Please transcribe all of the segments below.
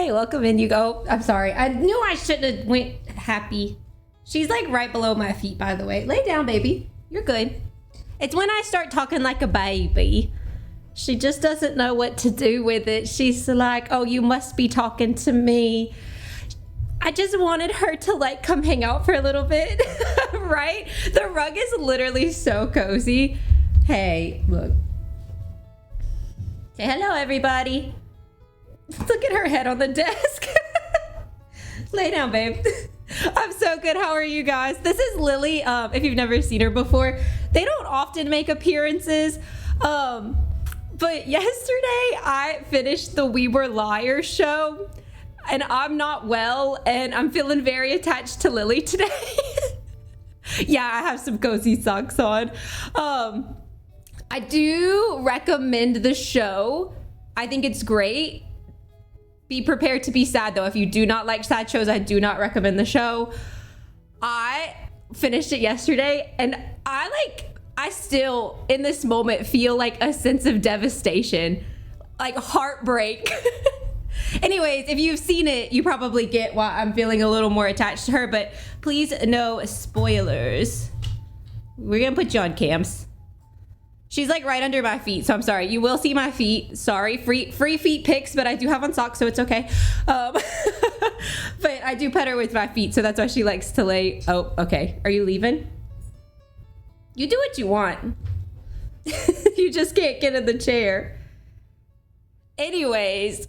Hi, welcome in. You go. I'm sorry. I knew I shouldn't have went happy. She's like right below my feet, by the way. Lay down, baby. You're good. It's when I start talking like a baby. She just doesn't know what to do with it. She's like, oh, you must be talking to me. I just wanted her to like come hang out for a little bit, right? The rug is literally so cozy. Hey, look. Say hello, everybody. Look at her head on the desk. Lay down, babe. I'm so good. How are you guys? This is Lily. If you've never seen her before, they don't often make appearances. But yesterday I finished the We Were Liars show, and I'm not well, and I'm feeling very attached to Lily today. Yeah, I have some cozy socks on. I do recommend the show. I think it's great. Be prepared to be sad, though. If you do not like sad shows, I do not recommend the show. I finished it yesterday, and I still, in this moment, feel like a sense of devastation, like heartbreak. Anyways, if you've seen it, you probably get why I'm feeling a little more attached to her, but please no spoilers. We're gonna put you on cams. She's like right under my feet, so I'm sorry. You will see my feet. Sorry, free feet pics, but I do have on socks, so it's okay. But I do pet her with my feet, so that's why she likes to lay. Oh, okay. Are you leaving? You do what you want. You just can't get in the chair. Anyways,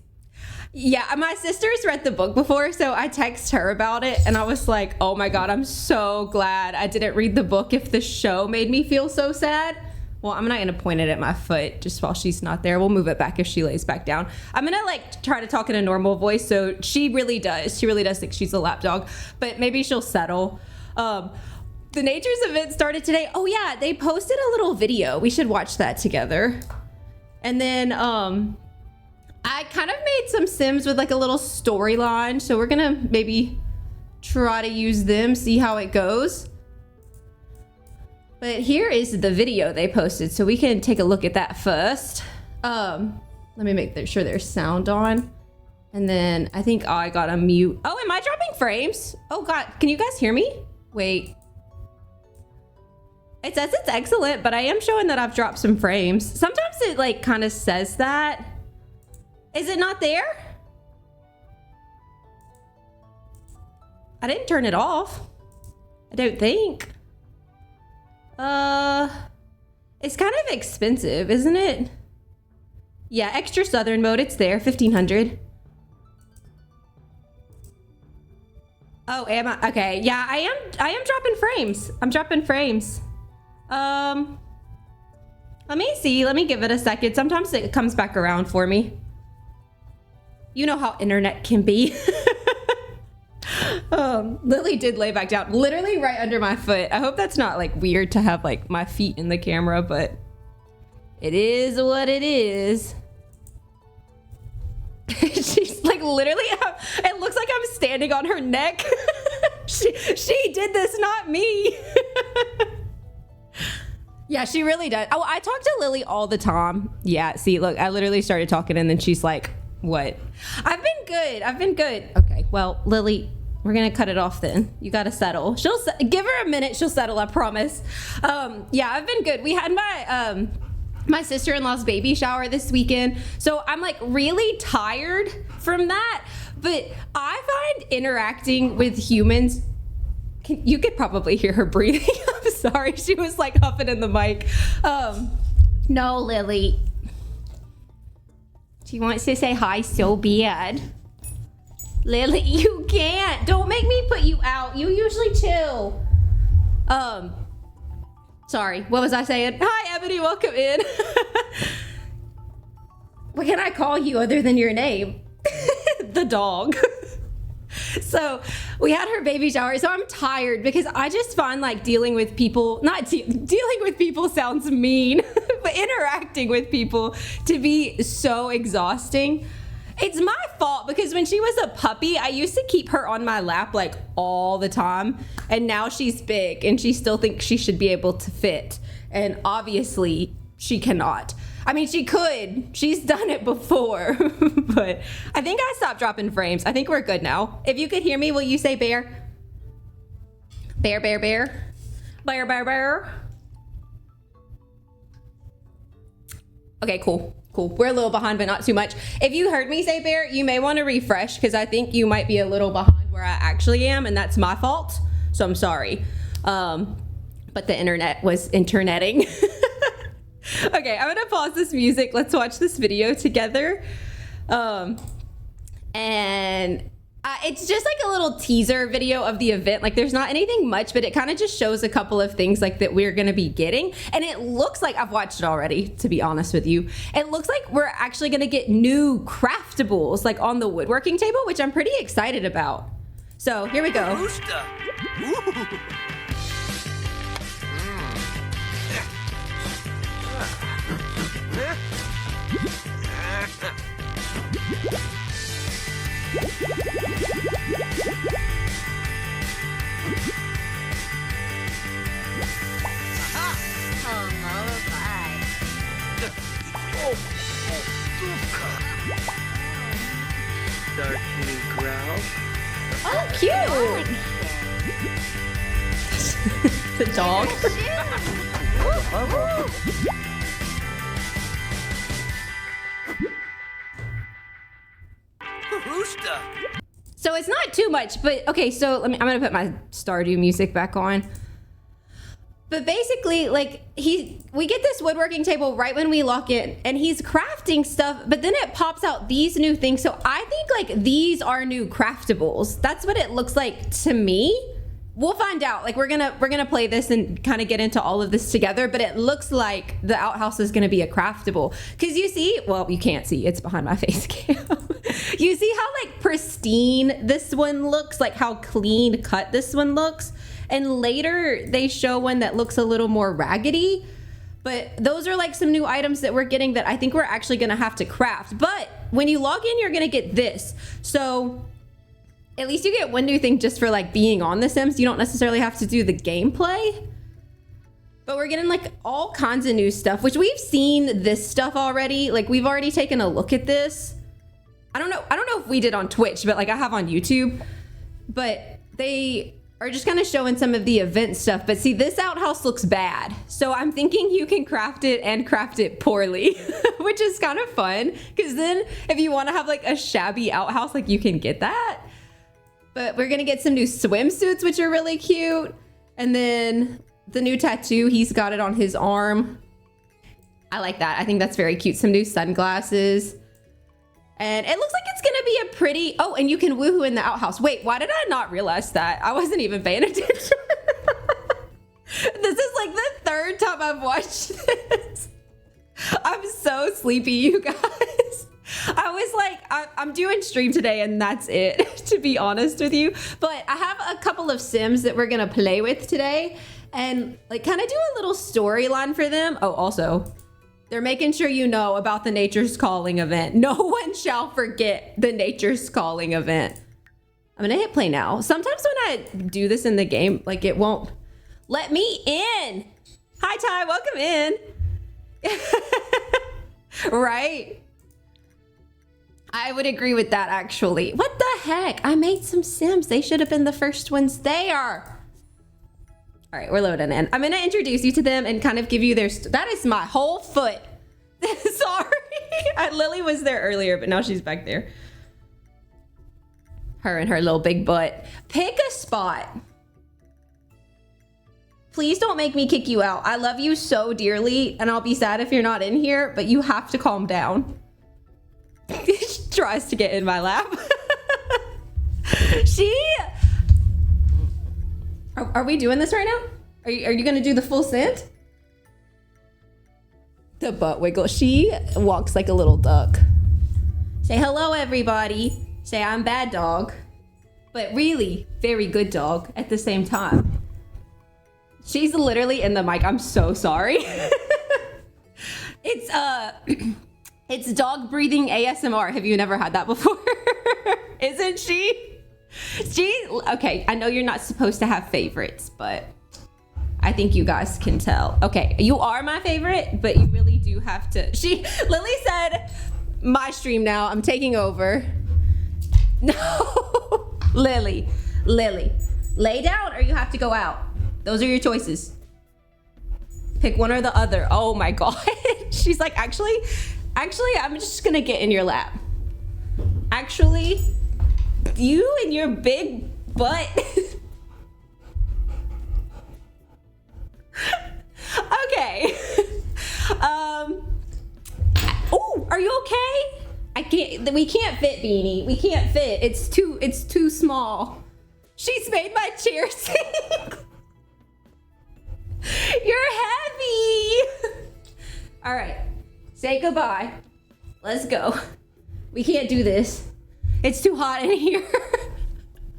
yeah, my sister's read the book before, so I text her about it, and I was like, oh my God, I'm so glad I didn't read the book if the show made me feel so sad. Well, I'm not going to point it at my foot just while she's not there. We'll move it back if she lays back down. I'm going to like try to talk in a normal voice. So she really does think she's a lap dog, but maybe she'll settle. The Nature's event started today. Oh yeah, they posted a little video. We should watch that together. And then I kind of made some Sims with like a little storyline. So we're going to maybe try to use them, see how it goes. But here is the video they posted, so we can take a look at that first. Let me make sure there's sound on. And then I think, I got a mute. Oh, am I dropping frames? Oh God, can you guys hear me? Wait. It says it's excellent, but I am showing that I've dropped some frames. Sometimes it like kind of says that. Is it not there? I didn't turn it off. I don't think. It's kind of expensive, isn't it? Yeah, extra southern mode, it's there, 1500. Oh, am I? Okay, yeah, I am dropping frames. I'm dropping frames. Let me see, let me give it a second. Sometimes it comes back around for me. You know how internet can be. Lily did lay back down, literally right under my foot. I hope that's not like weird to have like my feet in the camera, but it is what it is. She's like literally, it looks like I'm standing on her neck. She did this, not me. Yeah, she really does. Oh, I talk to Lily all the time. Yeah, see, look, I literally started talking and then she's like, what? I've been good. Okay, well, Lily, we're gonna cut it off then. You gotta settle. Give her a minute, she'll settle, I promise. Yeah, I've been good. We had my sister-in-law's baby shower this weekend, so I'm like really tired from that, but I find interacting with humans, you could probably hear her breathing. I'm sorry, she was like huffing in the mic. No, Lily. She wants to say hi so bad. Lily, you can't. Don't make me put you out. You usually chill. Sorry, what was I saying? Hi, Ebony, welcome in. What can I call you other than your name? The dog. So we had her baby shower, so I'm tired because I just find like dealing with people, dealing with people sounds mean, but interacting with people to be so exhausting. It's my fault because when she was a puppy, I used to keep her on my lap like all the time. And now she's big and she still thinks she should be able to fit. And obviously she cannot. I mean, she could. She's done it before. But I think I stopped dropping frames. I think we're good now. If you could hear me, will you say bear? Bear, bear, bear. Bear, bear, bear. Okay, cool. Cool. We're a little behind, but not too much. If you heard me say bear, you may want to refresh because I think you might be a little behind where I actually am, and that's my fault. So I'm sorry. But the internet was interneting. Okay, I'm gonna pause this music. Let's watch this video together. And it's just like a little teaser video of the event. Like there's not anything much, but it kind of just shows a couple of things like that we're gonna be getting. And it looks like, I've watched it already, to be honest with you. It looks like we're actually gonna get new craftables like on the woodworking table, which I'm pretty excited about. So here we go. Darkening growl. Oh, cute! The dog. So it's not too much, but okay, so I'm gonna put my Stardew music back on. But basically, like, we get this woodworking table right when we lock in, and he's crafting stuff, but then it pops out these new things. So I think like these are new craftables. That's what it looks like to me. We'll find out. Like we're gonna play this and kind of get into all of this together, but it looks like the outhouse is gonna be a craftable. Cause you see, well, you can't see, it's behind my face cam. You see how like pristine this one looks, like how clean cut this one looks. And later they show one that looks a little more raggedy, but those are like some new items that we're getting that I think we're actually gonna have to craft. But when you log in, you're gonna get this. So at least you get one new thing just for like being on The Sims. You don't necessarily have to do the gameplay, but we're getting like all kinds of new stuff, which we've seen this stuff already. Like we've already taken a look at this. I don't know if we did on Twitch, but like I have on YouTube, but they are just kind of showing some of the event stuff. But see, this outhouse looks bad. So I'm thinking you can craft it and craft it poorly, which is kind of fun. Because then if you want to have like a shabby outhouse, like you can get that. But we're going to get some new swimsuits, which are really cute. And then the new tattoo, he's got it on his arm. I like that. I think that's very cute. Some new sunglasses. And it looks like it's gonna be a pretty, oh, and you can woohoo in the outhouse. Wait, why did I not realize that? I wasn't even paying attention. This is like the third time I've watched this. I'm so sleepy, you guys. I was like, I'm doing stream today and that's it, to be honest with you. But I have a couple of Sims that we're gonna play with today and like kind of do a little storyline for them. Oh, also, they're making sure you know about the Nature's Calling event. No one shall forget the Nature's Calling event. I'm gonna hit play now. Sometimes when I do this in the game, like it won't let me in. Hi, Ty, welcome in. Right? I would agree with that, actually. What the heck? I made some Sims. They should have been the first ones there. All right, we're loading in. I'm gonna introduce you to them and kind of give you their, that is my whole foot. Sorry. Lily was there earlier, but now she's back there. Her and her little big butt. Pick a spot. Please don't make me kick you out. I love you so dearly, and I'll be sad if you're not in here, but you have to calm down. She tries to get in my lap. Are we doing this right now? Are you gonna do the full scent? The butt wiggle. She walks like a little duck. Say hello, everybody. Say I'm bad dog, but really very good dog at the same time. She's literally in the mic. I'm so sorry. It's dog breathing ASMR. Have you never had that before? Isn't she? Okay, I know you're not supposed to have favorites, but I think you guys can tell. Okay, you are my favorite, but you really do have to. Lily said, my stream now, I'm taking over. No, Lily, lay down or you have to go out. Those are your choices. Pick one or the other. Oh my God. She's like, actually, I'm just gonna get in your lap. Actually, you and your big butt. Okay. Oh, are you okay? We can't fit, Beanie. We can't fit. It's too small. She's made my chair sink. You're heavy. All right. Say goodbye. Let's go. We can't do this. It's too hot in here.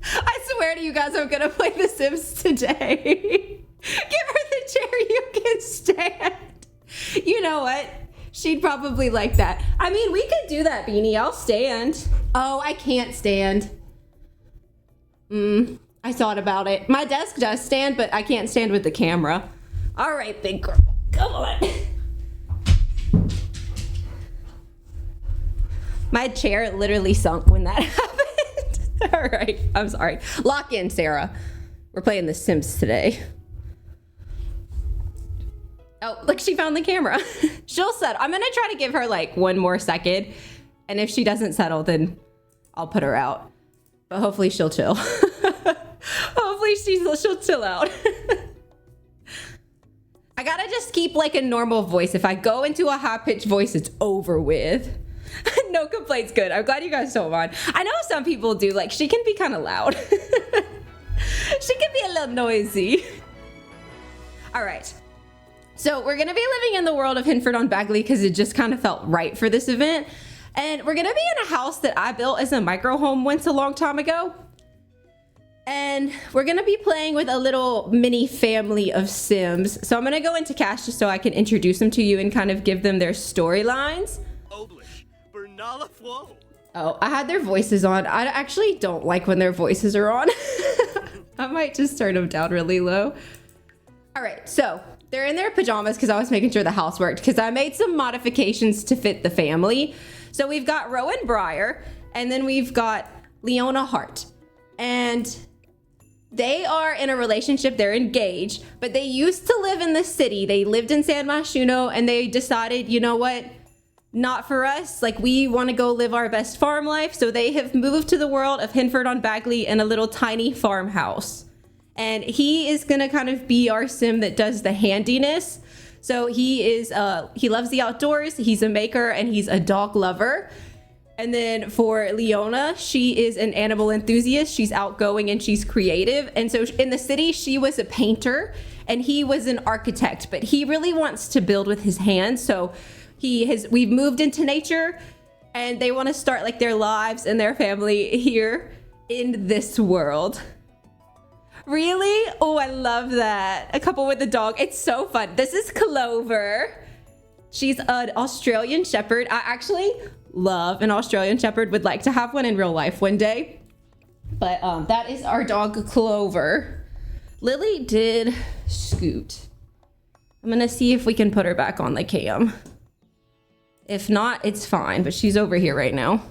I swear to you guys, I'm gonna play The Sims today. Give her the chair you can stand. You know what? She'd probably like that. I mean, we could do that, Beanie. I'll stand. Oh, I can't stand. I thought about it. My desk does stand, but I can't stand with the camera. All right, big girl. Come on. My chair literally sunk when that happened. All right, I'm sorry. Lock in, Sarah. We're playing The Sims today. Oh, look, she found the camera. She'll settle. I'm gonna try to give her like one more second. And if she doesn't settle, then I'll put her out. But hopefully she'll chill. Hopefully she'll chill out. I gotta just keep like a normal voice. If I go into a high-pitched voice, it's over with. No complaints, good. I'm glad you guys don't mind. I know some people do. Like, she can be kind of loud. She can be a little noisy. All right. So we're gonna be living in the world of Hinford on Bagley because it just kind of felt right for this event. And we're gonna be in a house that I built as a micro home once a long time ago. And we're gonna be playing with a little mini family of Sims. So I'm gonna go into cash just so I can introduce them to you and kind of give them their storylines. Oh, I had their voices on. I actually don't like when their voices are on. I might just turn them down really low. All right, so they're in their pajamas because I was making sure the house worked because I made some modifications to fit the family. So we've got Rowan Breyer and then we've got Leona Hart. And they are in a relationship, they're engaged, but they used to live in the city. They lived in San Myshuno and they decided, you know what? Not for us. Like, we want to go live our best farm life. So they have moved to the world of Hinford on Bagley in a little tiny farmhouse. And he is going to kind of be our sim that does the handiness. So he loves the outdoors. He's a maker and he's a dog lover. And then for Leona, she is an animal enthusiast. She's outgoing and she's creative. And so in the city, she was a painter and he was an architect, but he really wants to build with his hands. So we've moved into nature and they want to start like their lives and their family here in this world. Really? Oh, I love that. A couple with a dog. It's so fun. This is Clover. She's an Australian Shepherd. I actually love an Australian Shepherd. Would like to have one in real life one day. But that is our dog Clover. Lily did scoot. I'm gonna see if we can put her back on the cam. If not, it's fine, but she's over here right now.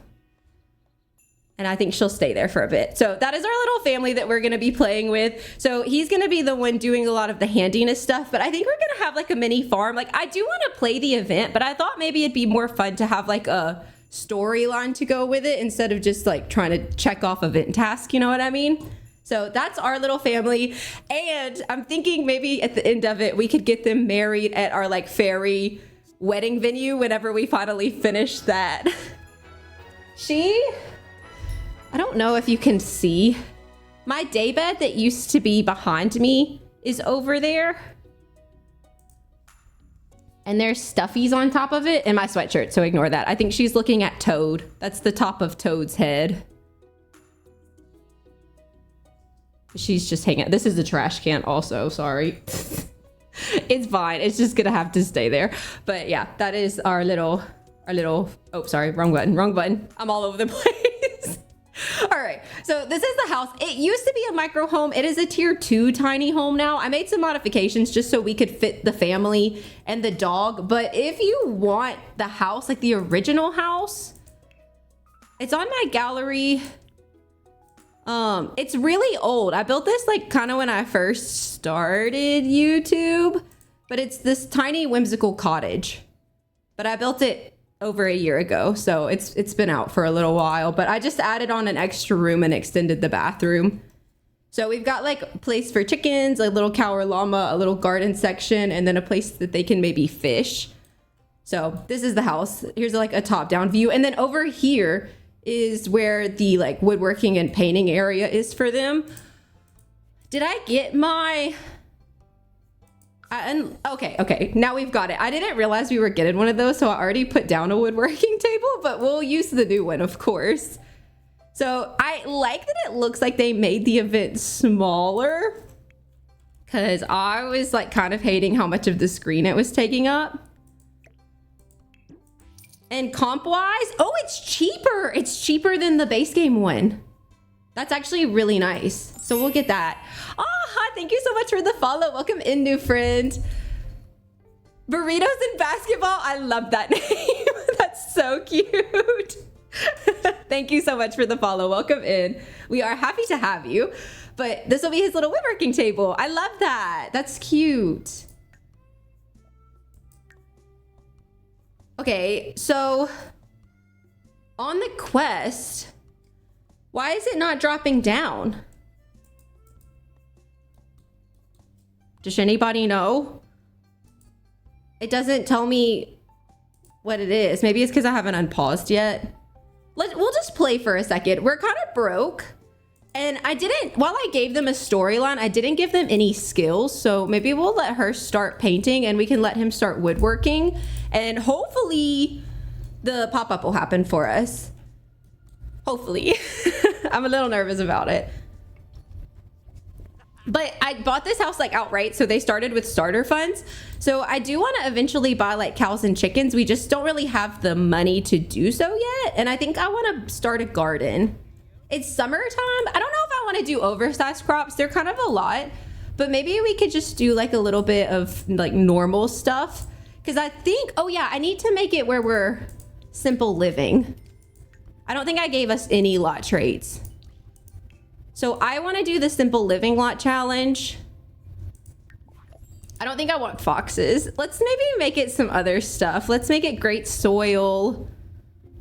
And I think she'll stay there for a bit. So that is our little family that we're gonna be playing with. So he's gonna be the one doing a lot of the handiness stuff, but I think we're gonna have like a mini farm. Like, I do wanna play the event, but I thought maybe it'd be more fun to have like a storyline to go with it instead of just like trying to check off event tasks, you know what I mean? So that's our little family. And I'm thinking maybe at the end of it, we could get them married at our like fairy wedding venue whenever we finally finish that. I don't know if you can see. My daybed that used to be behind me is over there. And there's stuffies on top of it and my sweatshirt, so ignore that. I think she's looking at Toad. That's the top of Toad's head. She's just hanging. This is the trash can also, sorry. It's fine. It's just gonna have to stay there. But yeah, that is our little, oh, sorry, wrong button. I'm all over the place. All right, so this is the house. It used to be a micro home. It is a tier 2 tiny home now. I made some modifications just so we could fit the family and the dog. But if you want the house, like the original house, it's on my gallery. It's really old. I built this like kind of when I first started YouTube, but it's this tiny whimsical cottage. But I built it over a year ago, so it's been out for a little while, but I just added on an extra room and extended the bathroom. So we've got like a place for chickens, a little cow or llama, a little garden section, and then a place that they can maybe fish. So this is the house. Here's like a top-down view, and then over here is where the like woodworking and painting area is for them. Did I get my okay, now we've got it. I didn't realize we were getting one of those, so I already put down a woodworking table, but we'll use the new one, of course. So I like that it looks like they made the event smaller, because I was like kind of hating how much of the screen it was taking up. And comp-wise, oh, it's cheaper. It's cheaper than the base game one. That's actually really nice. So we'll get that. Ah, thank you so much for the follow. Welcome in, new friend. Burritos and basketball. I love that name. That's so cute. Thank you so much for the follow. Welcome in. We are happy to have you. But this will be his little woodworking table. I love that. That's cute. Okay, so on the quest, why is it not dropping down? Does anybody know? It doesn't tell me what it is. Maybe it's because I haven't unpaused yet. We'll just play for a second. We're kind of broke. And while I gave them a storyline, I didn't give them any skills. So maybe we'll let her start painting and we can let him start woodworking. And hopefully the pop-up will happen for us. Hopefully. I'm a little nervous about it. But I bought this house like outright, so they started with starter funds. So I do want to eventually buy like cows and chickens. We just don't really have the money to do so yet. And I think I want to start a garden. It's summertime. I don't know if I want to do oversized crops. They're kind of a lot. But maybe we could just do like a little bit of like normal stuff. Because I think, oh yeah, I need to make it where we're simple living. I don't think I gave us any lot traits. So I want to do the simple living lot challenge. I don't think I want foxes. Let's maybe make it some other stuff. Let's make it great soil.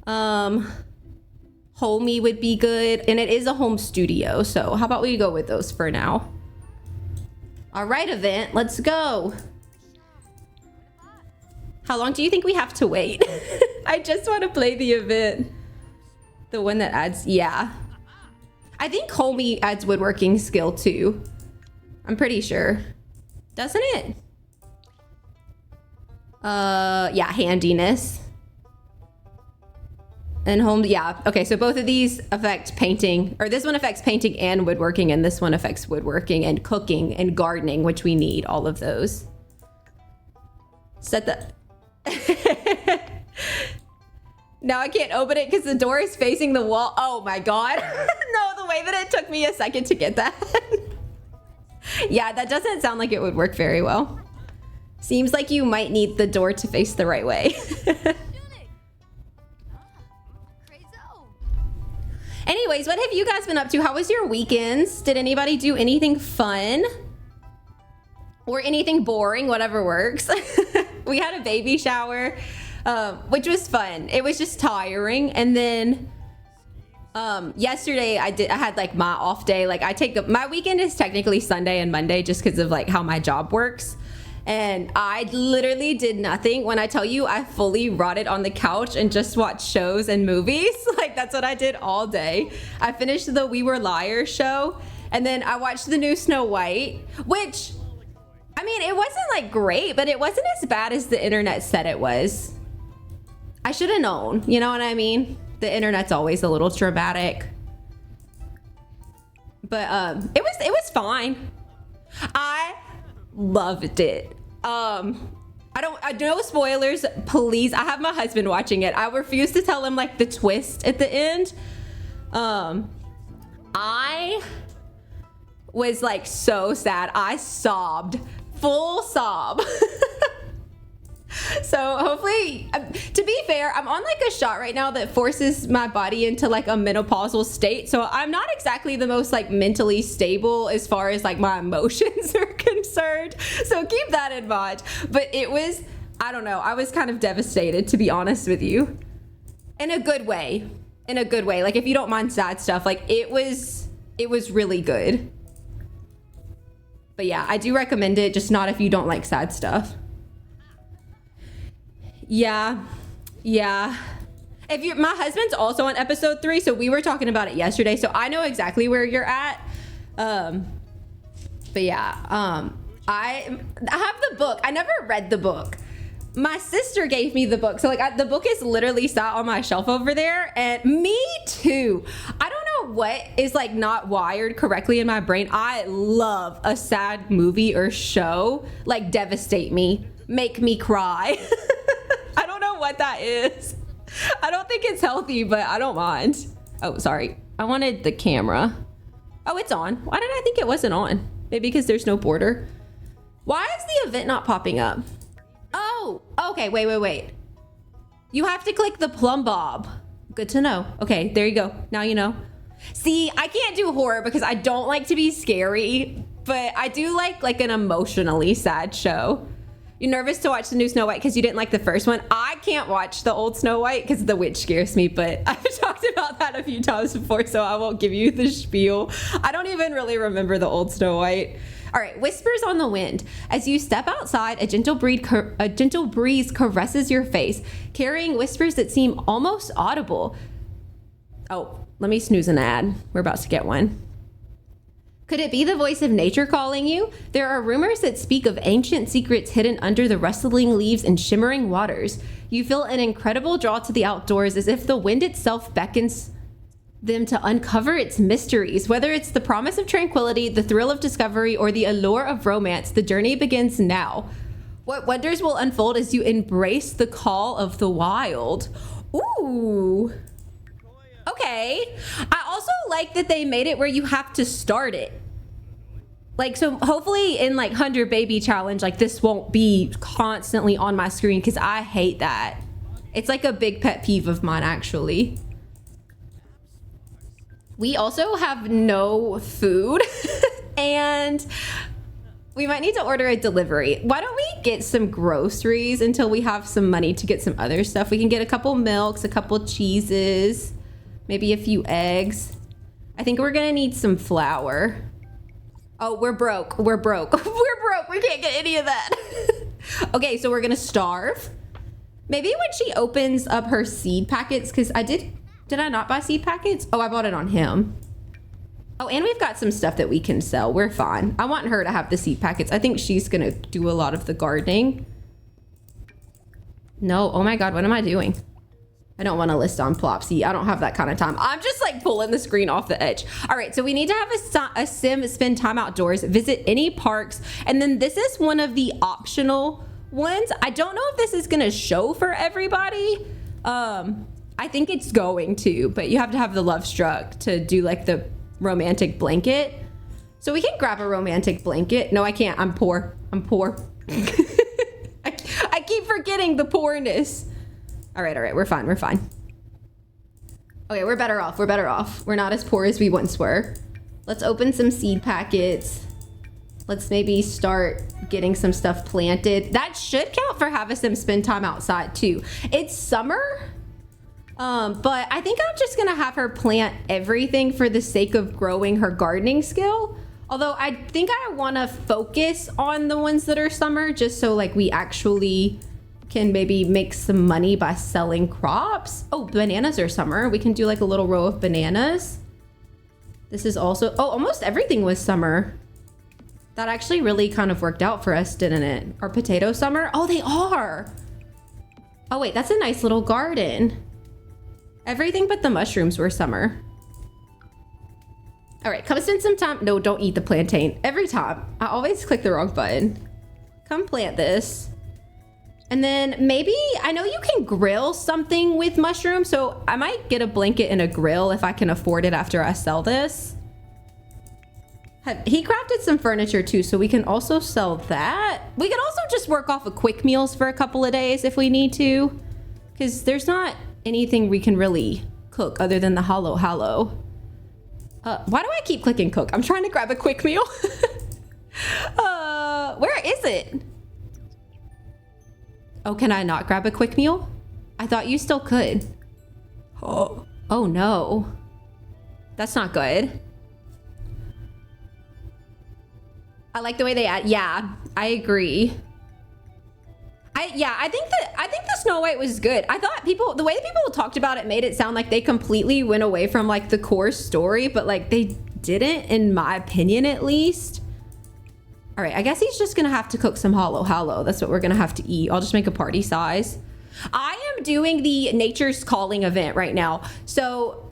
Homey would be good. And it is a home studio. So how about we go with those for now? All right, event. Let's go. How long do you think we have to wait? I just want to play the event. The one that adds, yeah. I think Homey adds woodworking skill too. I'm pretty sure. Doesn't it? Yeah, handiness. And home, yeah. Okay, so both of these affect painting, or this one affects painting and woodworking, and this one affects woodworking and cooking and gardening, which we need all of those. Set the... Now I can't open it because the door is facing the wall. Oh my God. No, the way that it took me a second to get that. Yeah, that doesn't sound like it would work very well. Seems like you might need the door to face the right way. Anyways, what have you guys been up to? How was your weekends? Did anybody do anything fun? Or anything boring, whatever works. We had a baby shower, which was fun. It was just tiring. And then yesterday I had like my off day. Like my weekend is technically Sunday and Monday just because of like how my job works. And I literally did nothing. When I tell you I fully rotted on the couch and just watched shows and movies, like that's what I did all day. I finished the We Were Liars show, and then I watched the new Snow White, which, I mean, it wasn't like great, but it wasn't as bad as the internet said it was. I should have known, you know what I mean? The internet's always a little dramatic. But it was fine. I loved it. No spoilers, please. I have my husband watching it. I refuse to tell him like the twist at the end. I was like so sad. I sobbed, full sob. So hopefully, to be fair, I'm on like a shot right now that forces my body into like a menopausal state. So I'm not exactly the most like mentally stable as far as like my emotions are concerned. So keep that in mind. But it was, I don't know, I was kind of devastated, to be honest with you. In a good way. In a good way. Like if you don't mind sad stuff, like it was really good. But yeah, I do recommend it, just not if you don't like sad stuff. Yeah. If my husband's also on episode 3, so we were talking about it yesterday, so I know exactly where you're at. But yeah, I have the book. I never read the book. My sister gave me the book, so like the book is literally sat on my shelf over there, and me too. I don't know what is like not wired correctly in my brain. I love a sad movie or show, like devastate me, make me cry. I don't know what that is. I don't think it's healthy, but I don't mind. Oh, sorry. I wanted the camera. Oh, it's on. Why did I think it wasn't on? Maybe because there's no border. Why is the event not popping up? Oh, okay. Wait. You have to click the plumb bob. Good to know. Okay, there you go. Now you know. See, I can't do horror because I don't like to be scary, but I do like an emotionally sad show. You nervous to watch the new Snow White because you didn't like the first one? I can't watch the old Snow White because the witch scares me, but I've talked about that a few times before, so I won't give you the spiel. I don't even really remember the old Snow White. All right, whispers on the wind. As you step outside, a gentle breeze caresses your face, carrying whispers that seem almost audible. Oh, let me snooze an ad. We're about to get one. Could it be the voice of nature calling you? There are rumors that speak of ancient secrets hidden under the rustling leaves and shimmering waters. You feel an incredible draw to the outdoors, as if the wind itself beckons them to uncover its mysteries. Whether it's the promise of tranquility, the thrill of discovery, or the allure of romance, the journey begins now. What wonders will unfold as you embrace the call of the wild? Ooh. Okay. I also like that they made it where you have to start it. Like, so hopefully in like 100 Baby Challenge, like this won't be constantly on my screen because I hate that. It's like a big pet peeve of mine, actually. We also have no food and we might need to order a delivery. Why don't we get some groceries until we have some money to get some other stuff? We can get a couple milks, a couple cheeses, maybe a few eggs. I think we're gonna need some flour. Oh, we're broke. We're broke. We're broke. We can't get any of that. Okay, so we're gonna starve. Maybe when she opens up her seed packets, because did I not buy seed packets? Oh, I bought it on him. Oh, and we've got some stuff that we can sell. We're fine. I want her to have the seed packets. I think she's gonna do a lot of the gardening. No, oh my God, what am I doing? I don't want to list on Plopsy. I don't have that kind of time. I'm just like pulling the screen off the edge. All right, so we need to have a sim spend time outdoors, visit any parks, and then this is one of the optional ones. I don't know if this is gonna show for everybody. I think it's going to, but you have to have the love struck to do like the romantic blanket. So we can grab a romantic blanket. No, I can't. I'm poor. I'm poor. I keep forgetting the poorness. All right. We're fine. We're fine. Okay, we're better off. We're better off. We're not as poor as we once were. Let's open some seed packets. Let's maybe start getting some stuff planted. That should count for have a sim spend time outside too. It's summer. But I think I'm just gonna have her plant everything for the sake of growing her gardening skill. Although I think I wanna focus on the ones that are summer just so like we actually can maybe make some money by selling crops. Oh, bananas are summer. We can do like a little row of bananas. This is also, oh, almost everything was summer. That actually really kind of worked out for us, didn't it? Are potatoes summer? Oh, they are. Oh wait, that's a nice little garden. Everything but the mushrooms were summer. All right, come spend some time. No, don't eat the plantain. Every time. I always click the wrong button. Come plant this. And then maybe, I know you can grill something with mushrooms, so I might get a blanket and a grill if I can afford it after I sell this. He crafted some furniture too, so we can also sell that. We can also just work off of quick meals for a couple of days if we need to, because there's not anything we can really cook other than the hollow. Why do I keep clicking cook? I'm trying to grab a quick meal. Where is it? Oh, can I not grab a quick meal? I thought you still could. Oh no. That's not good. I like the way they add. Yeah, I agree. I think the Snow White was good. I thought the way people talked about it made it sound like they completely went away from like the core story, but like they didn't, in my opinion at least. All right, I guess he's just gonna have to cook some hollow. That's what we're gonna have to eat. I'll just make a party size. I am doing the Nature's Calling event right now. So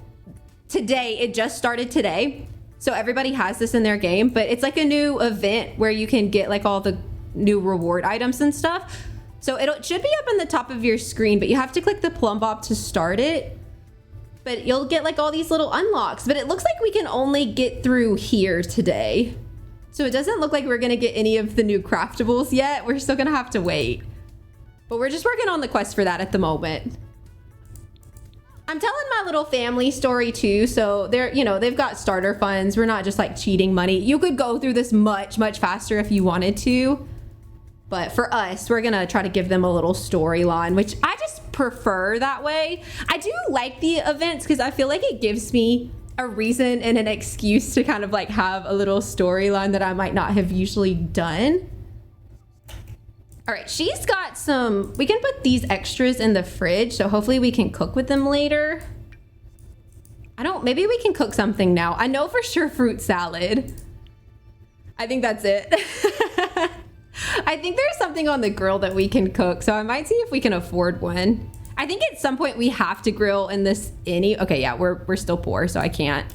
today, it just started today. So everybody has this in their game, but it's like a new event where you can get like all the new reward items and stuff. So it should be up in the top of your screen, but you have to click the plumb bob to start it. But you'll get like all these little unlocks, but it looks like we can only get through here today. So it doesn't look like we're gonna get any of the new craftables yet. We're still gonna have to wait. But we're just working on the quest for that at the moment. I'm telling my little family story too, so they've got starter funds. We're not just like cheating money. You could go through this much faster if you wanted to. But for us, we're gonna try to give them a little storyline, which I just prefer that way. I do like the events because I feel like it gives me a reason and an excuse to kind of like have a little storyline that I might not have usually done. All right, she's got some, we can put these extras in the fridge, so hopefully we can cook with them later. Maybe we can cook something now. I know for sure fruit salad. I think that's it. I think there's something on the grill that we can cook, so I might see if we can afford one. I think at some point we have to grill in this okay, yeah, we're still poor, so I can't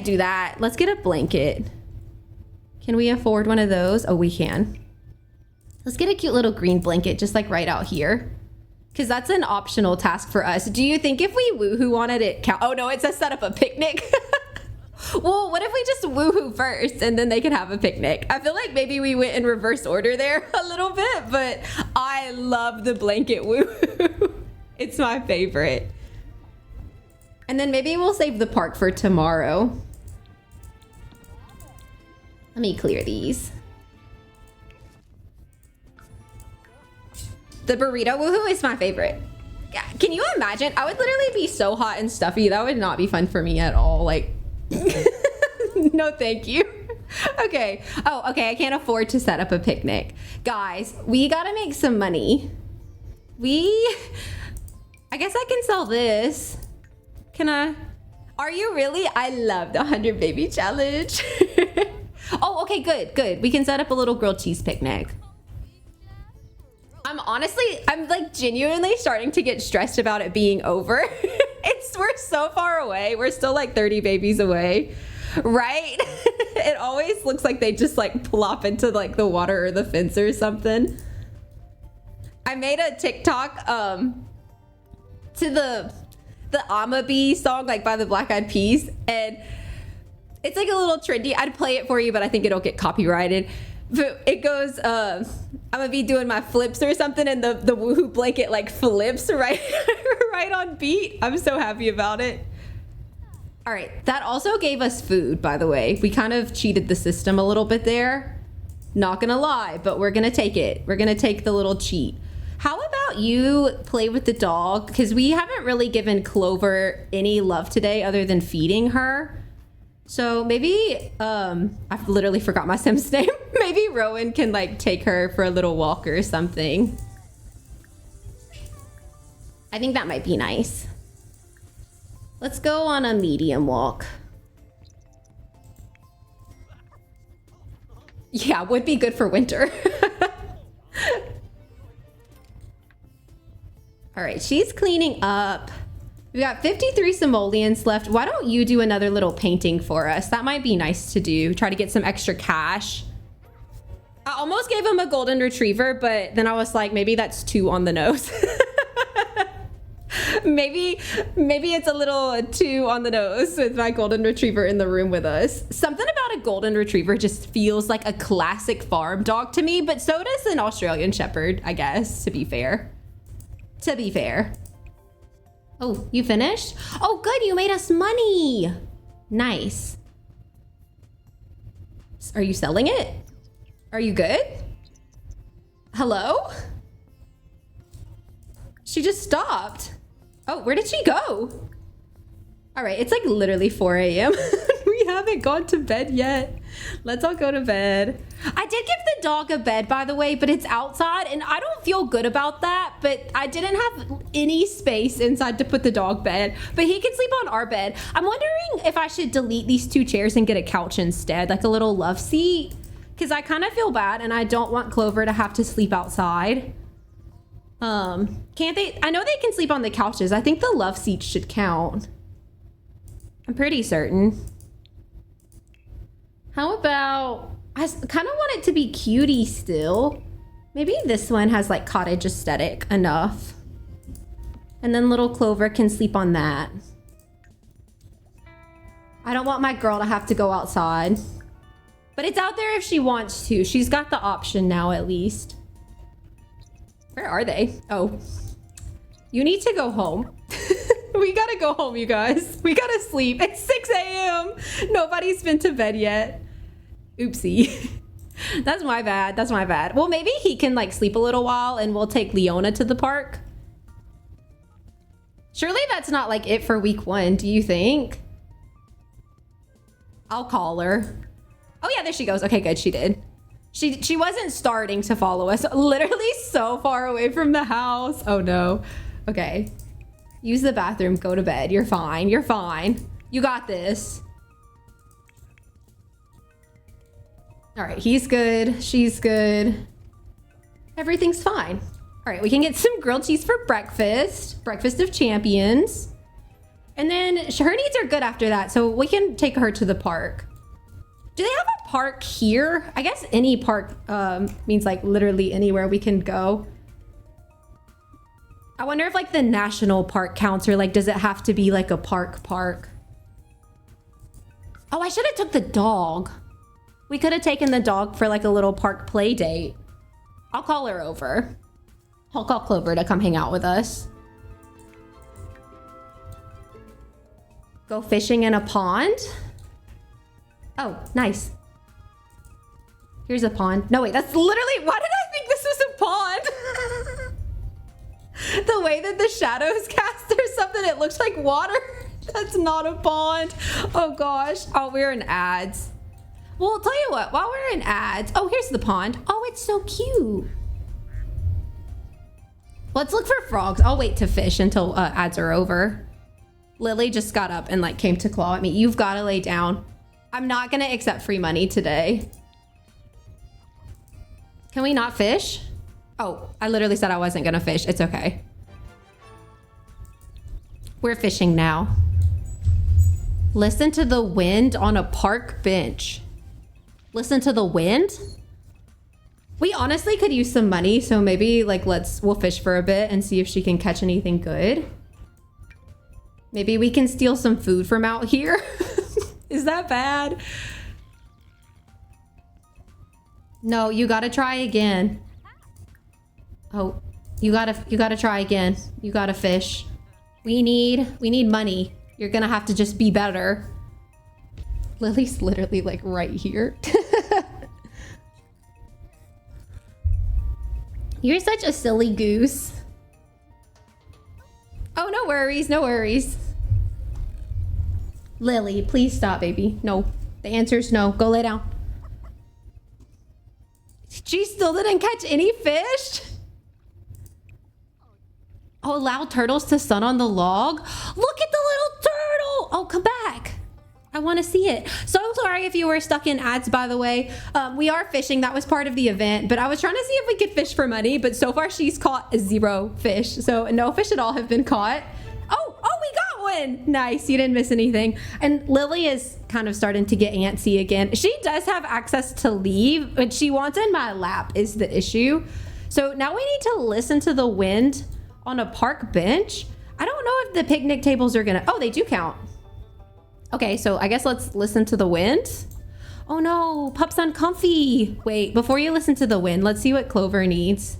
do that. Let's get a blanket. Can we afford one of those? Oh, we can. Let's get a cute little green blanket just like right out here, because that's an optional task for us. Do you think if we woohoo on it count? Oh no, it says set up a picnic. Well, what if we just woohoo first and then they can have a picnic? I feel like maybe we went in reverse order there a little bit, but I love the blanket woohoo. It's my favorite. And then maybe we'll save the park for tomorrow. Let me clear these. The burrito woohoo is my favorite. Yeah, can you imagine? I would literally be so hot and stuffy. That would not be fun for me at all. Like, no, thank you. Okay. Oh, okay. I can't afford to set up a picnic. Guys, we gotta make some money. I guess I can sell this. Can I? Are you really? I love the 100 baby challenge. Oh, okay, good. We can set up a little grilled cheese picnic. I'm like genuinely starting to get stressed about it being over. We're so far away. We're still like 30 babies away, right? It always looks like they just like plop into like the water or the fence or something. I made a TikTok to the I'ma Be song, like by the Black Eyed Peas, and it's like a little trendy. I'd play it for you, but I think it'll get copyrighted. But it goes, I'm gonna be doing my flips or something, and the woohoo blanket like flips right on beat. I'm so happy about it. All right, that also gave us food, by the way. We kind of cheated the system a little bit there. Not gonna lie, but we're gonna take it. We're gonna take the little cheat. How about you play with the dog? Because we haven't really given Clover any love today other than feeding her. So maybe, I've literally forgot my Sim's name. Maybe Rowan can like take her for a little walk or something. I think that might be nice. Let's go on a medium walk. Yeah, would be good for winter. All right, she's cleaning up. We got 53 simoleons left. Why don't you do another little painting for us? That might be nice to do. Try to get some extra cash. I almost gave him a golden retriever, but then I was like, maybe that's too on the nose. maybe it's a little too on the nose with my golden retriever in the room with us. Something about a golden retriever just feels like a classic farm dog to me, but so does an Australian Shepherd, I guess, to be fair. Oh, you finished? Oh, good, you made us money. Nice. Are you selling it? Are you good? Hello? She just stopped. Oh, where did she go? All right, it's like literally 4 a.m. We haven't gone to bed yet. Let's all go to bed. I did give the dog a bed, by the way, but it's outside and I don't feel good about that, but I didn't have any space inside to put the dog bed, but he can sleep on our bed. I'm wondering if I should delete these 2 chairs and get a couch instead, like a little love seat, because I kind of feel bad and I don't want Clover to have to sleep outside. Can't they? I know they can sleep on the couches. I think the love seats should count. I'm pretty certain. How about, I kind of want it to be cutie still. Maybe this one has like cottage aesthetic enough. And then little Clover can sleep on that. I don't want my girl to have to go outside. But it's out there if she wants to. She's got the option now at least. Where are they? Oh, you need to go home. We gotta go home, you guys. We gotta sleep. It's 6 a.m. Nobody's been to bed yet. Oopsie. That's my bad. That's my bad. Well, maybe he can like sleep a little while and we'll take Leona to the park. Surely that's not like it for week 1, do you think? I'll call her. Oh yeah, there she goes. Okay, good, she did. She wasn't starting to follow us. Literally so far away from the house. Oh no. Okay. Use the bathroom, go to bed. You're fine. You're fine. You got this. All right, he's good. She's good. Everything's fine. All right, we can get some grilled cheese for breakfast. Breakfast of champions. And then her needs are good after that, so we can take her to the park. Do they have a park here? I guess any park means like literally anywhere we can go. I wonder if like the national park counts or like does it have to be like a park? Oh, I should have took the dog. We could have taken the dog for like a little park play date. I'll call her over. I'll call Clover to come hang out with us. Go fishing in a pond? Oh, nice. Here's a pond. No, wait, that's literally, why did I think this was a pond? The way that the shadows cast or something, it looks like water. That's not a pond. Oh gosh. Oh, we're in ads. Well, I'll tell you what, while we're in ads, oh, here's the pond. Oh, it's so cute. Let's look for frogs. I'll wait to fish until ads are over. Lily just got up and like came to claw at me. You've got to lay down. I'm not gonna accept free money today. Can we not fish? Oh, I literally said I wasn't gonna fish. It's okay. We're fishing now. Listen to the wind on a park bench. Listen to the wind? We honestly could use some money, so maybe like we'll fish for a bit and see if she can catch anything good. Maybe we can steal some food from out here. Is that bad? No, you gotta try again. Oh, you gotta try again. You gotta fish. We need money. You're gonna have to just be better. Lily's literally like right here. You're such a silly goose. Oh, no worries, no worries. Lily, please stop, baby. No, the answer is no. Go lay down. She still didn't catch any fish? Oh, allow turtles to sun on the log? Look at the little turtle! Oh, come back. I want to see it. So sorry if you were stuck in ads, by the way. We are fishing. That was part of the event, but I was trying to see if we could fish for money, but so far she's caught 0 fish. So no fish at all have been caught. Oh, we got one. Nice. You didn't miss anything. And Lily is kind of starting to get antsy again. She does have access to leave, but she wants in my lap is the issue. So now we need to listen to the wind on a park bench. I don't know if the picnic tables are gonna... Oh, they do count. Okay, so I guess let's listen to the wind. Oh no, Pup's uncomfy. Wait, before you listen to the wind, let's see what Clover needs.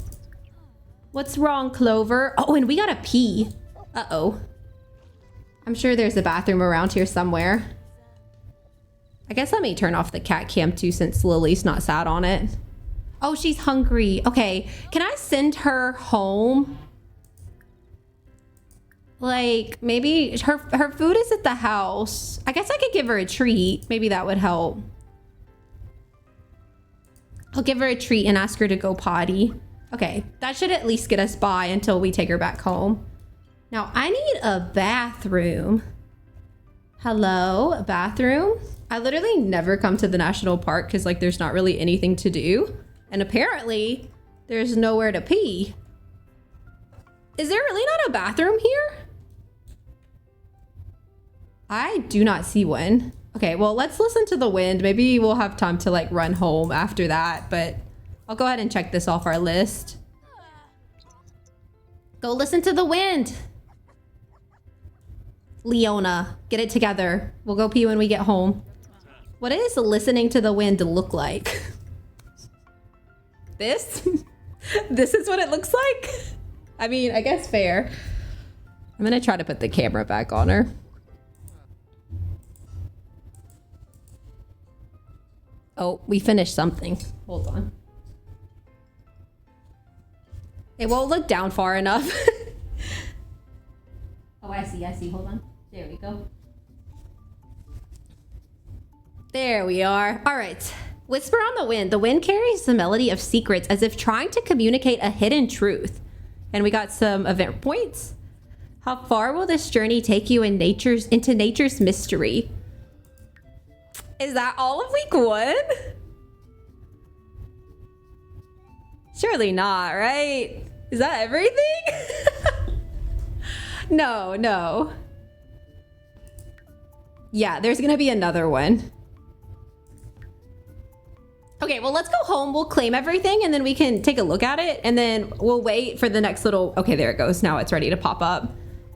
What's wrong, Clover? Oh, and we gotta pee. Uh-oh. I'm sure there's a bathroom around here somewhere. I guess let me turn off the cat cam too since Lily's not sat on it. Oh, she's hungry. Okay, can I send her home? Like, maybe her food is at the house. I guess I could give her a treat. Maybe that would help. I'll give her a treat and ask her to go potty. Okay, that should at least get us by until we take her back home. Now, I need a bathroom. Hello, a bathroom? I literally never come to the national park because, like, there's not really anything to do. And apparently, there's nowhere to pee. Is there really not a bathroom here? I do not see one. Okay, well, let's listen to the wind. Maybe we'll have time to, like, run home after that, but I'll go ahead and check this off our list. Go listen to the wind. Leona, get it together. We'll go pee when we get home. What does listening to the wind look like? This? This is what it looks like? I mean, I guess fair. I'm gonna try to put the camera back on her. Oh, we finished something. Hold on. It won't look down far enough. Oh, I see. Hold on. There we go. There we are. All right. Whisper on the wind. The wind carries the melody of secrets as if trying to communicate a hidden truth. And we got some event points. How far will this journey take you into nature's mystery? Is that all of week 1? Surely not, right? Is that everything? No. Yeah, there's gonna be another one. Okay, well, let's go home. We'll claim everything and then we can take a look at it and then we'll wait for the next little... Okay, there it goes. Now it's ready to pop up.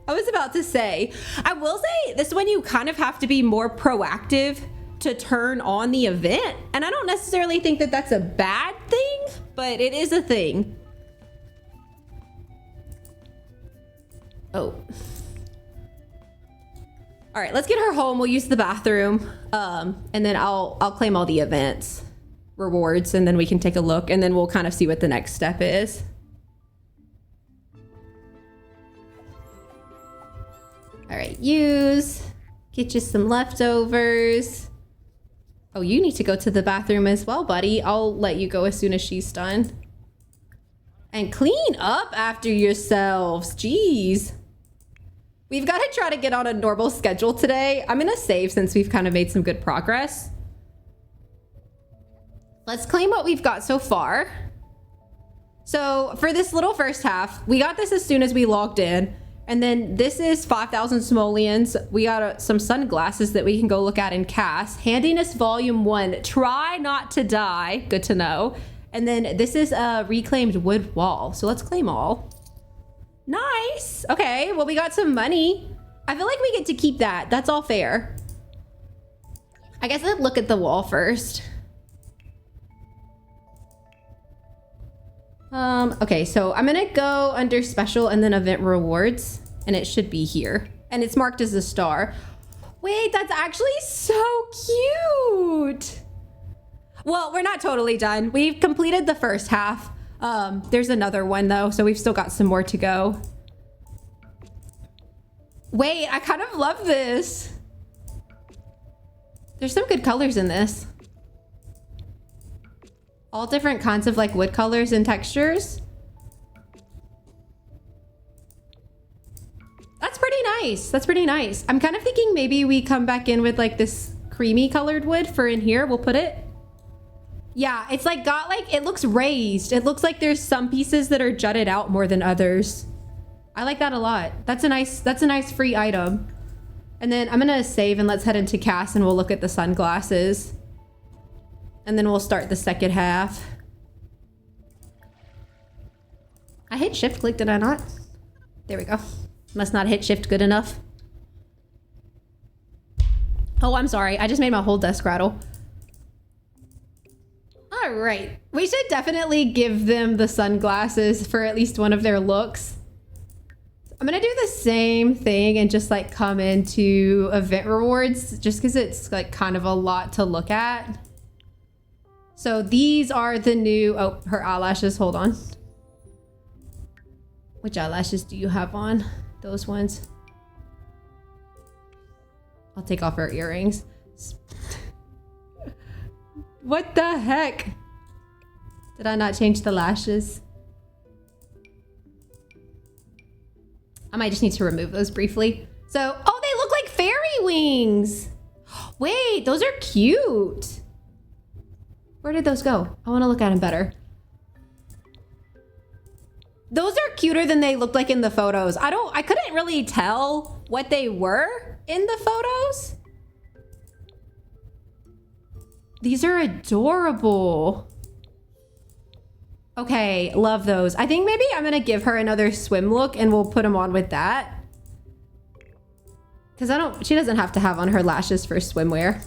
I was about to say, I will say this one, you kind of have to be more proactive to turn on the event. And I don't necessarily think that that's a bad thing, but it is a thing. Oh. All right, let's get her home. We'll use the bathroom. And then I'll claim all the events rewards and then we can take a look and then we'll kind of see what the next step is. All right, use. Get you some leftovers. Oh, you need to go to the bathroom as well, buddy. I'll let you go as soon as she's done. And clean up after yourselves. Jeez. We've got to try to get on a normal schedule today. I'm going to save since we've kind of made some good progress. Let's claim what we've got so far. So for this little first half, we got this as soon as we logged in. And then this is 5,000 simoleons. We got some sunglasses that we can go look at in CAS. Handiness Volume 1. Try not to die. Good to know. And then this is a reclaimed wood wall. So let's claim all. Nice. Okay, well, we got some money. I feel like we get to keep that. That's all fair. I guess let's look at the wall first. Okay, so I'm gonna go under special and then event rewards, and it should be here. And it's marked as a star. Wait, that's actually so cute. Well, we're not totally done. We've completed the first half. There's another one though, so we've still got some more to go. Wait, I kind of love this. There's some good colors in this. All different kinds of like wood colors and textures. That's pretty nice. That's pretty nice. I'm kind of thinking maybe we come back in with like this creamy colored wood for in here. We'll put it. Yeah, it's like got like, it looks raised. It looks like there's some pieces that are jutted out more than others. I like that a lot. That's a nice free item. And then I'm gonna save and let's head into CAS and we'll look at the sunglasses. And then we'll start the second half. I hit shift click, did I not? There we go. Must not hit shift good enough. Oh, I'm sorry. I just made my whole desk rattle. All right. We should definitely give them the sunglasses for at least one of their looks. I'm going to do the same thing and just like come into event rewards just because it's like kind of a lot to look at. So these are the new, oh, her eyelashes. Hold on. Which eyelashes do you have on? Those ones. I'll take off her earrings. What the heck? Did I not change the lashes? I might just need to remove those briefly. So, oh, they look like fairy wings. Wait, those are cute. Where did those go? I want to look at them better. Those are cuter than they looked like in the photos. I couldn't really tell what they were in the photos. These are adorable. Okay, love those. I think maybe I'm gonna give her another swim look and we'll put them on with that. Because she doesn't have to have on her lashes for swimwear.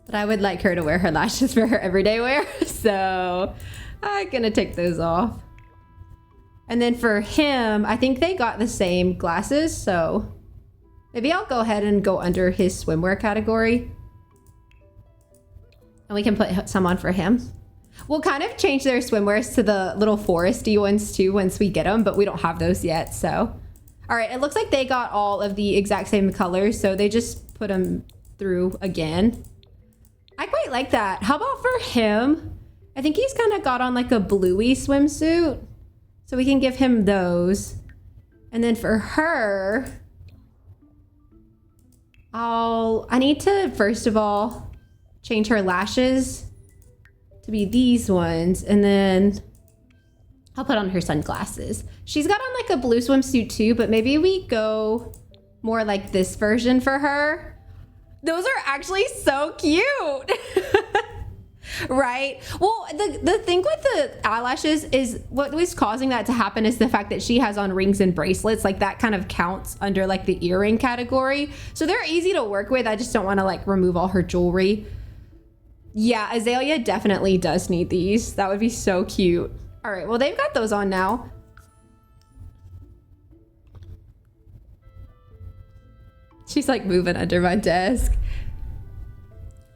But I would like her to wear her lashes for her everyday wear. So I'm gonna take those off. And then for him, I think they got the same glasses. So maybe I'll go ahead and go under his swimwear category. And we can put some on for him. We'll kind of change their swimwears to the little foresty ones too once we get them, but we don't have those yet, so. All right, it looks like they got all of the exact same colors, so they just put them through again. I quite like that. How about for him? I think he's kind of got on like a bluey swimsuit, so we can give him those. And then for her, I need to, first of all, change her lashes to be these ones, and then I'll put on her sunglasses. She's got on like a blue swimsuit too, but maybe we go more like this version for her. Those are actually so cute. Right? Well, the thing with the eyelashes is what was causing that to happen is the fact that she has on rings and bracelets. Like that kind of counts under like the earring category. So they're easy to work with. I just don't want to like remove all her jewelry. Yeah, Azalea definitely does need these. That would be so cute. All right, well, they've got those on now. She's like moving under my desk.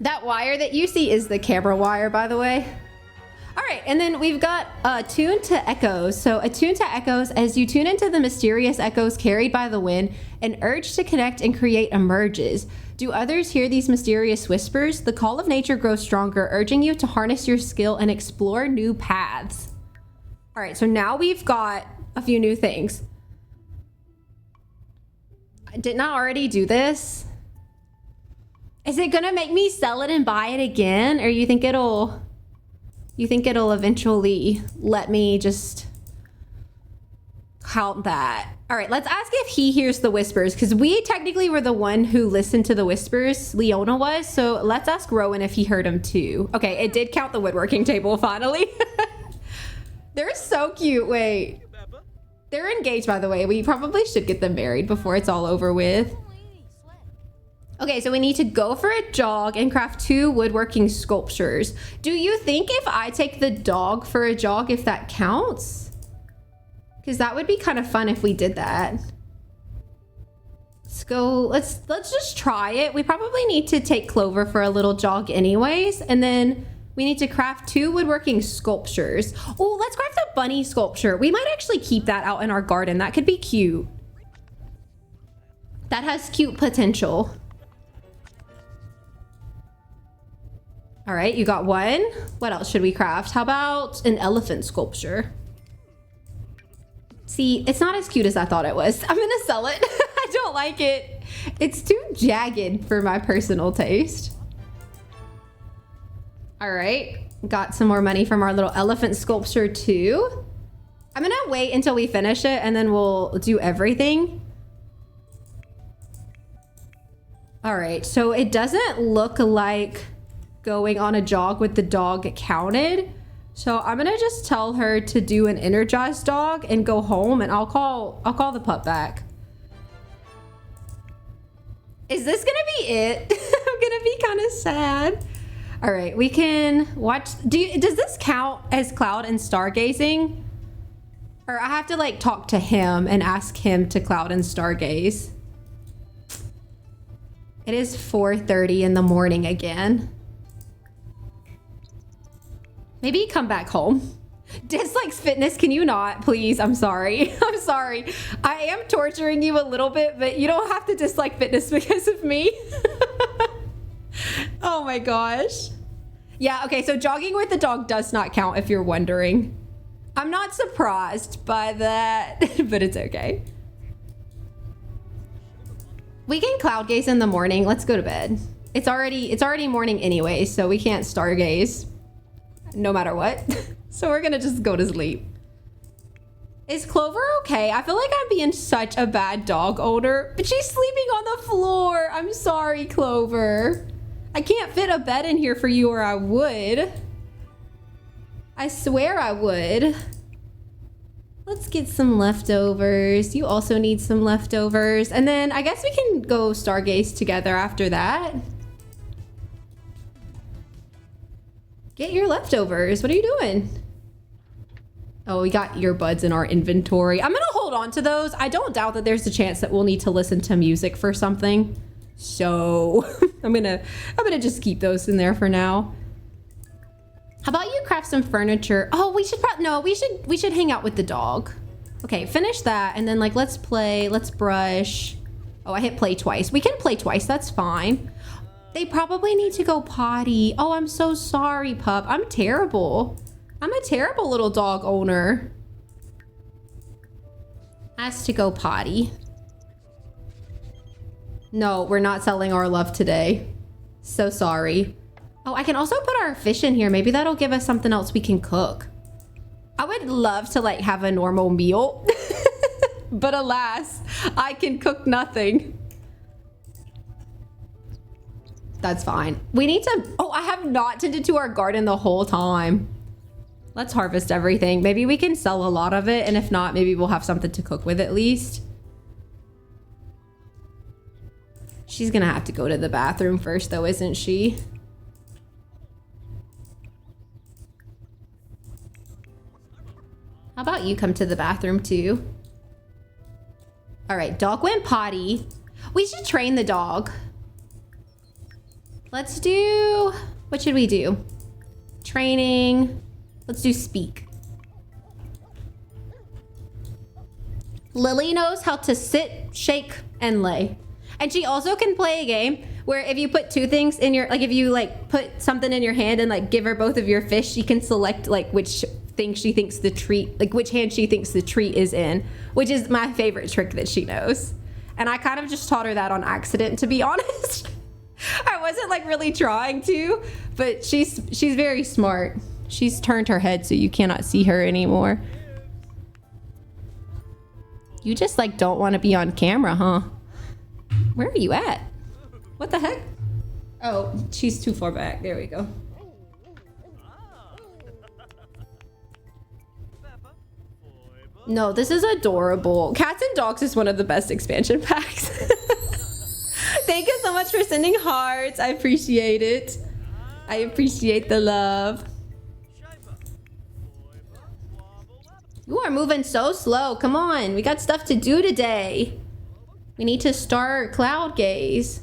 That wire that you see is the camera wire, by the way. All right, and then we've got Attune to Echoes. So Attune to Echoes, as you tune into the mysterious echoes carried by the wind, an urge to connect and create emerges. Do others hear these mysterious whispers? The call of nature grows stronger, urging you to harness your skill and explore new paths. All right, so now we've got a few new things. Didn't I already do this? Is it gonna make me sell it and buy it again? Or you think it'll eventually let me just count that? All right, let's ask if he hears the whispers, because we technically were the one who listened to the whispers. Leona was, so let's ask Rowan if he heard them too. Okay, it did count the woodworking table finally. They're so cute. Wait, they're engaged, by the way. We probably should get them married before it's all over with. Okay, so we need to go for a jog and craft 2 woodworking sculptures. Do you think if I take the dog for a jog, if that counts? Because that would be kind of fun if we did that. Let's go, let's just try it. We probably need to take Clover for a little jog anyways. And then we need to craft 2 woodworking sculptures. Oh, let's craft a bunny sculpture. We might actually keep that out in our garden. That could be cute. That has cute potential. All right, you got one. What else should we craft? How about an elephant sculpture? See, it's not as cute as I thought it was. I'm gonna sell it. I don't like it. It's too jagged for my personal taste. All right, got some more money from our little elephant sculpture too. I'm gonna wait until we finish it and then we'll do everything. All right, so it doesn't look like going on a jog with the dog counted. So I'm gonna just tell her to do an energized dog and go home, and I'll call the pup back. Is this gonna be it? I'm gonna be kind of sad. All right, we can watch. Does this count as cloud and stargazing? Or I have to like talk to him and ask him to cloud and stargaze. It is 4:30 in the morning again. Maybe come back home. Dislikes fitness, can you not? Please, I'm sorry. I'm sorry. I am torturing you a little bit, but you don't have to dislike fitness because of me. Oh my gosh. Yeah, okay, so jogging with the dog does not count if you're wondering. I'm not surprised by that, but it's okay. We can cloud gaze in the morning. Let's go to bed. It's already morning anyway, so we can't stargaze no matter what. So we're gonna just go to sleep. Is Clover okay? I feel like I'm being such a bad dog owner, but she's sleeping on the floor. I'm sorry, Clover. I can't fit a bed in here for you, or I would. I swear I would. Let's get some leftovers. You also need some leftovers. And then I guess we can go stargaze together after that. Get your leftovers. What are you doing? Oh, we got earbuds in our inventory. I'm gonna hold on to those. I don't doubt that there's a chance that we'll need to listen to music for something. So I'm gonna just keep those in there for now. How about you craft some furniture? Oh, we should hang out with the dog. Okay, finish that, and then like let's play, let's brush. Oh, I hit play twice. We can play twice, that's fine. They probably need to go potty. Oh, I'm so sorry, pup. I'm terrible. I'm a terrible little dog owner. Has to go potty. No, we're not selling our love today. So sorry. Oh, I can also put our fish in here. Maybe that'll give us something else we can cook. I would love to like have a normal meal. But alas, I can cook nothing. That's fine. We need to... Oh, I have not tended to our garden the whole time. Let's harvest everything. Maybe we can sell a lot of it. And if not, maybe we'll have something to cook with at least. She's gonna have to go to the bathroom first though, isn't she? How about you come to the bathroom too? All right, dog went potty. We should train the dog. Let's do, what should we do? Training. Let's do speak. Lily knows how to sit, shake, and lay. And she also can play a game where if you put two things in your, like if you like put something in your hand and like give her both of your fish, she can select like which thing she thinks the treat, like which hand she thinks the treat is in, which is my favorite trick that she knows. And I kind of just taught her that on accident, to be honest. I wasn't like really trying to, but she's very smart. She's turned her head so you cannot see her anymore. You just like don't want to be on camera, huh? Where are you at? What the heck? Oh, she's too far back. There we go. No, this is adorable. Cats and Dogs is one of the best expansion packs. Thank you so much for sending hearts. I appreciate it. I appreciate the love. You are moving so slow. Come on. We got stuff to do today. We need to start cloud gaze.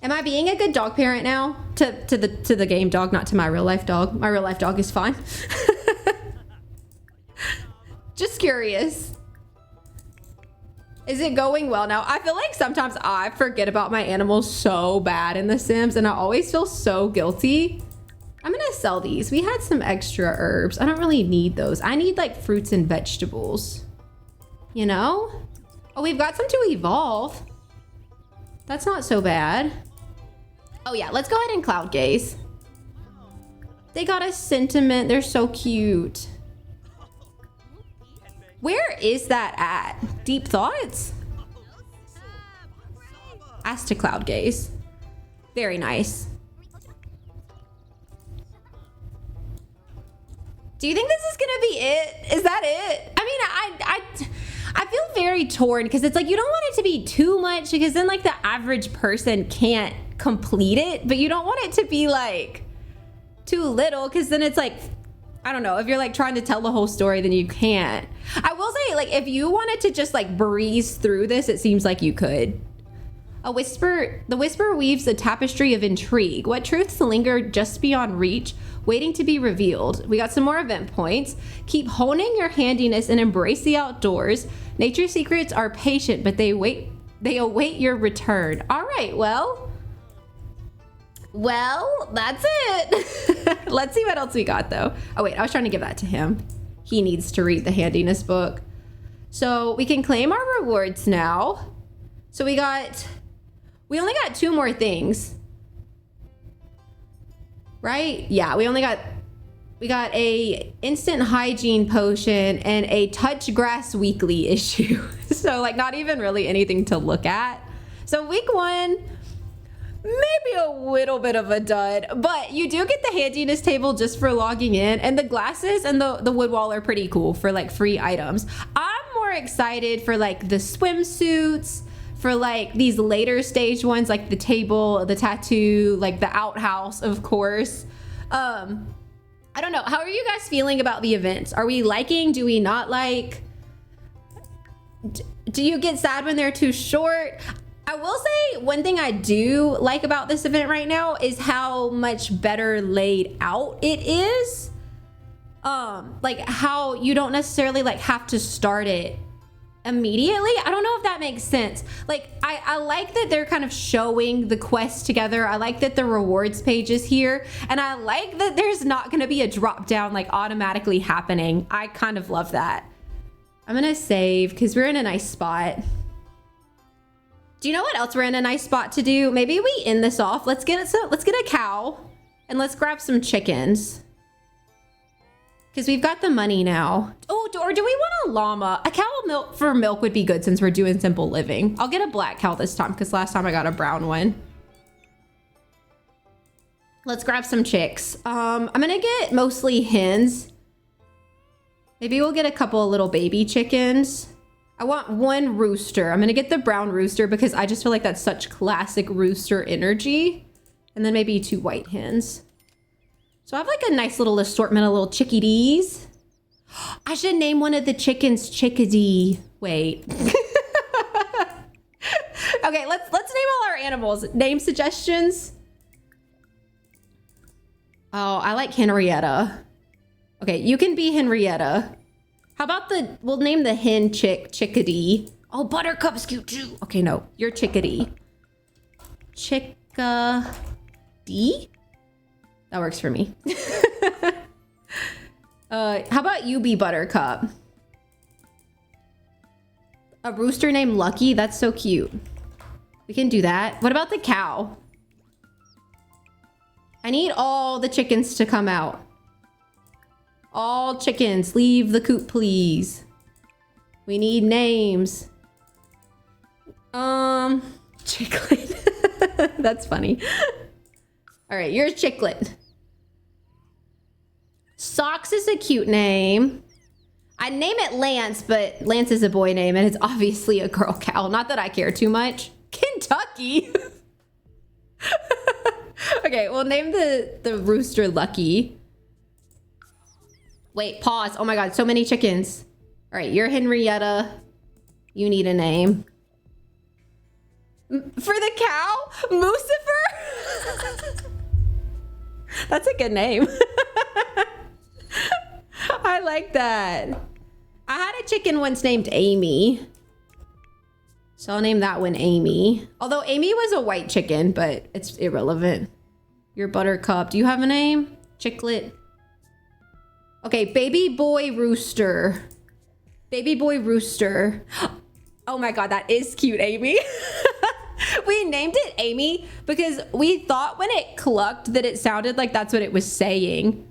Am I being a good dog parent now? To the game dog, not to my real life dog. My real life dog is fine. Just curious. Is it going well now? I feel like sometimes I forget about my animals so bad in The Sims, and I always feel so guilty. I'm gonna sell these. We had some extra herbs. I don't really need those. I need like fruits and vegetables. You know? Oh, we've got some to evolve. That's not so bad. Oh yeah, let's go ahead and cloud gaze. They got a sentiment. They're so cute. Where is that at? Deep thoughts? Ask to cloud gaze. Very nice. Do you think this is gonna be it? Is that it? I mean, I feel very torn because it's like you don't want it to be too much because then like the average person can't complete it, but you don't want it to be like too little because then it's like, I don't know, if you're like trying to tell the whole story, then you can't. I will say, like, if you wanted to just like breeze through this, it seems like you could. The whisper weaves a tapestry of intrigue. What truths linger just beyond reach, waiting to be revealed? We got some more event points. Keep honing your handiness and embrace the outdoors. Nature's secrets are patient, but they await your return. All right, well, that's it. Let's see what else we got though. Oh wait, I was trying to give that to him. He needs to read the handiness book. So we can claim our rewards now. So we only got 2 more things, right? Yeah, we got a instant hygiene potion and a touch grass weekly issue. So like not even really anything to look at. So week 1, maybe a little bit of a dud, but you do get the handiness table just for logging in, and the glasses and the wood wall are pretty cool for like free items. I'm more excited for like the swimsuits, for like these later stage ones, like the table, the tattoo, like the outhouse, of course. I don't know. How are you guys feeling about the events? Are we liking? Do we not like? Do you get sad when they're too short? I will say one thing I do like about this event right now is how much better laid out it is. Like how you don't necessarily like have to start it immediately. I don't know if that makes sense. Like I like that they're kind of showing the quest together. I like that the rewards page is here, and I like that there's not going to be a drop down like automatically happening. I kind of love that. I'm gonna save because we're in a nice spot. Do you know what else we're in a nice spot to do? Maybe we end this off. Let's get a cow and let's grab some chickens. Because we've got the money now. Oh, or do we want a llama? A cow for milk would be good since we're doing simple living. I'll get a black cow this time because last time I got a brown one. Let's grab some chicks. I'm gonna get mostly hens. Maybe we'll get a couple of little baby chickens. I want 1 rooster. I'm gonna get the brown rooster because I just feel like that's such classic rooster energy. And then maybe 2 white hens. So I have like a nice little assortment of little chickadees. I should name one of the chickens Chickadee. Wait. Okay, let's name all our animals. Name suggestions. Oh, I like Henrietta. Okay, you can be Henrietta. How about we'll name the hen Chickadee. Oh, Buttercup's cute too. Okay, no, you're Chickadee. Chickadee? That works for me. How about you be Buttercup? A rooster named Lucky? That's so cute. We can do that. What about the cow? I need all the chickens to come out. All chickens, leave the coop, please. We need names. Chicklet. That's funny. All right, you're Chicklet. Socks is a cute name. I'd name it Lance, but Lance is a boy name and it's obviously a girl cow. Not that I care too much. Kentucky. Okay, we'll name the rooster Lucky. Wait, pause. Oh my God, so many chickens. All right, you're Henrietta. You need a name. For the cow, Lucifer? That's a good name. I like that. I had a chicken once named Amy. So I'll name that one Amy. Although Amy was a white chicken, but it's irrelevant. You're Buttercup. Do you have a name? Chicklet. Okay, baby boy rooster. Baby boy rooster. Oh my God, that is cute, Amy. We named it Amy because we thought when it clucked that it sounded like that's what it was saying.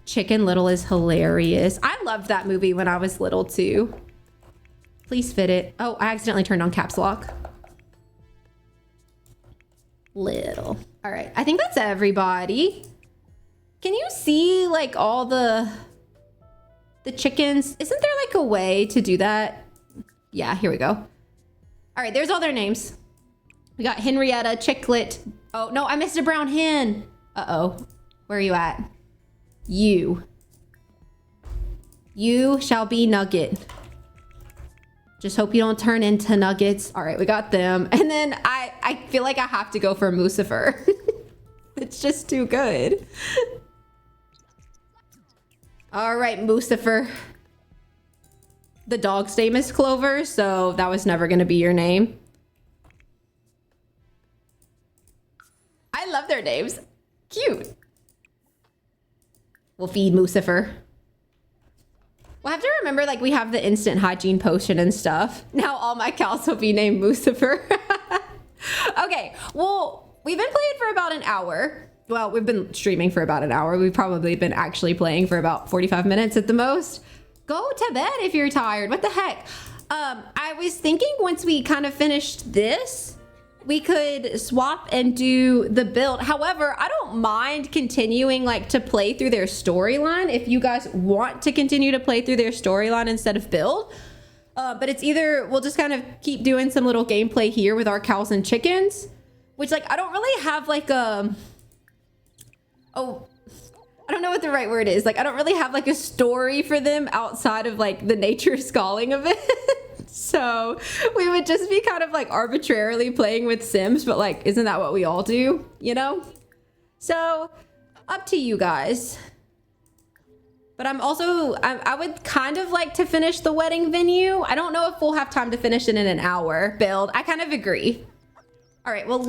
Chicken Little is hilarious. I loved that movie when I was little too. Please fit it. Oh, I accidentally turned on caps lock. Little. All right, I think that's everybody. Can you see like all the chickens? Isn't there like a way to do that? Yeah, here we go. All right, there's all their names. We got Henrietta, Chicklet. Oh, no, I missed a brown hen. Uh-oh. Where are you at? You. You shall be Nugget. Just hope you don't turn into nuggets. All right, we got them. And then I feel like I have to go for Mucifer. It's just too good. All right, Mucifer. The dog's name is Clover, so that was never gonna be your name. I love their names. Cute. We'll feed Mucifer. We'll have to remember, like, we have the instant hygiene potion and stuff. Now all my cows will be named Mucifer. Okay, well, we've been playing for about an hour. Well, we've been streaming for about an hour. We've probably been actually playing for about 45 minutes at the most. Go to bed if you're tired. What the heck? I was thinking once we kind of finished this, we could swap and do the build. However, I don't mind continuing like to play through their storyline if you guys want to continue to play through their storyline instead of build. But it's either we'll just kind of keep doing some little gameplay here with our cows and chickens, which like I don't really have like a I don't know what the right word is. Like I don't really have like a story for them outside of like the nature sculling of it. So we would just be kind of like arbitrarily playing with Sims, but like, isn't that what we all do, you know? So up to you guys. But I would kind of like to finish the wedding venue. I don't know if we'll have time to finish it in an hour build. I kind of agree. All right, well,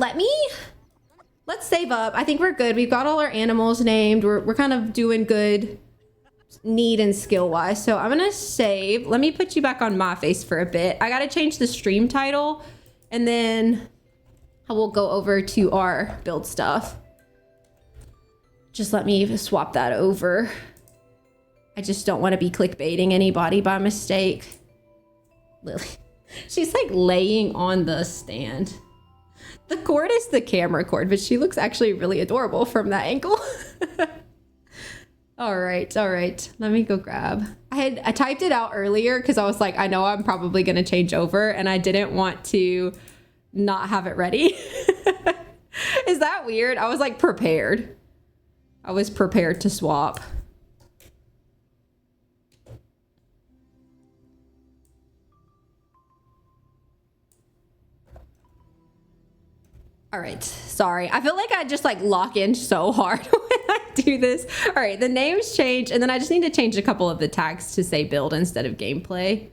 let's save up. I think we're good. We've got all our animals named. We're kind of doing good need and skill wise. So I'm gonna save. Let me put you back on my face for a bit. I gotta change the stream title and then I will go over to our build stuff. Just let me swap that over. I just don't want to be clickbaiting anybody by mistake. Lily, she's like laying on the stand. The cord is the camera cord, but she looks actually really adorable from that angle. All right. Let me go grab. I typed it out earlier because I was like, I know I'm probably going to change over and I didn't want to not have it ready. Is that weird? I was like prepared. I was prepared to swap. All right, sorry. I feel like I just like lock in so hard when I do this. All right, the names change and then I just need to change a couple of the tags to say build instead of gameplay.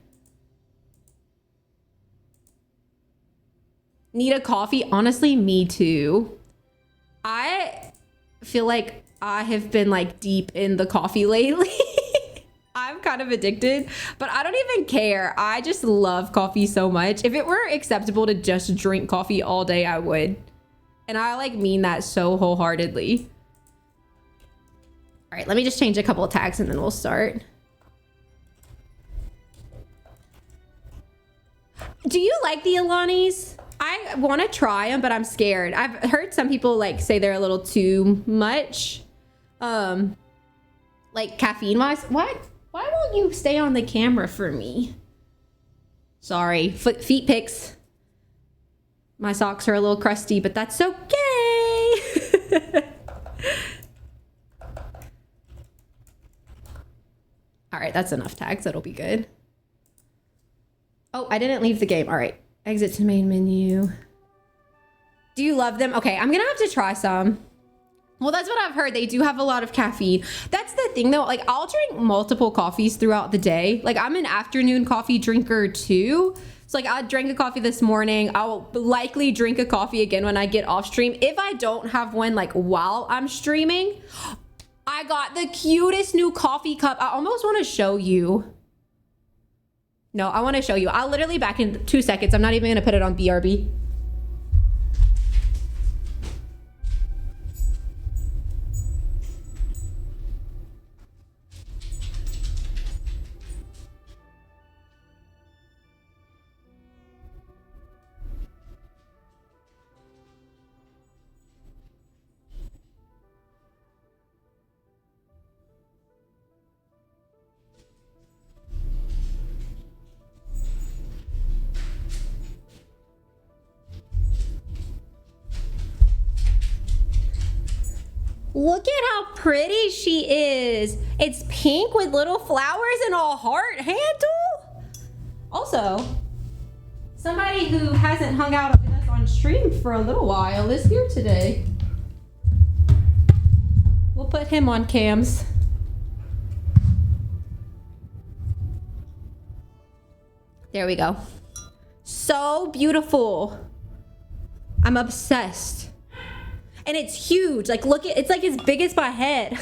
Need a coffee? Honestly, me too. I feel like I have been like deep in the coffee lately. I'm kind of addicted, but I don't even care. I just love coffee so much. If it were acceptable to just drink coffee all day, I would. And I like mean that so wholeheartedly. All right, let me just change a couple of tags and then we'll start. Do you like the Alanis? I want to try them, but I'm scared. I've heard some people like say they're a little too much. Like caffeine wise. What? Why won't you stay on the camera for me? Sorry, feet pics. My socks are a little crusty, but that's okay. All right, that's enough tags. That'll be good. Oh, I didn't leave the game. All right, exit to main menu. Do you love them? Okay, I'm gonna have to try some. Well, that's what I've heard. They do have a lot of caffeine. That's the thing though. Like I'll drink multiple coffees throughout the day. Like I'm an afternoon coffee drinker too. So like I drank a coffee this morning. I'll likely drink a coffee again when I get off stream. If I don't have one like while I'm streaming, I got the cutest new coffee cup. I almost want to show you. No, I want to show you. I'll literally back in 2 seconds. I'm not even going to put it on BRB. Look at how pretty she is. It's pink with little flowers and a heart handle. Also, somebody who hasn't hung out with us on stream for a little while is here today. We'll put him on cams. There we go. So beautiful. I'm obsessed. And it's huge. Like, look at, it's like as big as my head.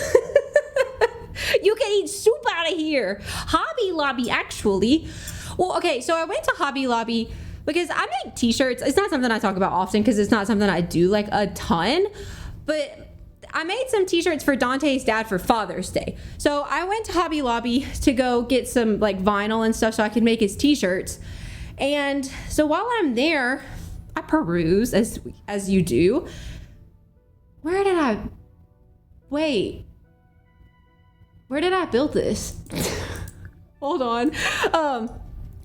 You can eat soup out of here. Hobby Lobby, actually. Well, okay, so I went to Hobby Lobby because I make t-shirts. It's not something I talk about often because it's not something I do like a ton. But I made some t-shirts for Dante's dad for Father's Day. So I went to Hobby Lobby to go get some like vinyl and stuff so I could make his t-shirts. And so while I'm there, I peruse as you do. Where did I build this? Hold on.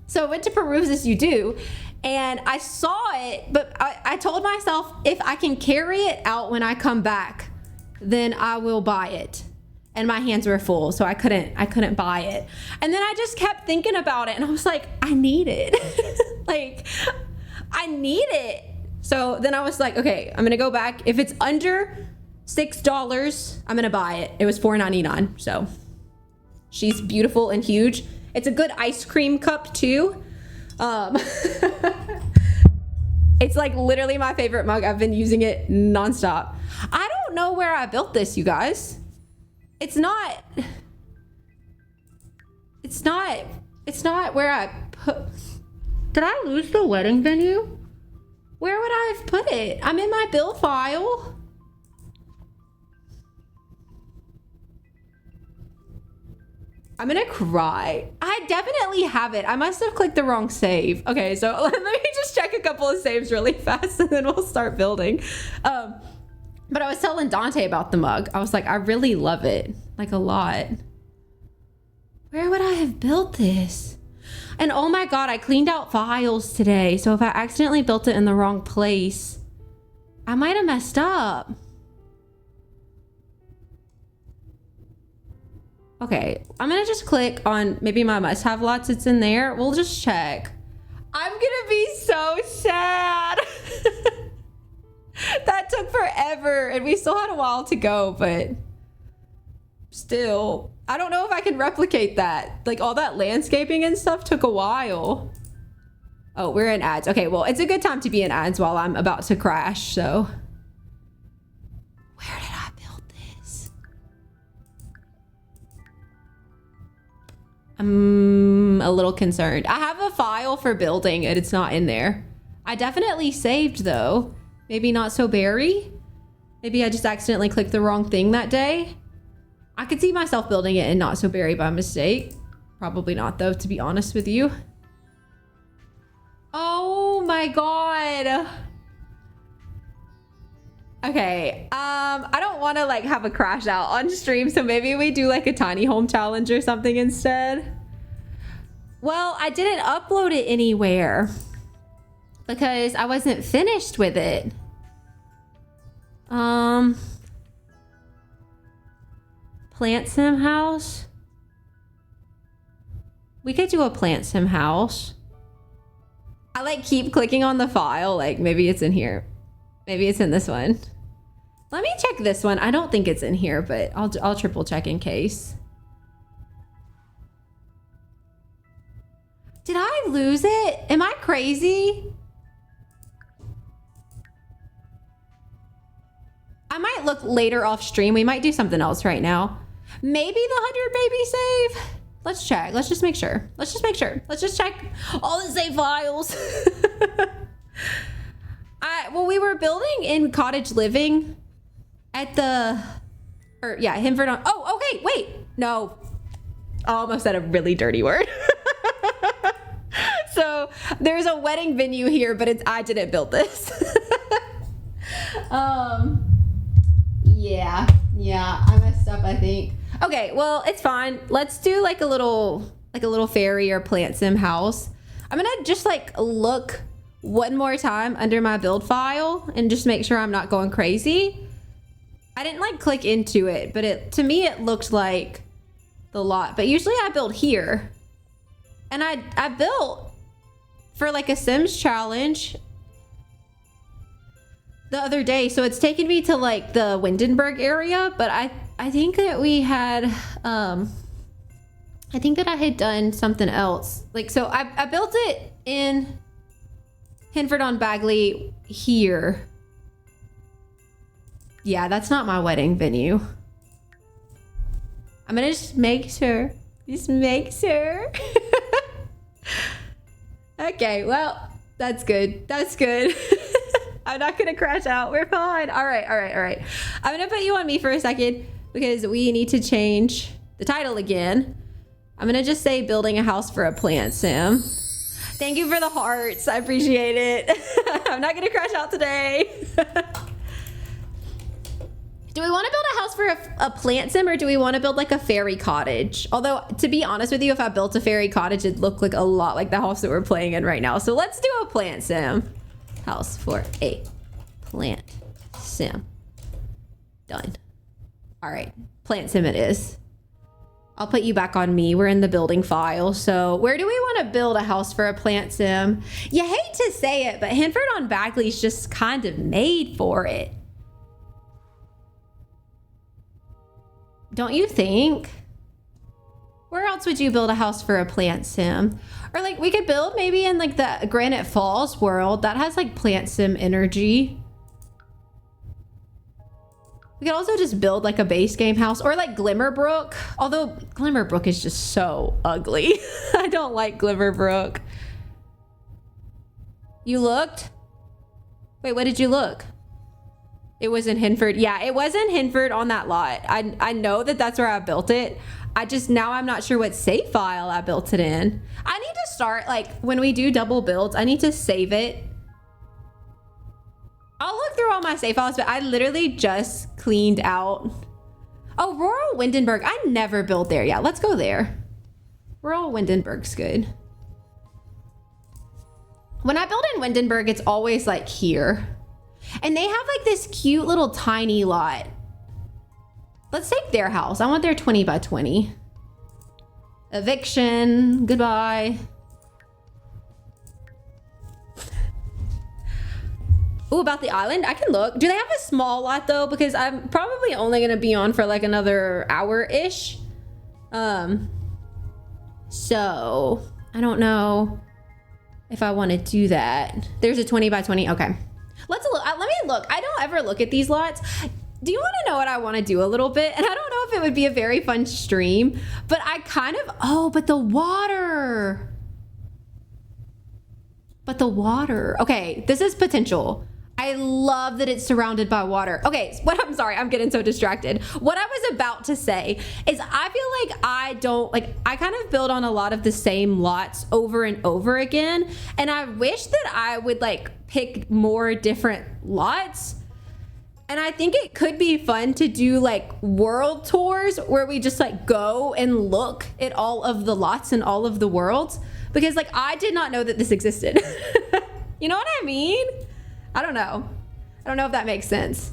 So I went to peruse as you do, and I saw it, but I told myself if I can carry it out when I come back, then I will buy it. And my hands were full, so I couldn't buy it. And then I just kept thinking about it, and I was like, I need it. Like, I need it. So then I was like, okay, I'm gonna go back. If it's under $6, I'm gonna buy it. It was $4.99. So she's beautiful and huge. It's a good ice cream cup too. It's like literally my favorite mug. I've been using it nonstop. I don't know where I built this, you guys. It's not where I put. Did I lose the wedding venue? Where would I have put it? I'm in my build file. I'm gonna cry. I definitely have it. I must have clicked the wrong save. Okay, so let me just check a couple of saves really fast and then we'll start building. But I was telling Dante about the mug. I was like, I really love it, like a lot. Where would I have built this? And oh my God, I cleaned out files today. So if I accidentally built it in the wrong place, I might have messed up. Okay, I'm gonna just click on maybe my must-have lots. It's in there. We'll just check. I'm gonna be so sad. That took forever and we still had a while to go, but still, I don't know if I can replicate that. Like all that landscaping and stuff took a while. Oh, we're in ads. Okay, well, it's a good time to be in ads while I'm about to crash, so. Where did I build this? I'm a little concerned. I have a file for building and it's not in there. I definitely saved though. Maybe not so berry. Maybe I just accidentally clicked the wrong thing that day. I could see myself building it in not so berry by mistake. Probably not though, to be honest with you. Oh my God. Okay, I don't want to like have a crash out on stream, so maybe we do like a tiny home challenge or something instead. Well, I didn't upload it anywhere because I wasn't finished with it. Plant sim house. We could do a plant sim house. I like keep clicking on the file, like maybe it's in here. Maybe it's in this one. Let me check this one. I don't think it's in here, but I'll triple check in case. Did I lose it? Am I crazy? I might look later off stream. We might do something else right now. Maybe the 100 baby save. Let's check. Let's just make sure. Let's just make sure. Let's just check all the save files. Well, we were building in cottage living at the, or yeah, Hinford on, oh, okay, wait, no. I almost said a really dirty word. So there's a wedding venue here, but I didn't build this. Yeah, I messed up, I think. Okay, well, it's fine. Let's do like a little fairy or plant sim house. I'm gonna just like look one more time under my build file and just make sure I'm not going crazy. I didn't like click into it, but to me it looked like the lot. But usually I build here. And I built for like a Sims challenge the other day. So it's taken me to like the Windenburg area, but I think that we had I think that I had done something else. Like, so I built it in Hinford on Bagley here. Yeah, that's not my wedding venue. I'm gonna just make sure. Just make sure. Okay, well, that's good. That's good. I'm not gonna crash out. We're fine. All right, all right, all right. I'm gonna put you on me for a second because we need to change the title again. I'm gonna just say building a house for a plant sim. Thank you for the hearts. I appreciate it. I'm not gonna crash out today. Do we want to build a house for a plant sim, or do we want to build like a fairy cottage? Although, to be honest with you, if I built a fairy cottage, it'd look like a lot like the house that we're playing in right now. So let's do a plant sim. House for a plant sim. Done. All right, plant sim it is. I'll put you back on me. We're in the building file. So where do we want to build a house for a plant sim? You hate to say it, but Hinford on Bagley's just kind of made for it. Don't you think? Where else would you build a house for a plant sim? Or like we could build maybe in like the Granite Falls world that has like plant sim energy. We could also just build like a base game house, or like Glimmerbrook. Although Glimmerbrook is just so ugly. I don't like Glimmerbrook. You looked? Wait, what did you look? It was in Hinford. Yeah, it was in Hinford on that lot. I know that that's where I built it. Now I'm not sure what save file I built it in. I need to start, like, when we do double builds, I need to save it. I'll look through all my save files, but I literally just cleaned out. Oh, Rural Windenburg. I never built there. Yeah, let's go there. Rural Windenburg's good. When I build in Windenburg, it's always like here. And they have like this cute little tiny lot. Let's take their house. I want their 20 by 20. Eviction. Goodbye. Ooh, about the island? I can look. Do they have a small lot though? Because I'm probably only going to be on for like another hour-ish. So I don't know if I want to do that. There's a 20 by 20. Okay. Let's look. Let me look. I don't ever look at these lots. Do you want to know what I want to do a little bit? And I don't know if it would be a very fun stream, but I kind of, oh, but the water. But the water. Okay, this is potential. I love that it's surrounded by water. Okay, I'm sorry, I'm getting so distracted. What I was about to say is I feel like I kind of build on a lot of the same lots over and over again. And I wish that I would like pick more different lots. And I think it could be fun to do like world tours where we just like go and look at all of the lots and all of the worlds. Because like I did not know that this existed. You know what I mean? I don't know. I don't know if that makes sense.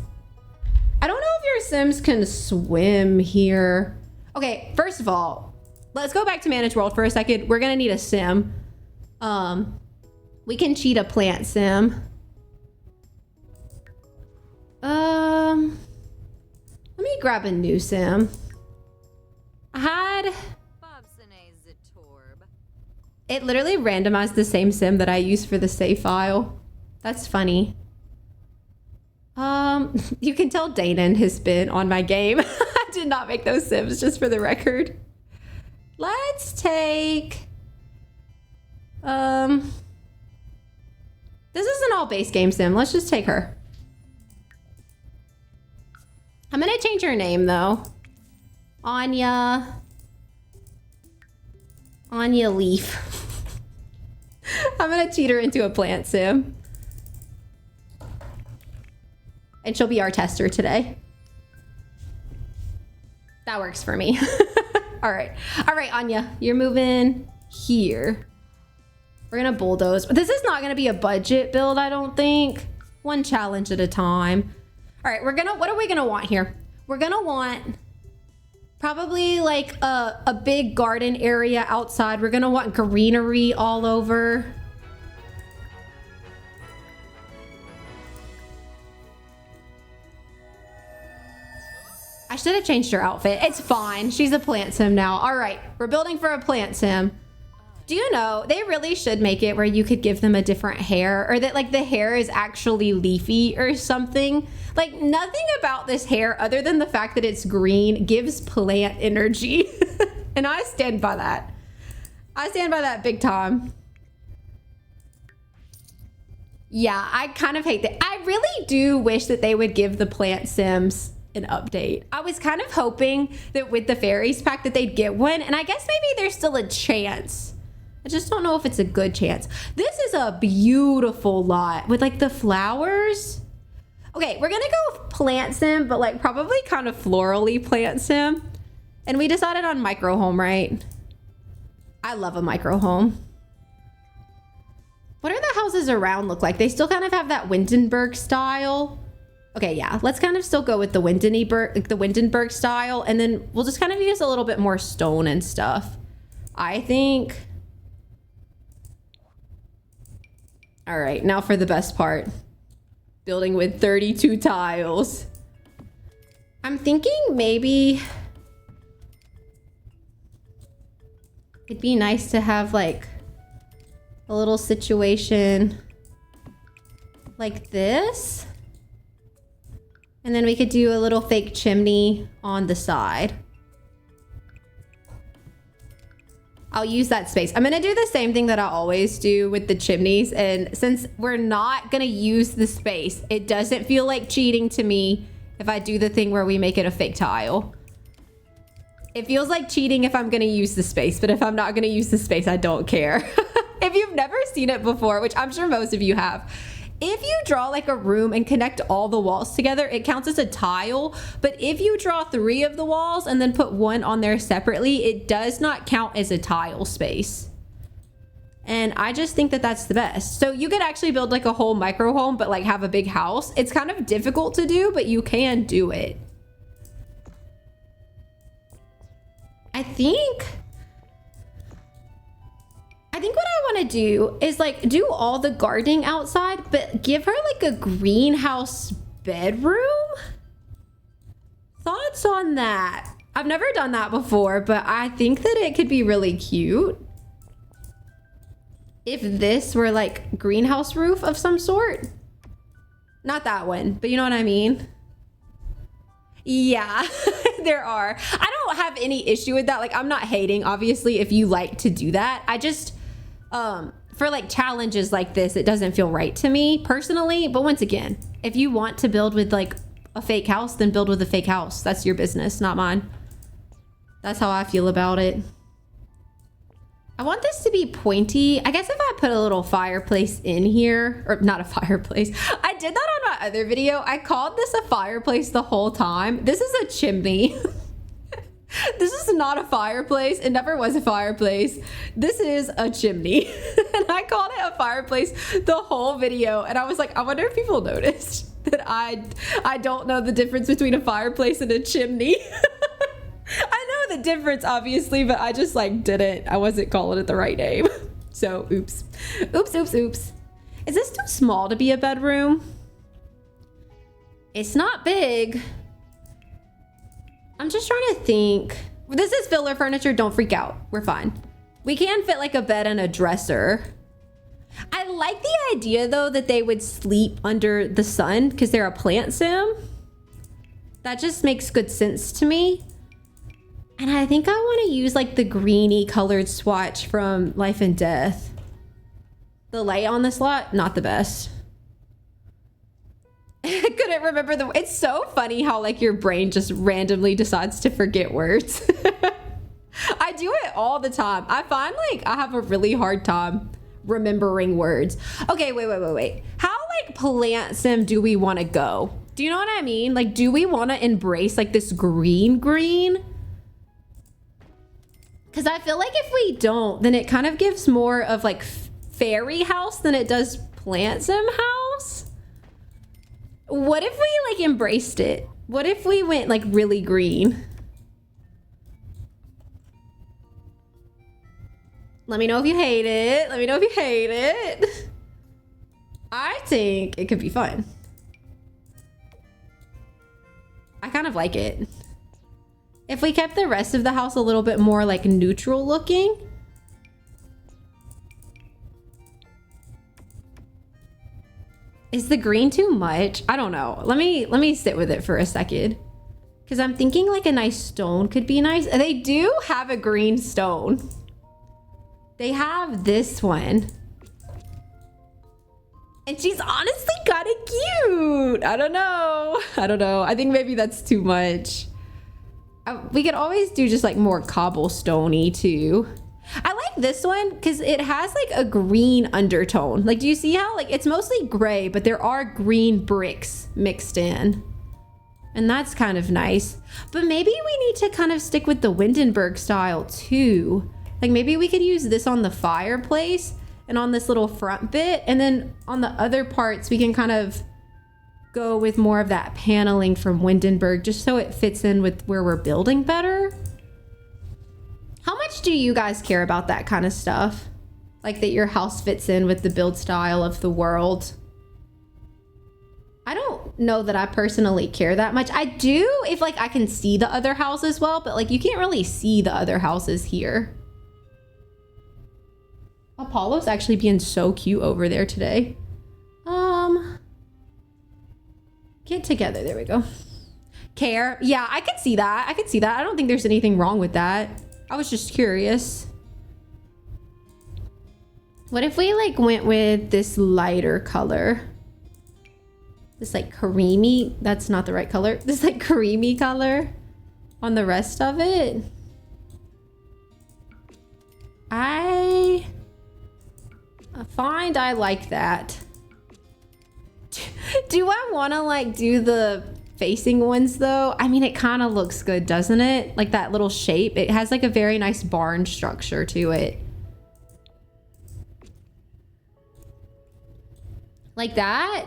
I don't know if your Sims can swim here. Okay, first of all, let's go back to Manage World for a second. We're gonna need a sim. We can cheat a plant sim. Let me grab a new sim. I had... It literally randomized the same sim that I used for the save file. That's funny. You can tell Danon has been on my game. I did not make those sims, just for the record. Let's take... This is an all base game sim. Let's just take her. I'm gonna change her name though. Anya Leaf. I'm gonna cheat her into a plant sim. And she'll be our tester today. That works for me. All right, Anya, you're moving here. We're gonna bulldoze. This is not gonna be a budget build, I don't think. One challenge at a time. All right, what are we gonna want here? We're gonna want probably like a big garden area outside. We're gonna want greenery all over. I should have changed her outfit. It's fine. She's a plant sim now. All right, we're building for a plant sim. Do you know, they really should make it where you could give them a different hair, or that like the hair is actually leafy or something. Like nothing about this hair other than the fact that it's green gives plant energy. And I stand by that. I stand by that big time. Yeah, I kind of hate that. I really do wish that they would give the plant sims an update. I was kind of hoping that with the fairies pack that they'd get one, and I guess maybe there's still a chance. I just don't know if it's a good chance. This is a beautiful lot with like the flowers. Okay, we're gonna go with plant sim, but like probably kind of florally plant sim. And we decided on micro home, right? I love a micro home. What are the houses around look like? They still kind of have that Windenburg style. Okay, yeah, let's kind of still go with the Windenburg style, and then we'll just kind of use a little bit more stone and stuff, I think. All right, now for the best part. Building with 32 tiles. I'm thinking maybe it'd be nice to have like a little situation like this. And then we could do a little fake chimney on the side. I'll use that space. I'm gonna do the same thing that I always do with the chimneys. And since we're not gonna use the space, it doesn't feel like cheating to me if I do the thing where we make it a fake tile. It feels like cheating if I'm gonna use the space, but if I'm not gonna use the space, I don't care. If you've never seen it before, which I'm sure most of you have, if you draw like a room and connect all the walls together, it counts as a tile. But if you draw 3 of the walls and then put 1 on there separately, it does not count as a tile space. And I just think that that's the best. So you could actually build like a whole micro home, but like have a big house. It's kind of difficult to do, but you can do it. I think what I want to do is like do all the gardening outside, but give her like a greenhouse bedroom. Thoughts on that? I've never done that before, but I think that it could be really cute if this were like greenhouse roof of some sort. Not that one, but you know what I mean? Yeah, there are. I don't have any issue with that. Like, I'm not hating, obviously, if you like to do that. I just, for like challenges like this, it doesn't feel right to me personally. But once again, if you want to build with like a fake house, then build with a fake house. That's your business, not mine. That's how I feel about it. I want this to be pointy. I guess if I put a little fireplace in here, or not a fireplace. I did that on my other video. I called this a fireplace the whole time. This is a chimney. This is not a fireplace. It never was a fireplace. This is a chimney. And I called it a fireplace the whole video. And I was like, I wonder if people noticed that I don't know the difference between a fireplace and a chimney. I know the difference, obviously, but I just like didn't. I wasn't calling it the right name. So, oops. Oops, oops, oops. Is this too small to be a bedroom? It's not big. I'm just trying to think. This is filler furniture. Don't freak out. We're fine. We can fit like a bed and a dresser. I like the idea, though, that they would sleep under the sun because they're a plant sim. That just makes good sense to me. And I think I want to use like the greeny colored swatch from Life and Death. The light on this lot, not the best. I couldn't remember the... It's so funny how like your brain just randomly decides to forget words. I do it all the time. I find like I have a really hard time remembering words. Okay, wait. How like plant sim do we want to go? Do you know what I mean? Like, do we want to embrace like this green? Because I feel like if we don't, then it kind of gives more of like fairy house than it does plant sim house. What if we like embraced it? What if we went like really green? Let me know if you hate it. Let me know if you hate it. I think it could be fun. I kind of like it. If we kept the rest of the house a little bit more like neutral looking. Is the green too much? I don't know. Let me sit with it for a second. Because I'm thinking like a nice stone could be nice. They do have a green stone. They have this one. And she's honestly kind of cute. I don't know. I don't know. I think maybe that's too much. We could always do just like more cobblestone-y too. I like this one because it has like a green undertone. Like, do you see how like it's mostly gray, but there are green bricks mixed in. And that's kind of nice. But maybe we need to kind of stick with the Windenburg style too. Like maybe we could use this on the fireplace and on this little front bit. And then on the other parts, we can kind of go with more of that paneling from Windenburg just so it fits in with where we're building better. How much do you guys care about that kind of stuff? Like that your house fits in with the build style of the world? I don't know that I personally care that much. I do if like I can see the other houses well, but like you can't really see the other houses here. Apollo's actually being so cute over there today. Get together. There we go. Care. Yeah, I could see that. I could see that. I don't think there's anything wrong with that. I was just curious. What if we like went with this lighter color? This like creamy, that's not the right color. This like creamy color on the rest of it. I find I like that. Do I want to like do the facing ones though? I mean, it kind of looks good, doesn't it? Like that little shape. It has like a very nice barn structure to it. Like that?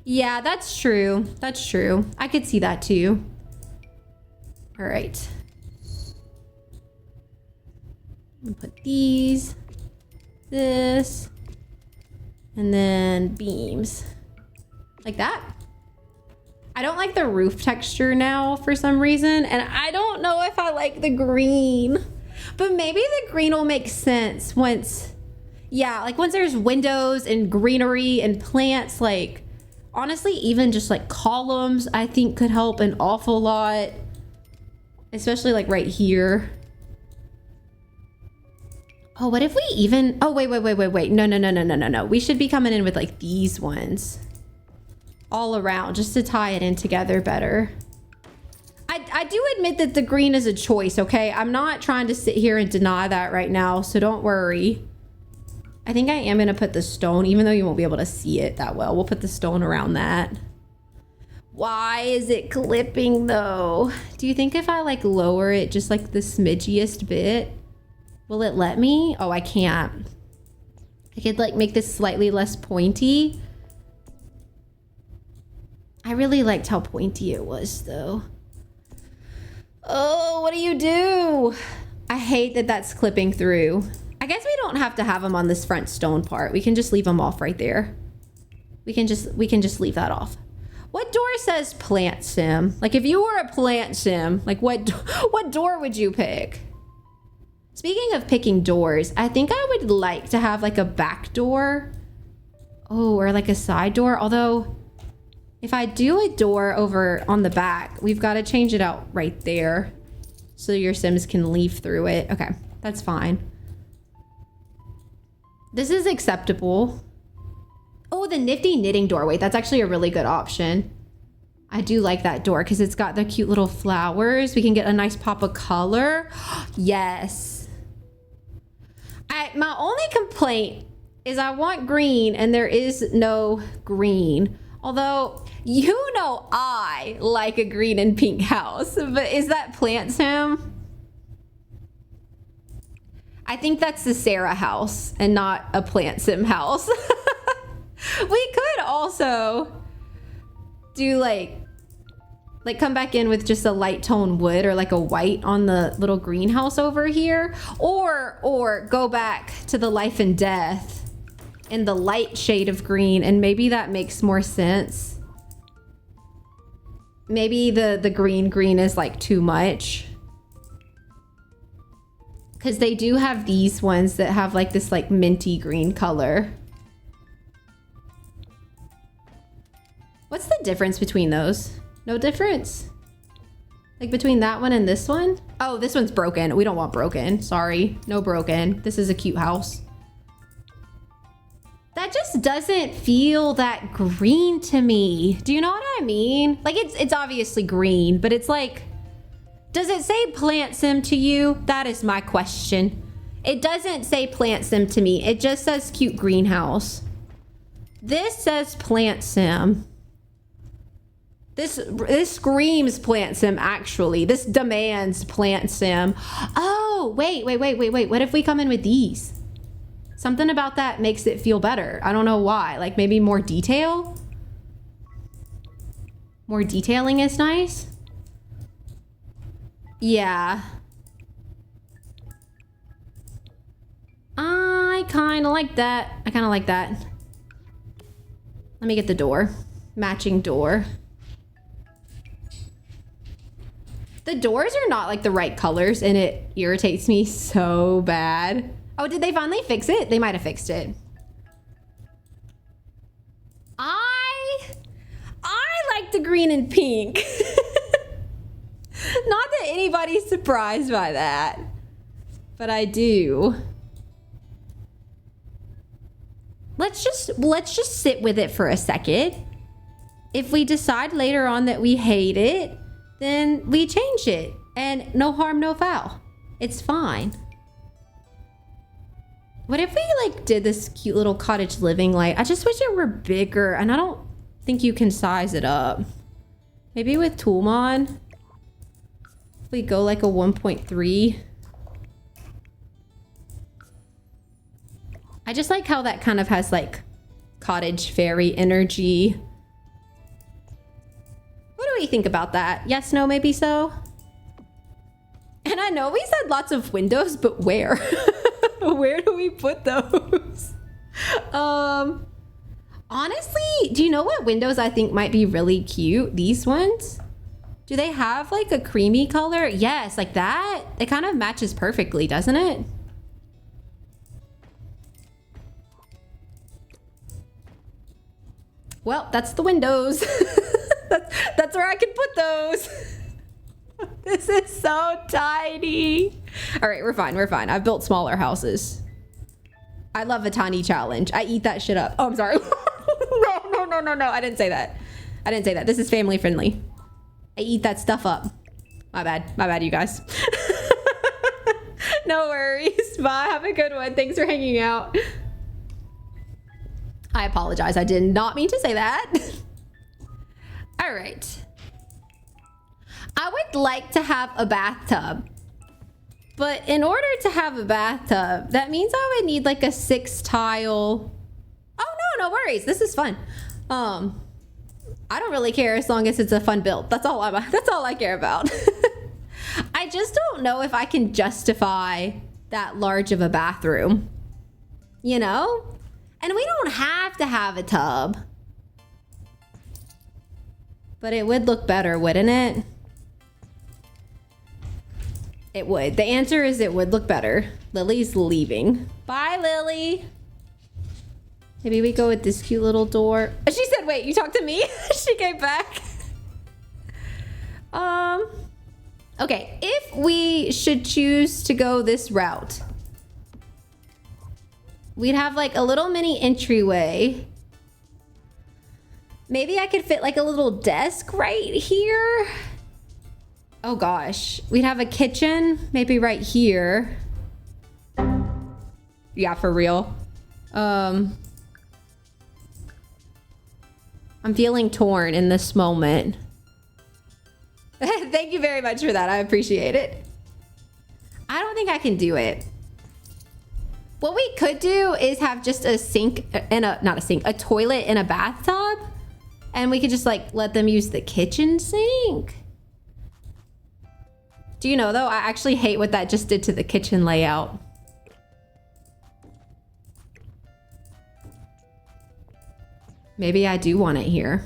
Yeah, that's true. That's true. I could see that too. All right. Put these, this, and then beams. Like that. I don't like the roof texture now for some reason, and I don't know if I like the green. But maybe the green will make sense once, yeah, like once there's windows and greenery and plants, like honestly, even just like columns, I think could help an awful lot. Especially like right here. Oh, what if we even, oh, wait. No. We should be coming in with like these ones all around just to tie it in together better. I do admit that the green is a choice, okay? I'm not trying to sit here and deny that right now, so don't worry. I think I am gonna put the stone, even though you won't be able to see it that well. We'll put the stone around that. Why is it clipping though? Do you think if I like lower it just like the smidgiest bit, will it let me? Oh, I can't. I could like make this slightly less pointy. I really liked how pointy it was though. Oh, what do you do? I hate that that's clipping through. I guess we don't have to have them on this front stone part. We can just leave them off right there. We can just leave that off. What door says plant sim? Like if you were a plant sim, like what door would you pick? Speaking of picking doors, I think I would like to have like a back door. Oh, or like a side door. Although if I do a door over on the back, we've got to change it out right there so your Sims can leaf through it. Okay, that's fine. This is acceptable. Oh, the nifty knitting doorway. That's actually a really good option. I do like that door because it's got the cute little flowers. We can get a nice pop of color. Yes. My only complaint is I want green and there is no green. Although, you know I like a green and pink house. But is that Plant Sim? I think that's the Sarah house and not a Plant Sim house. We could also do like come back in with just a light tone wood or like a white on the little greenhouse over here, or go back to the life and death in the light shade of green, and maybe that makes more sense. Maybe the green is like too much, because they do have these ones that have like this like minty green color. What's the difference between those? No difference? Like between that one and this one? Oh, this one's broken. We don't want broken. Sorry. No broken. This is a cute house. That just doesn't feel that green to me. Do you know what I mean? Like it's obviously green, but it's like, does it say plant sim to you? That is my question. It doesn't say plant sim to me. It just says cute greenhouse. This says plant sim. This screams plant sim, actually. This demands plant sim. Oh, wait. What if we come in with these? Something about that makes it feel better. I don't know why. Like maybe more detail? More detailing is nice? Yeah. I kind of like that. Let me get the door. Matching door. The doors are not like the right colors, and it irritates me so bad. Oh, did they finally fix it? They might have fixed it. I like the green and pink. Not that anybody's surprised by that, but I do. Let's just sit with it for a second. If we decide later on that we hate it, then we change it, and no harm, no foul. It's fine. What if we like did this cute little cottage living light? I just wish it were bigger, and I don't think you can size it up. Maybe with Toolmon, we go like a 1.3. I just like how that kind of has like cottage fairy energy. What do we think about that? Yes, no, maybe so? And I know we said lots of windows, but where? Where do we put those? Honestly, do you know what windows I think might be really cute? These ones? Do they have like a creamy color? Yes, like that. It kind of matches perfectly, doesn't it? Well, that's the windows. That's where I can put those. This is so tiny. All right, we're fine. I've built smaller houses. I love a tiny challenge. I eat that shit up. Oh, I'm sorry. No. I didn't say that. This is family friendly. I eat that stuff up. My bad, you guys. No worries. Bye. Have a good one. Thanks for hanging out. I apologize. I did not mean to say that. All right. I would like to have a bathtub, but in order to have a bathtub, that means I would need like a 6 tile. Oh no worries. This is fun. I don't really care as long as it's a fun build. That's all I care about. I just don't know if I can justify that large of a bathroom, you know? And we don't have to have a tub. But it would look better, wouldn't it? It would. The answer is it would look better. Lily's leaving. Bye, Lily. Maybe we go with this cute little door. She said, wait, you talked to me? She came back. Okay, if we should choose to go this route, we'd have like a little mini entryway. Maybe I could fit like a little desk right here. Oh gosh, we'd have a kitchen maybe right here. Yeah, for real. I'm feeling torn in this moment. Thank you very much for that. I appreciate it. I don't think I can do it. What we could do is have just a sink and a toilet and a bathtub. And we could just like let them use the kitchen sink. Do you know though, I actually hate what that just did to the kitchen layout. Maybe I do want it here.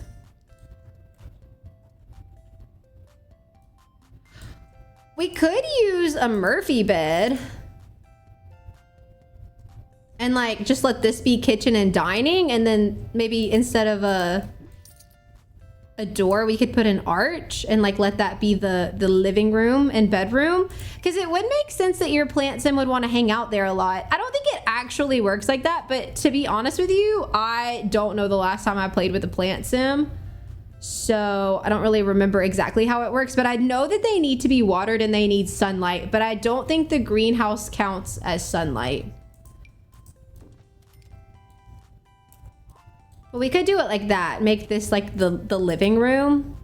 We could use a Murphy bed. And like just let this be kitchen and dining, and then maybe instead of a door we could put an arch and like let that be the living room and bedroom, because it would make sense that your plant sim would want to hang out there a lot. I don't think it actually works like that, but to be honest with you, I don't know the last time I played with a plant sim, so I don't really remember exactly how it works, but I know that they need to be watered and they need sunlight, but I don't think the greenhouse counts as sunlight. But we could do it like that. Make this like the living room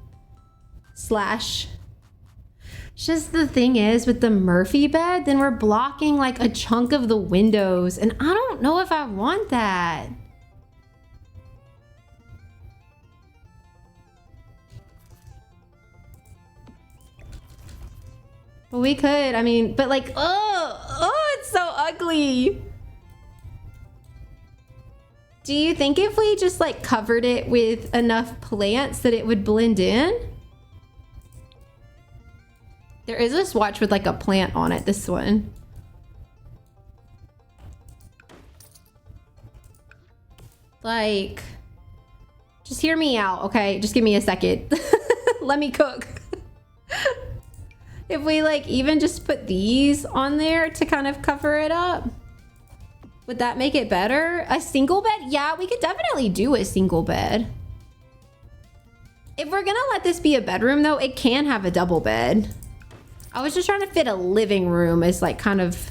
slash. Just the thing is with the Murphy bed, then we're blocking like a chunk of the windows. And I don't know if I want that. Well, we could, I mean, but like, oh, it's so ugly. Do you think if we just like covered it with enough plants that it would blend in? There is a swatch with like a plant on it, this one. Like, just hear me out, okay? Just give me a second. Let me cook. If we like even just put these on there to kind of cover it up. Would that make it better? A single bed? Yeah, we could definitely do a single bed. If we're gonna let this be a bedroom though, it can have a double bed. I was just trying to fit a living room as like kind of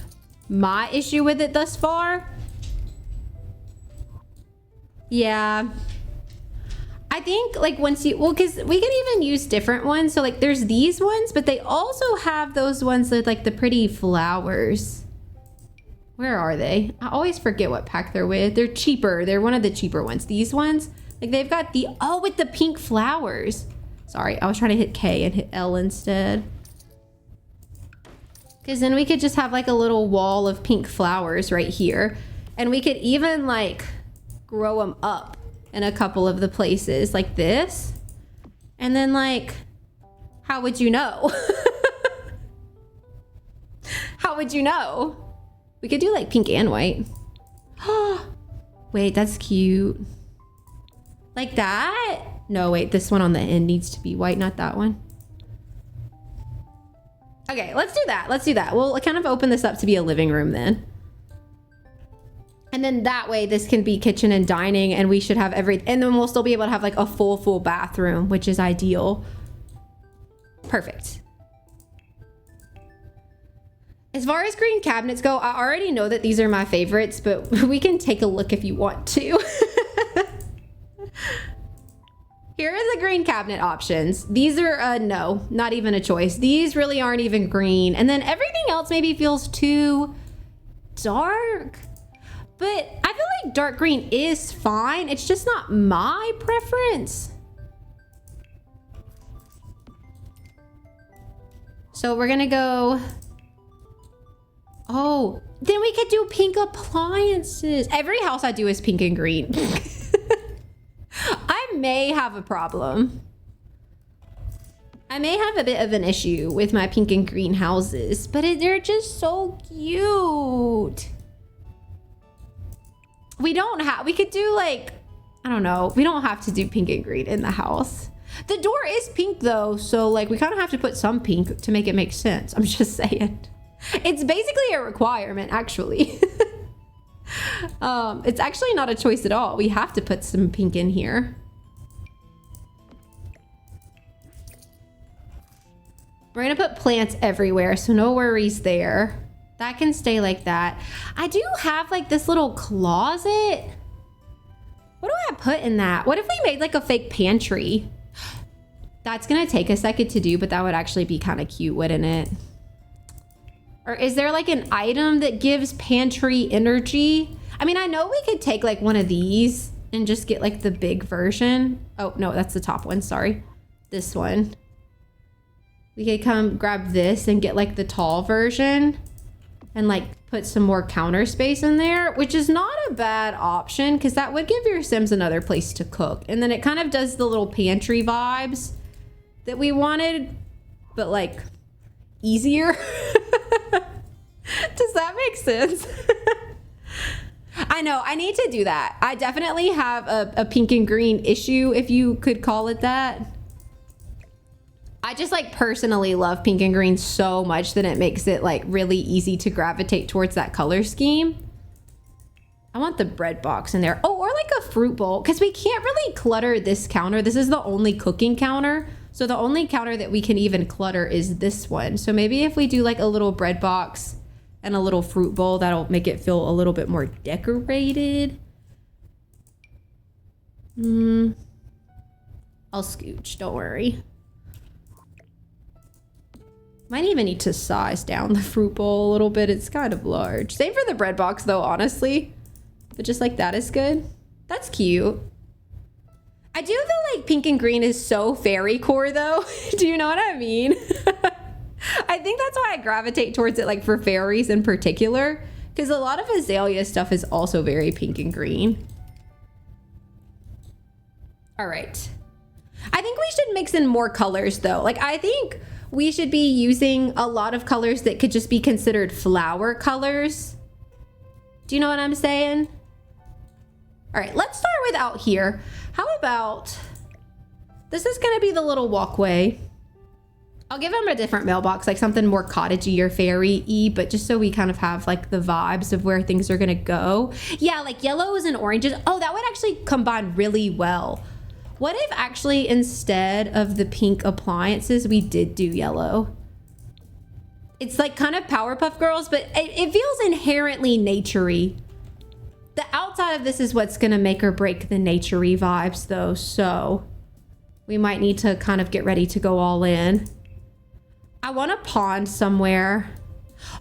my issue with it thus far. Yeah. I think like once you, well, because we can even use different ones. So like there's these ones, but they also have those ones with like the pretty flowers. Where are they? I always forget what pack they're with. They're cheaper. They're one of the cheaper ones. These ones, like they've got the, oh, with the pink flowers. Sorry, I was trying to hit K and hit L instead. Because then we could just have like a little wall of pink flowers right here. And we could even like grow them up in a couple of the places like this. And then like, how would you know? How would you know? We could do like pink and white. Wait, that's cute. Like that? No, wait, this one on the end needs to be white, not that one. Okay, let's do that. Let's do that. We'll kind of open this up to be a living room then. And then that way this can be kitchen and dining, and we should have everything. And then we'll still be able to have like a full bathroom, which is ideal. Perfect. As far as green cabinets go, I already know that these are my favorites, but we can take a look if you want to. Here are the green cabinet options. These are, no, not even a choice. These really aren't even green. And then everything else maybe feels too dark. But I feel like dark green is fine. It's just not my preference. So we're gonna go... Oh, then we could do pink appliances. Every house I do is pink and green. I may have a problem. I may have a bit of an issue with my pink and green houses, but they're just so cute. We could do like, I don't know. We don't have to do pink and green in the house. The door is pink though, so like we kind of have to put some pink to make it make sense. I'm just saying. It's basically a requirement, actually. It's actually not a choice at all. We have to put some pink in here. We're gonna put plants everywhere, so no worries there. That can stay like that. I do have like this little closet. What do I put in that? What if we made like a fake pantry? That's gonna take a second to do, but that would actually be kind of cute, wouldn't it? Or is there like an item that gives pantry energy? I mean, I know we could take like one of these and just get like the big version. Oh, no, that's the top one. Sorry. This one. We could come grab this and get like the tall version and like put some more counter space in there, which is not a bad option because that would give your Sims another place to cook. And then it kind of does the little pantry vibes that we wanted, but like easier. Does that make sense? I know, I need to do that. I definitely have a pink and green issue, if you could call it that. I just like personally love pink and green so much that it makes it like really easy to gravitate towards that color scheme. I want the bread box in there. Oh, or like a fruit bowl, because we can't really clutter this counter. This is the only cooking counter. So the only counter that we can even clutter is this one. So maybe if we do like a little bread box and a little fruit bowl, that'll make it feel a little bit more decorated. I'll scooch, don't worry. Might even need to size down the fruit bowl a little bit. It's kind of large. Same for the bread box though, honestly. But just like that is good. That's cute. I do feel like pink and green is so fairy core though. Do you know what I mean? I think that's why I gravitate towards it, like for fairies in particular, because a lot of azalea stuff is also very pink and green. All right. I think we should mix in more colors though. Like I think we should be using a lot of colors that could just be considered flower colors. Do you know what I'm saying? All right, let's start with out here. How about, this is gonna be the little walkway. I'll give him a different mailbox, like something more cottagey or fairy-y, but just so we kind of have like the vibes of where things are gonna go. Yeah, like yellows and oranges. Oh, that would actually combine really well. What if actually instead of the pink appliances, we did do yellow? It's like kind of Powerpuff Girls, but it feels inherently naturey. The outside of this is what's gonna make or break the naturey vibes though, so we might need to kind of get ready to go all in. I want a pond somewhere.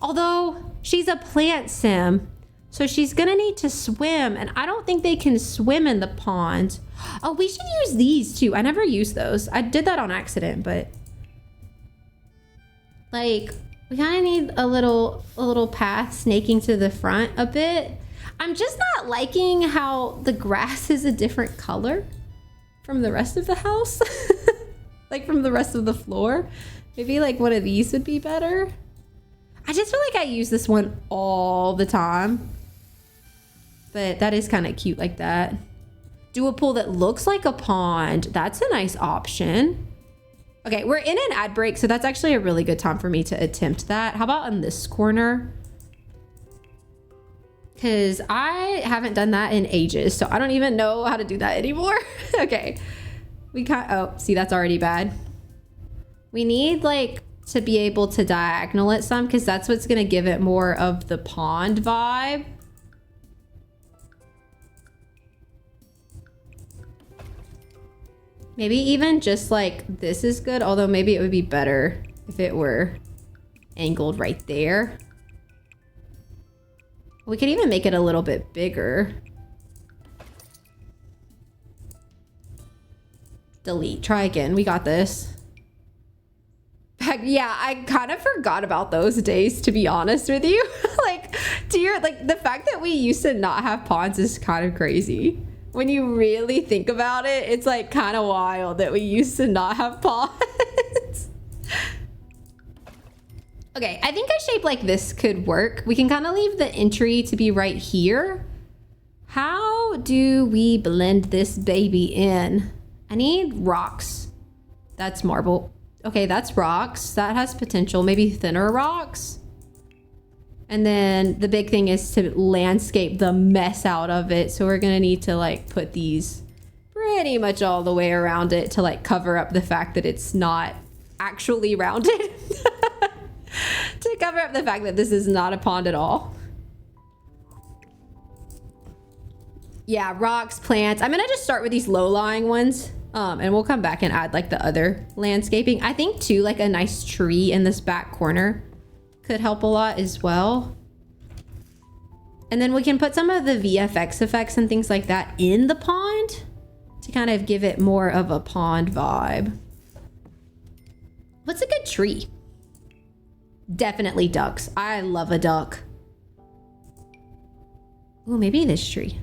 Although she's a plant sim, so she's gonna need to swim, and I don't think they can swim in the pond. Oh, we should use these too. I never used those. I did that on accident, but like we kind of need a little path snaking to the front a bit. I'm just not liking how the grass is a different color from the rest of the house. Like from the rest of the floor. Maybe like one of these would be better. I just feel like I use this one all the time. But that is kind of cute like that. Do a pool that looks like a pond. That's a nice option. Okay, we're in an ad break, so that's actually a really good time for me to attempt that. How about in this corner? Because I haven't done that in ages, so I don't even know how to do that anymore. Okay. We can't, oh, see, that's already bad. We need like to be able to diagonal it some, because that's what's gonna give it more of the pond vibe. Maybe even just like this is good, although maybe it would be better if it were angled right there. We could even make it a little bit bigger. Delete, try again, we got this. Yeah, I kind of forgot about those days, to be honest with you. Like, like the fact that we used to not have ponds is kind of crazy. When you really think about it, it's like kind of wild that we used to not have ponds. Okay, I think a shape like this could work. We can kind of leave the entry to be right here. How do we blend this baby in? I need rocks. That's marble. Okay, that's rocks. That has potential. Maybe thinner rocks. And then the big thing is to landscape the mess out of it. So we're gonna need to like put these pretty much all the way around it to like cover up the fact that it's not actually rounded. To cover up the fact that this is not a pond at all. Yeah, rocks, plants. I'm gonna just start with these low-lying ones. And we'll come back and add like the other landscaping. I think too, like a nice tree in this back corner could help a lot as well. And then we can put some of the VFX effects and things like that in the pond to kind of give it more of a pond vibe. What's a good tree? Definitely ducks. I love a duck. Ooh, maybe this tree.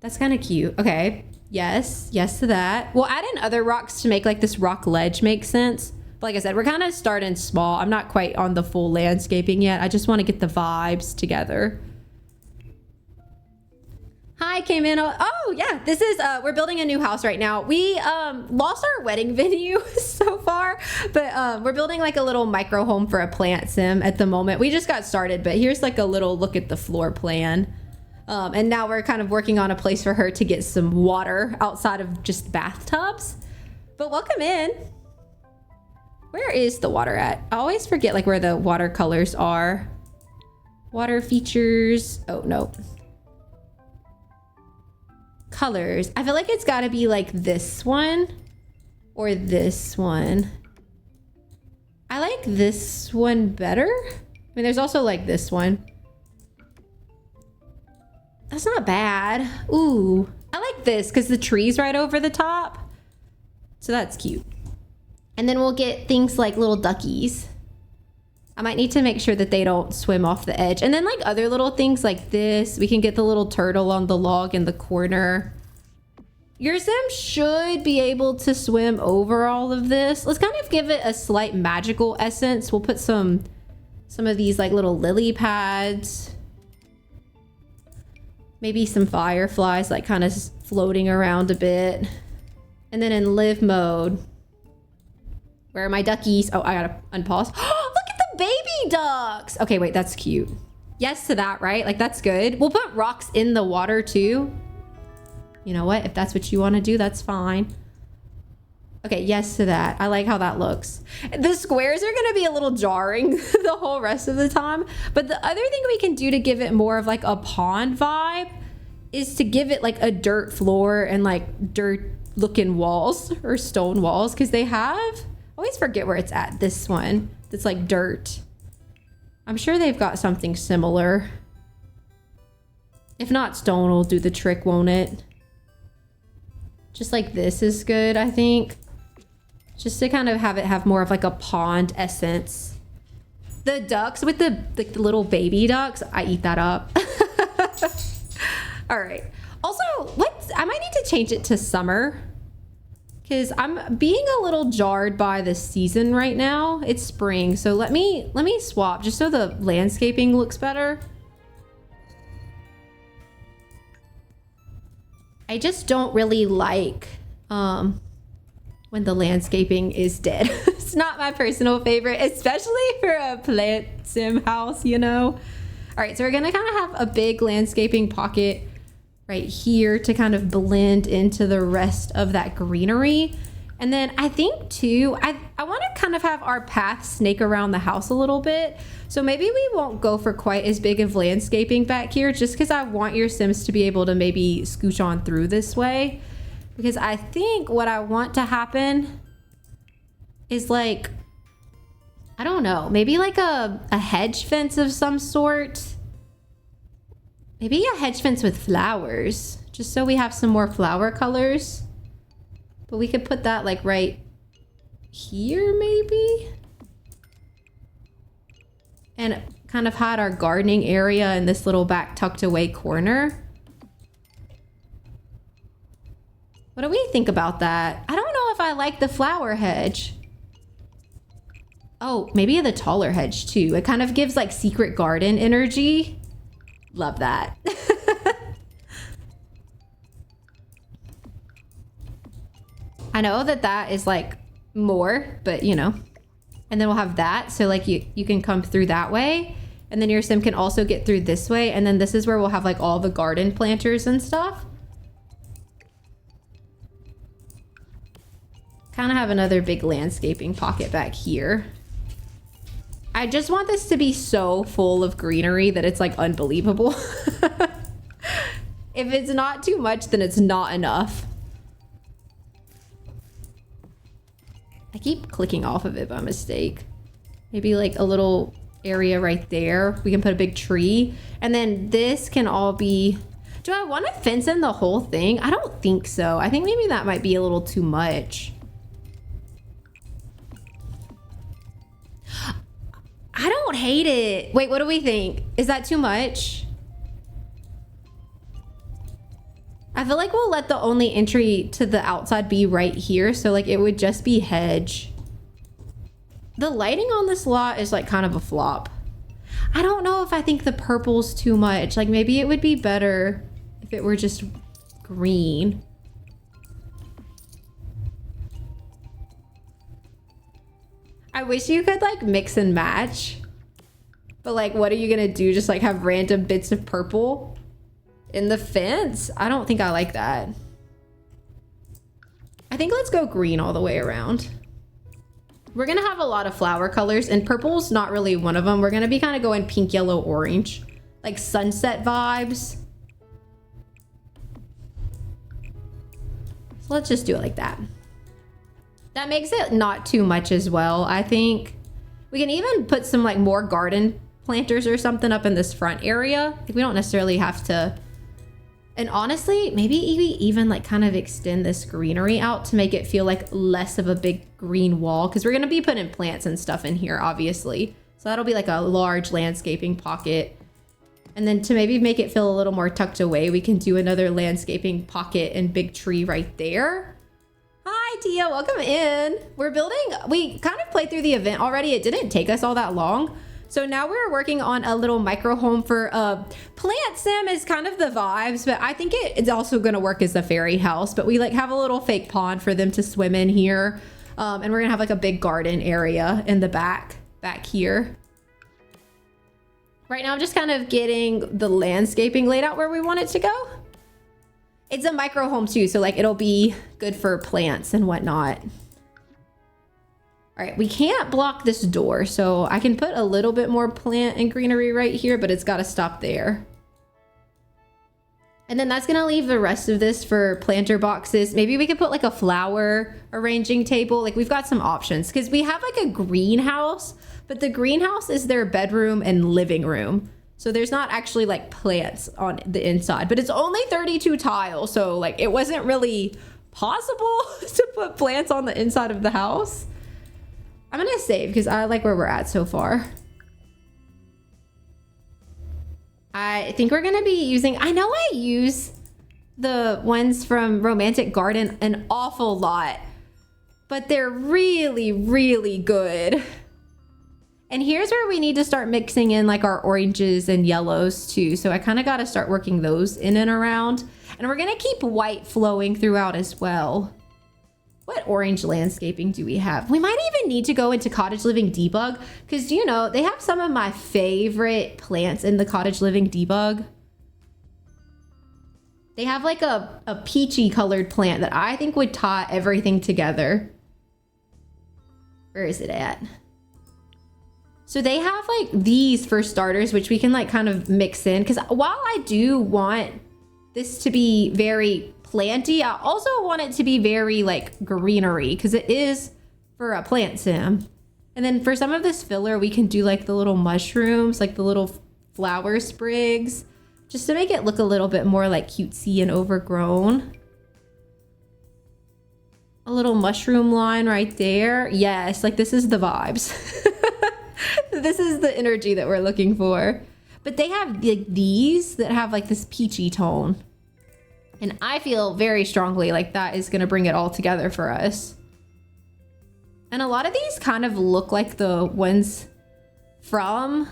That's kind of cute. Okay. Yes. Yes to that. We'll add in other rocks to make like this rock ledge make sense. But like I said, we're kind of starting small. I'm not quite on the full landscaping yet. I just want to get the vibes together. Hi, came in. Oh yeah, this is, we're building a new house right now. We lost our wedding venue so far, but we're building like a little micro home for a plant sim at the moment. We just got started, but here's like a little look at the floor plan. And now we're kind of working on a place for her to get some water outside of just bathtubs. But welcome in. Where is the water at? I always forget like where the watercolors are. Water features. Oh, no. Colors. I feel like it's got to be like this one or this one. I like this one better. I mean, there's also like this one. That's not bad. Ooh, I like this because the tree's right over the top. So that's cute. And then we'll get things like little duckies. I might need to make sure that they don't swim off the edge. And then like other little things like this, we can get the little turtle on the log in the corner. Your sim should be able to swim over all of this. Let's kind of give it a slight magical essence. We'll put some of these like little lily pads. Maybe some fireflies like kind of floating around a bit. And then in live mode, where are my duckies? Oh, I gotta unpause. Look at the baby ducks. Okay, wait, that's cute. Yes to that, right? Like that's good. We'll put rocks in the water too. You know what? If that's what you want to do, that's fine. Okay, yes to that. I like how that looks. The squares are going to be a little jarring the whole rest of the time. But the other thing we can do to give it more of like a pond vibe is to give it like a dirt floor and like dirt looking walls or stone walls. Because they have, I always forget where it's at. This one that's like dirt. I'm sure they've got something similar. If not, stone will do the trick, won't it? Just like this is good, I think. Just to kind of have it have more of like a pond essence. The ducks with the little baby ducks, I eat that up. All right. Also, I might need to change it to summer. Because I'm being a little jarred by the season right now. It's spring, so let me swap just so the landscaping looks better. I just don't really like when the landscaping is dead. It's not my personal favorite, especially for a plant sim house, you know? All right, so we're gonna kind of have a big landscaping pocket right here to kind of blend into the rest of that greenery. And then I think too, I want to kind of have our path snake around the house a little bit. So maybe we won't go for quite as big of landscaping back here just because I want your Sims to be able to maybe scooch on through this way. Because I think what I want to happen is like, I don't know, maybe like a hedge fence of some sort. Maybe a hedge fence with flowers, just so we have some more flower colors. But we could put that like right here maybe. And kind of hide our gardening area in this little back tucked away corner. What do we think about that? I don't know if I like the flower hedge. Oh, maybe the taller hedge too. It kind of gives like secret garden energy. Love that. I know that is like more, but you know. And then we'll have that. So like you can come through that way. And then your sim can also get through this way. And then this is where we'll have like all the garden planters and stuff. Kind of have another big landscaping pocket back here. I just want this to be so full of greenery that it's like unbelievable. If it's not too much, then it's not enough. I keep clicking off of it by mistake. Maybe like a little area right there. We can put a big tree. And then this can all be... Do I want to fence in the whole thing? I don't think so. I think maybe that might be a little too much. I don't hate it. Wait, what do we think? Is that too much? I feel like we'll let the only entry to the outside be right here. So like it would just be hedge. The lighting on this lot is like kind of a flop. I don't know if I think the purple's too much. Like maybe it would be better if it were just green. I wish you could like mix and match. But like, what are you gonna do? Just like have random bits of purple in the fence? I don't think I like that. I think let's go green all the way around. We're gonna have a lot of flower colors and purple's not really one of them. We're gonna be kind of going pink, yellow, orange, like sunset vibes. So let's just do it like that. That makes it not too much as well. I think we can even put some like more garden planters or something up in this front area. We don't necessarily have to. And honestly, maybe even like kind of extend this greenery out to make it feel like less of a big green wall, because we're going to be putting plants and stuff in here, obviously. So that'll be like a large landscaping pocket. And then to maybe make it feel a little more tucked away, we can do another landscaping pocket and big tree right there. Hi, Tia, welcome in. We're building, we kind of played through the event already. It didn't take us all that long. So now we're working on a little micro home for Plant Sim is kind of the vibes, but I think it's also going to work as a fairy house. But we like have a little fake pond for them to swim in here. And we're going to have like a big garden area in the back here. Right now I'm just kind of getting the landscaping laid out where we want it to go. It's a micro home too, so like it'll be good for plants and whatnot. All right, we can't block this door, so I can put a little bit more plant and greenery right here, but it's got to stop there. And then that's going to leave the rest of this for planter boxes. Maybe we could put like a flower arranging table. Like we've got some options because we have like a greenhouse, but the greenhouse is their bedroom and living room. So there's not actually like plants on the inside, but it's only 32 tiles. So like it wasn't really possible to put plants on the inside of the house. I'm gonna save because I like where we're at so far. I think we're gonna be using, I know I use the ones from Romantic Garden an awful lot, but they're really, really good. And here's where we need to start mixing in like our oranges and yellows too. So I kind of got to start working those in and around. And we're going to keep white flowing throughout as well. What orange landscaping do we have? We might even need to go into Cottage Living Debug because, you know, they have some of my favorite plants in the Cottage Living Debug. They have like a peachy colored plant that I think would tie everything together. Where is it at? So they have like these for starters, which we can like kind of mix in. Because while I do want this to be very planty, I also want it to be very like greenery because it is for a plant sim. And then for some of this filler, we can do like the little mushrooms, like the little flower sprigs, just to make it look a little bit more like cutesy and overgrown. A little mushroom line right there. Yes, like this is the vibes. This is the energy that we're looking for. But they have like these that have like this peachy tone. And I feel very strongly like that is going to bring it all together for us. And a lot of these kind of look like the ones from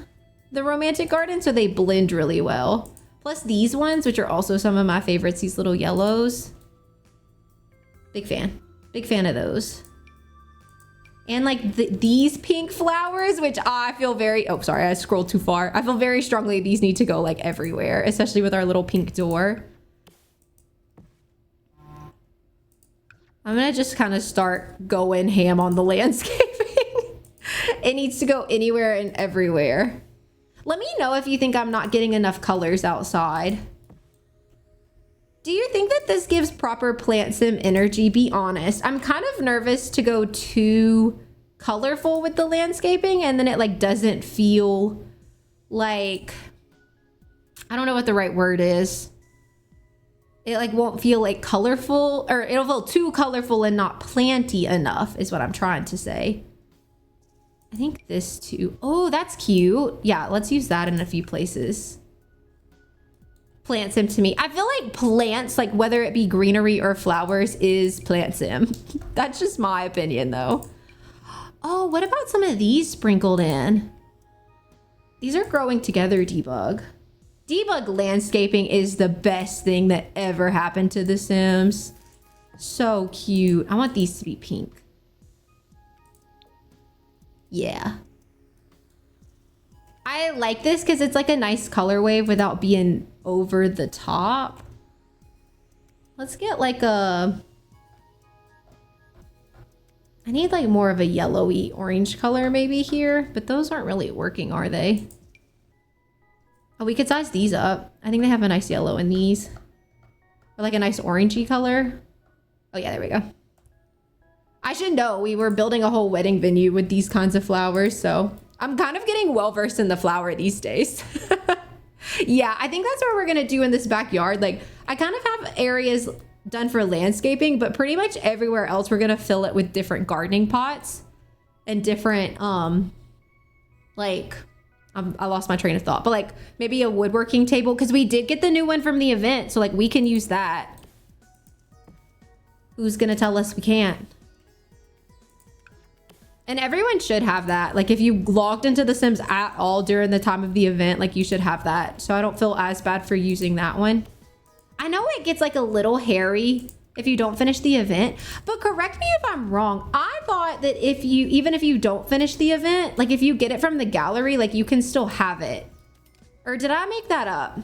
the Romantic Garden, so they blend really well. Plus these ones, which are also some of my favorites, these little yellows. Big fan. Big fan of those. And like these pink flowers, which I feel very, oh, sorry, I scrolled too far. I feel very strongly these need to go like everywhere, especially with our little pink door. I'm gonna just kind of start going ham on the landscaping. It needs to go anywhere and everywhere. Let me know if you think I'm not getting enough colors outside. Do you think that this gives proper plant sim energy? Be honest. I'm kind of nervous to go too colorful with the landscaping, and then it like doesn't feel like, I don't know what the right word is. It like won't feel like colorful, or it'll feel too colorful and not planty enough is what I'm trying to say. I think this too. Oh, that's cute. Yeah, let's use that in a few places. Plant sim to me. I feel like plants, like whether it be greenery or flowers, is plant sim. That's just my opinion though. Oh, what about some of these sprinkled in? These are growing together, Debug. Debug landscaping is the best thing that ever happened to The Sims. So cute. I want these to be pink. Yeah. I like this because it's like a nice color wave without being over the top. Let's get like a... I need like more of a yellowy orange color maybe here, but those aren't really working, are they? Oh, we could size these up. I think they have a nice yellow in these. Or like a nice orangey color. Oh yeah, there we go. I should know, we were building a whole wedding venue with these kinds of flowers, so I'm kind of getting well versed in the flower these days. Yeah, I think that's what we're gonna do in this backyard. Like, I kind of have areas done for landscaping, but pretty much everywhere else we're gonna fill it with different gardening pots and different I lost my train of thought, but like maybe a woodworking table, because we did get the new one from the event, so like we can use that. Who's gonna tell us we can't? And everyone should have that. Like if you logged into The Sims at all during the time of the event, like you should have that. So I don't feel as bad for using that one. I know it gets like a little hairy if you don't finish the event, but correct me if I'm wrong. I thought that even if you don't finish the event, like if you get it from the gallery, like you can still have it. Or did I make that up?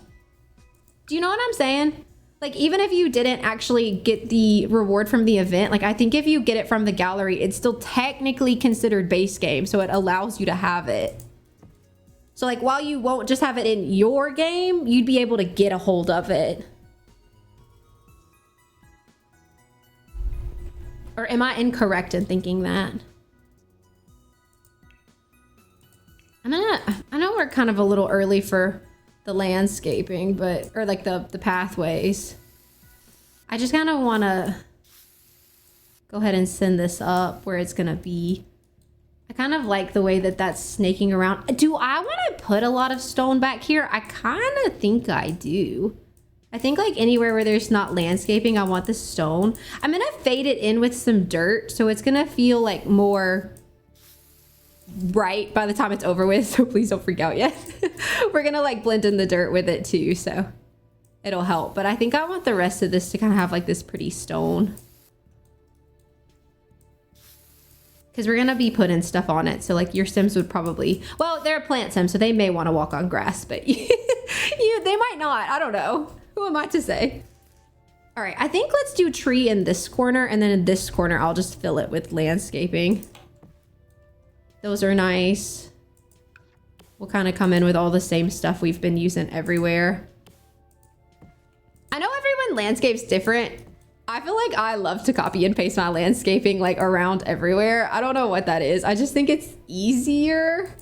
Do you know what I'm saying? Like even if you didn't actually get the reward from the event, like I think if you get it from the gallery, it's still technically considered base game. So it allows you to have it. So like while you won't just have it in your game, you'd be able to get a hold of it. Or am I incorrect in thinking that? I know we're kind of a little early for the landscaping, but, or like the pathways. I just kind of want to go ahead and send this up where it's going to be. I kind of like the way that that's snaking around. Do I want to put a lot of stone back here? I kind of think I do. I think like anywhere where there's not landscaping, I want the stone. I'm gonna fade it in with some dirt, so it's gonna feel like more right by the time it's over with, so please don't freak out yet. We're gonna like blend in the dirt with it too, so it'll help. But I think I want the rest of this to kind of have like this pretty stone. Because we're gonna be putting stuff on it, so like your Sims would probably, well, they're a plant Sim, so they may want to walk on grass, but they might not, I don't know. Who am I to say? All right, I think let's do tree in this corner, and then in this corner, I'll just fill it with landscaping. Those are nice. We'll kind of come in with all the same stuff we've been using everywhere. I know everyone landscapes different. I feel like I love to copy and paste my landscaping like around everywhere. I don't know what that is. I just think it's easier.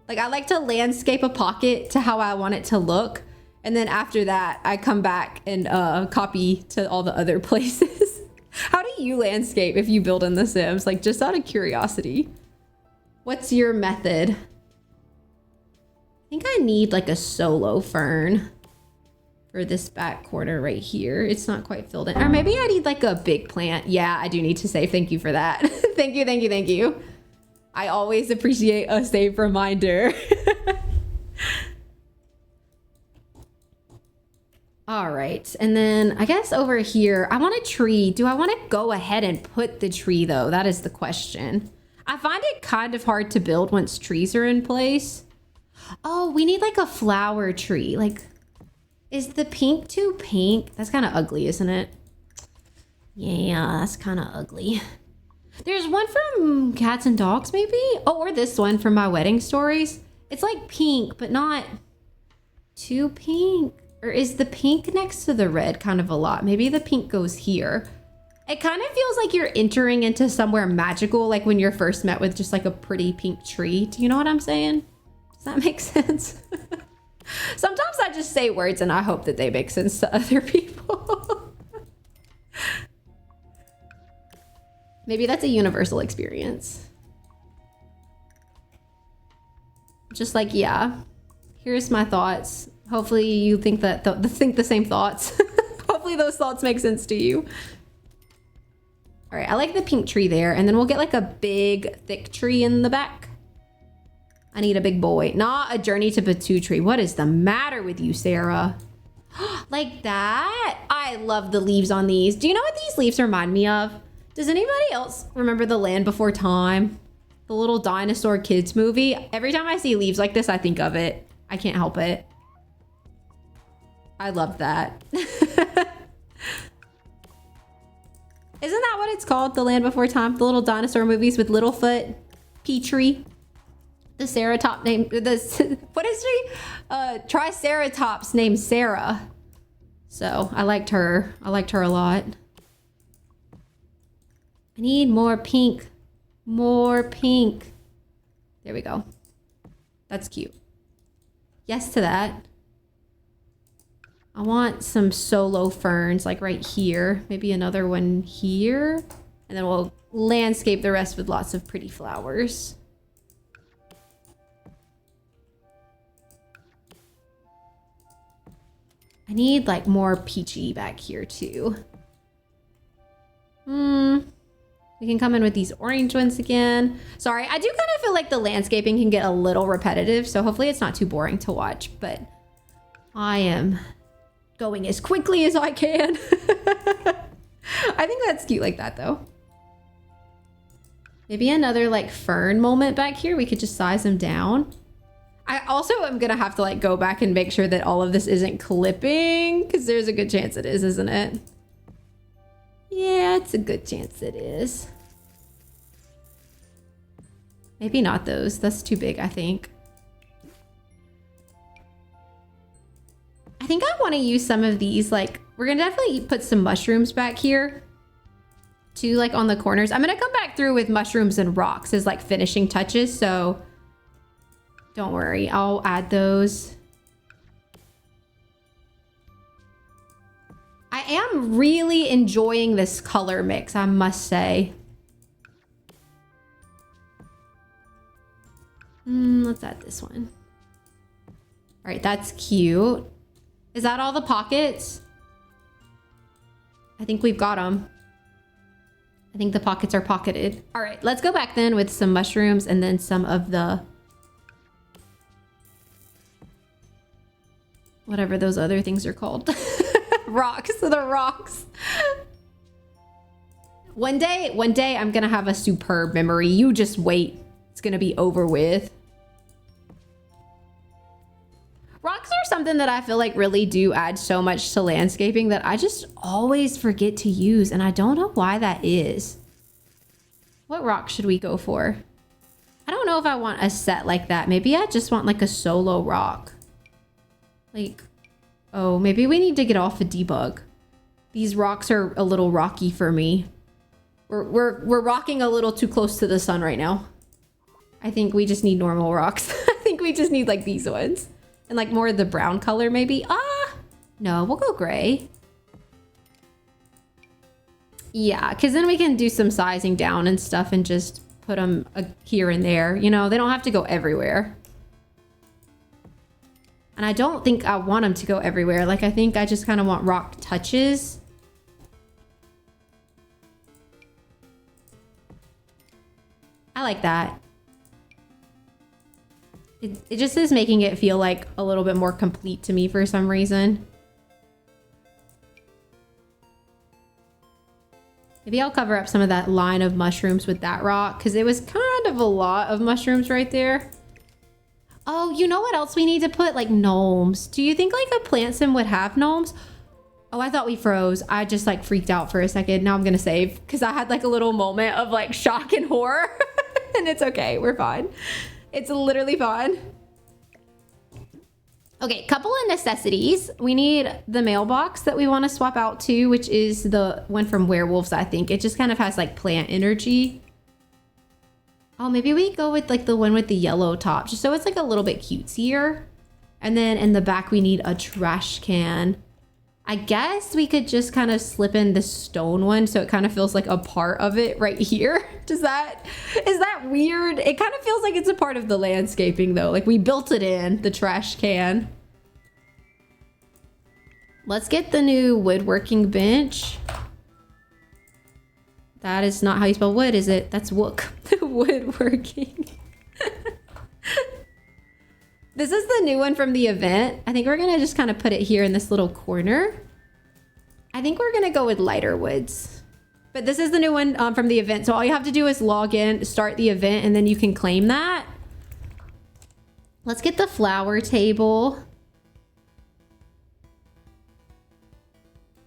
Like I like to landscape a pocket to how I want it to look. And then after that, I come back and copy to all the other places. How do you landscape if you build in The Sims? Like, just out of curiosity. What's your method? I think I need like a solo fern for this back corner right here. It's not quite filled in. Or maybe I need like a big plant. Yeah, I do need to save. Thank you for that. Thank you, thank you, thank you. I always appreciate a save reminder. All right, and then I guess over here, I want a tree. Do I want to go ahead and put the tree though? That is the question. I find it kind of hard to build once trees are in place. Oh, we need like a flower tree. Like, is the pink too pink? That's kind of ugly, isn't it? Yeah, that's kind of ugly. There's one from Cats and Dogs maybe? Oh, or this one from My Wedding Stories. It's like pink, but not too pink. Or is the pink next to the red kind of a lot? Maybe the pink goes here. It kind of feels like you're entering into somewhere magical, like when you're first met with just like a pretty pink tree. Do you know what I'm saying? Does that make sense? Sometimes I just say words and I hope that they make sense to other people. Maybe that's a universal experience. Just like, yeah, here's my thoughts. Hopefully you think that think the same thoughts. Hopefully those thoughts make sense to you. All right, I like the pink tree there, and then we'll get like a big, thick tree in the back. I need a big boy, not a Journey to Batu tree. What is the matter with you, Sarah? Like that? I love the leaves on these. Do you know what these leaves remind me of? Does anybody else remember The Land Before Time? The little dinosaur kids movie? Every time I see leaves like this, I think of it. I can't help it. I love that. Isn't that what it's called? The Land Before Time? The little dinosaur movies with Littlefoot, Petrie, the Ceratop named, what is she? Triceratops named Sarah. So I liked her. I liked her a lot. I need more pink. More pink. There we go. That's cute. Yes to that. I want some solo ferns like right here. Maybe another one here. And then we'll landscape the rest with lots of pretty flowers. I need like more peachy back here too. We can come in with these orange ones again. Sorry, I do kind of feel like the landscaping can get a little repetitive, so hopefully it's not too boring to watch, but I am going as quickly as I can. I think that's cute like that though. Maybe another like fern moment back here. We could just size them down. I also am gonna have to like go back and make sure that all of this isn't clipping, because there's a good chance it is, isn't it? Yeah, it's a good chance it is. Maybe not those. That's too big, I think. I think I want to use some of these. Like, we're gonna definitely put some mushrooms back here too, like on the corners. I'm gonna come back through with mushrooms and rocks as like finishing touches, so don't worry, I'll add those. I am really enjoying this color mix, I must say. Let's add this one. All right, that's cute. Is that all the pockets? I think we've got them. I think the pockets are pocketed. All right, let's go back then with some mushrooms and then some of the whatever those other things are called. Rocks, the rocks. One day I'm gonna have a superb memory. You just wait. It's gonna be over with. Rocks are something that I feel like really do add so much to landscaping that I just always forget to use, and I don't know why that is. What rock should we go for? I don't know if I want a set like that. Maybe I just want like a solo rock. Like, oh, maybe we need to get off a debug. These rocks are a little rocky for me. We're rocking a little too close to the sun right now. I think we just need normal rocks. I think we just need like these ones. And like more of the brown color maybe. No, we'll go gray. Yeah, because then we can do some sizing down and stuff and just put them here and there. You know, they don't have to go everywhere. And I don't think I want them to go everywhere. Like, I think I just kind of want rock touches. I like that. It just is making it feel like a little bit more complete to me for some reason. Maybe I'll cover up some of that line of mushrooms with that rock, because it was kind of a lot of mushrooms right there. Oh, you know what else we need to put? Like gnomes. Do you think like a plant sim would have gnomes? Oh, I thought we froze. I just like freaked out for a second. Now I'm gonna save because I had like a little moment of like shock and horror. And it's okay, we're fine. It's literally fine. Okay, couple of necessities. We need the mailbox that we want to swap out to, which is the one from Werewolves, I think. It just kind of has like plant energy. Oh, maybe we go with like the one with the yellow top, just so it's like a little bit cutesier. And then in the back, we need a trash can. I guess we could just kind of slip in the stone one so it kind of feels like a part of it right here. Is that weird? It kind of feels like it's a part of the landscaping though. Like we built it in, the trash can. Let's get the new woodworking bench. That is not how you spell wood, is it? That's wook. Woodworking. This is the new one from the event. I think we're gonna just kind of put it here in this little corner. I think we're gonna go with lighter woods. But this is the new one from the event. So all you have to do is log in, start the event, and then you can claim that. Let's get the flower table.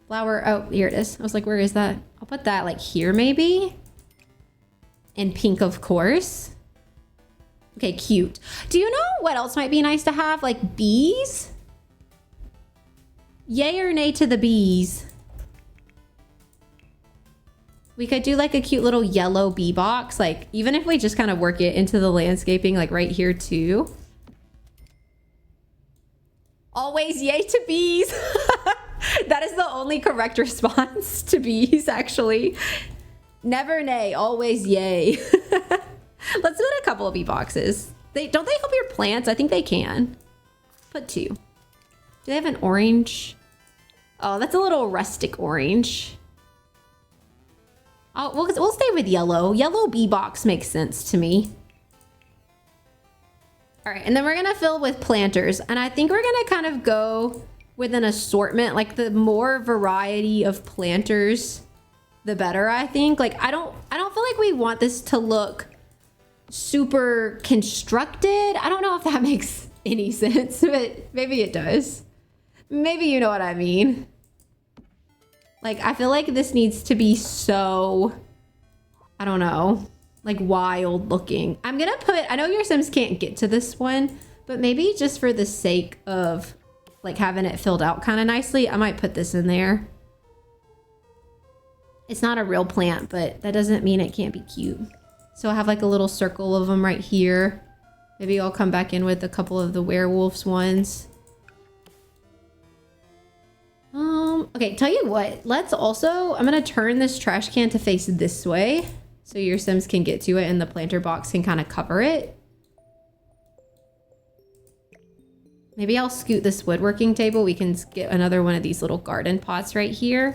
Flower, oh, here it is. I was like, where is that? I'll put that like here maybe. And pink, of course. Okay, cute. Do you know what else might be nice to have? Like bees? Yay or nay to the bees? We could do like a cute little yellow bee box. Like even if we just kind of work it into the landscaping, like right here too. Always yay to bees. That is the only correct response to bees, actually. Never nay, always yay. Let's do a couple of bee boxes. Don't they help your plants? I think they can. Put 2. Do they have an orange? Oh, that's a little rustic orange. Oh, we'll stay with yellow. Yellow bee box makes sense to me. All right, and then we're gonna fill with planters. And I think we're gonna kind of go with an assortment. Like the more variety of planters, the better, I think. Like I don't feel like we want this to look super constructed. I don't know if that makes any sense, but maybe it does. Maybe you know what I mean. Like I feel like this needs to be so, I don't know, like wild looking. I'm gonna put, I know your Sims can't get to this one, but maybe just for the sake of like having it filled out kind of nicely, I might put this in there. It's not a real plant, but that doesn't mean it can't be cute. So I have like a little circle of them right here. Maybe I'll come back in with a couple of the werewolves ones. Okay, tell you what, let's also, I'm gonna turn this trash can to face this way so your Sims can get to it and the planter box can kind of cover it. Maybe I'll scoot this woodworking table. We can get another one of these little garden pots right here.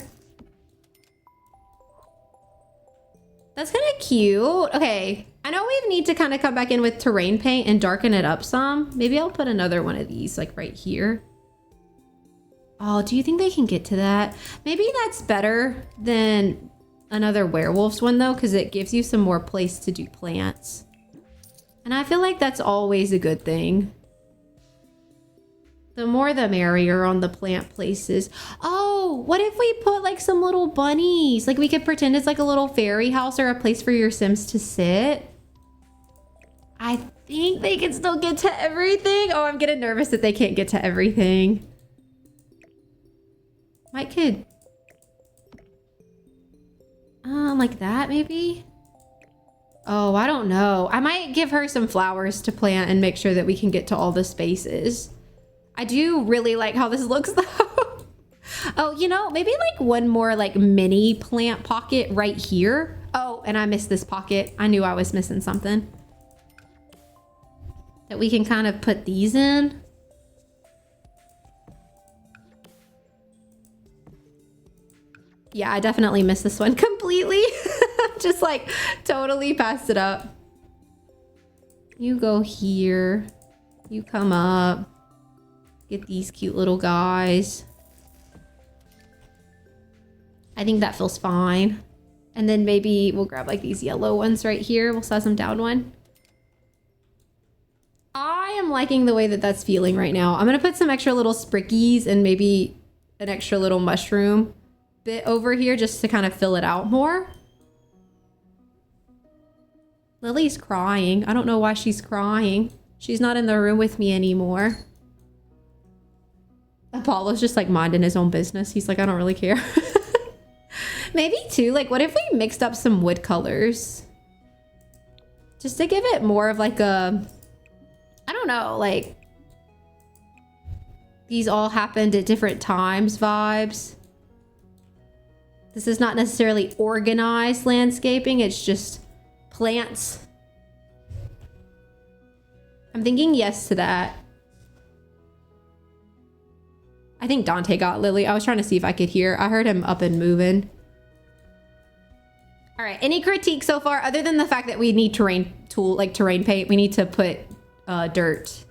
That's kind of cute. Okay, I know we need to kind of come back in with terrain paint and darken it up some. Maybe I'll put another one of these like right here. Oh, do you think they can get to that? Maybe that's better than another werewolves one though, because it gives you some more place to do plants. And I feel like that's always a good thing. The more the merrier on the plant places. Oh, what if we put like some little bunnies? Like we could pretend it's like a little fairy house or a place for your Sims to sit. I think they can still get to everything. Oh, I'm getting nervous that they can't get to everything. Might could. Like that maybe? Oh, I don't know. I might give her some flowers to plant and make sure that we can get to all the spaces. I do really like how this looks though. Oh, you know, maybe like one more like mini plant pocket right here. Oh, and I missed this pocket. I knew I was missing something. That we can kind of put these in. Yeah, I definitely missed this one completely. Just like totally passed it up. You go here. You come up. Get these cute little guys. I think that feels fine. And then maybe we'll grab like these yellow ones right here. We'll size them down one. I am liking the way that that's feeling right now. I'm gonna put some extra little sprickies and maybe an extra little mushroom bit over here just to kind of fill it out more. Lily's crying. I don't know why she's crying. She's not in the room with me anymore. Apollo's just like minding his own business. He's like, I don't really care. Maybe too, like what if we mixed up some wood colors? Just to give it more of like a, I don't know, like these all happened at different times vibes. This is not necessarily organized landscaping. It's just plants. I'm thinking yes to that. I think Dante got Lily. I was trying to see if I could hear. I heard him up and moving. All right, any critique so far other than the fact that we need terrain paint? We need to put dirt.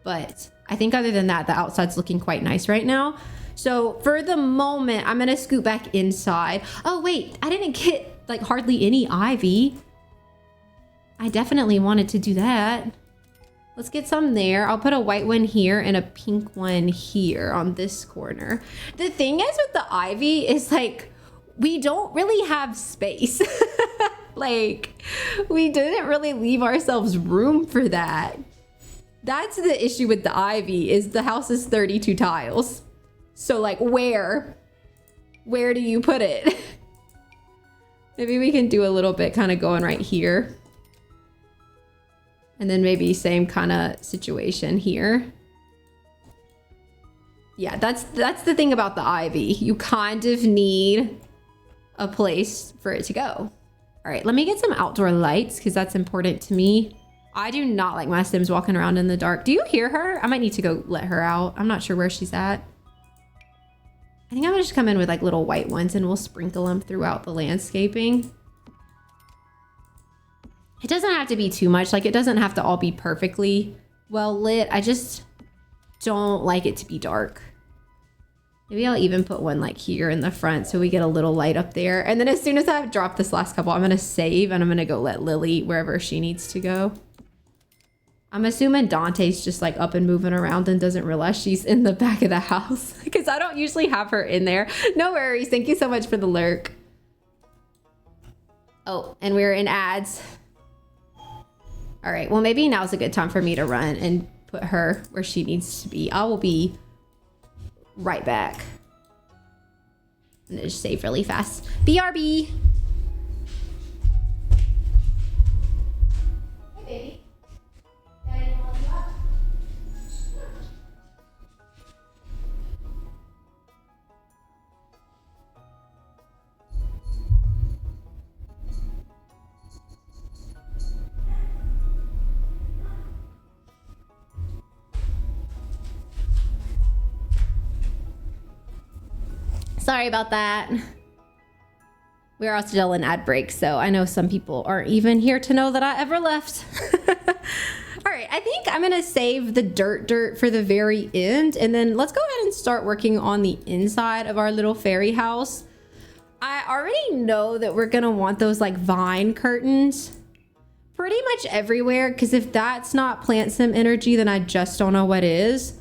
But I think other than that, the outside's looking quite nice right now. So for the moment, I'm gonna scoot back inside. Oh wait, I didn't get like hardly any ivy. I definitely wanted to do that. Let's get some there. I'll put a white one here and a pink one here on this corner. The thing is with the ivy is like, we don't really have space. Like, we didn't really leave ourselves room for that. That's the issue with the ivy, is the house is 32 tiles. So like, where do you put it? Maybe we can do a little bit kind of going right here. And then maybe same kind of situation here. Yeah, that's the thing about the ivy. You kind of need a place for it to go. All right, let me get some outdoor lights because that's important to me. I do not like my Sims walking around in the dark. Do you hear her? I might need to go let her out. I'm not sure where she's at. I think I'm gonna just come in with like little white ones and we'll sprinkle them throughout the landscaping. It doesn't have to be too much. Like, it doesn't have to all be perfectly well lit. I just don't like it to be dark. Maybe I'll even put one like here in the front so we get a little light up there. And then as soon as I've dropped this last couple, I'm gonna save and I'm gonna go let Lily wherever she needs to go. I'm assuming Dante's just like up and moving around and doesn't realize she's in the back of the house because I don't usually have her in there. No worries. Thank you so much for the lurk. Oh, and we're in ads. All right, well, maybe now's a good time for me to run and put her where she needs to be. I will be right back. I'm gonna just save really fast. BRB. Hey, baby. Daddy, call you up? Sorry about that. We're all still in ad break, so I know some people aren't even here to know that I ever left. All right, I think I'm gonna save the dirt for the very end, and then let's go ahead and start working on the inside of our little fairy house. I already know that we're gonna want those like vine curtains pretty much everywhere, because if that's not plant sim energy, then I just don't know what is.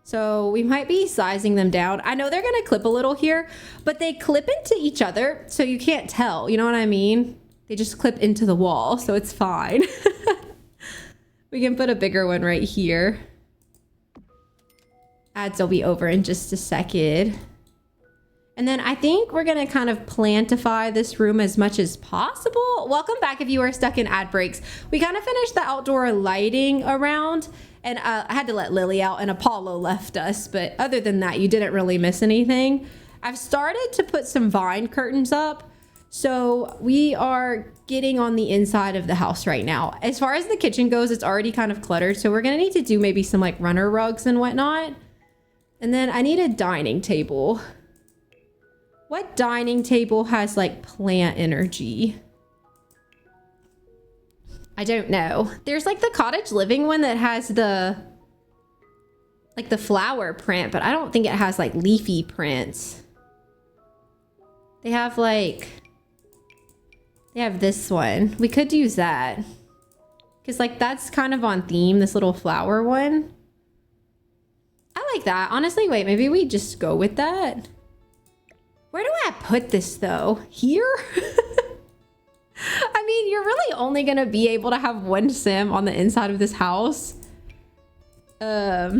So we might be sizing them down. I know they're gonna clip a little here, but they clip into each other, so you can't tell, you know what I mean? They just clip into the wall, so it's fine. We can put a bigger one right here. Ads will be over in just a second. And then I think we're gonna kind of plantify this room as much as possible. Welcome back if you are stuck in ad breaks. We kind of finished the outdoor lighting around, and I had to let Lily out and Apollo left us, but other than that, you didn't really miss anything. I've started to put some vine curtains up, so we are getting on the inside of the house right now. As far as the kitchen goes, it's already kind of cluttered, so we're gonna need to do maybe some like runner rugs and whatnot. And then I need a dining table. What dining table has like plant energy? I don't know. There's like the cottage living one that has the like the flower print, but I don't think it has like leafy prints. They have this one. We could use that because like that's kind of on theme, this little flower one. I like that. Honestly, wait, maybe we just go with that. Where do I put this though? Here? I mean, you're really only gonna be able to have one sim on the inside of this house. I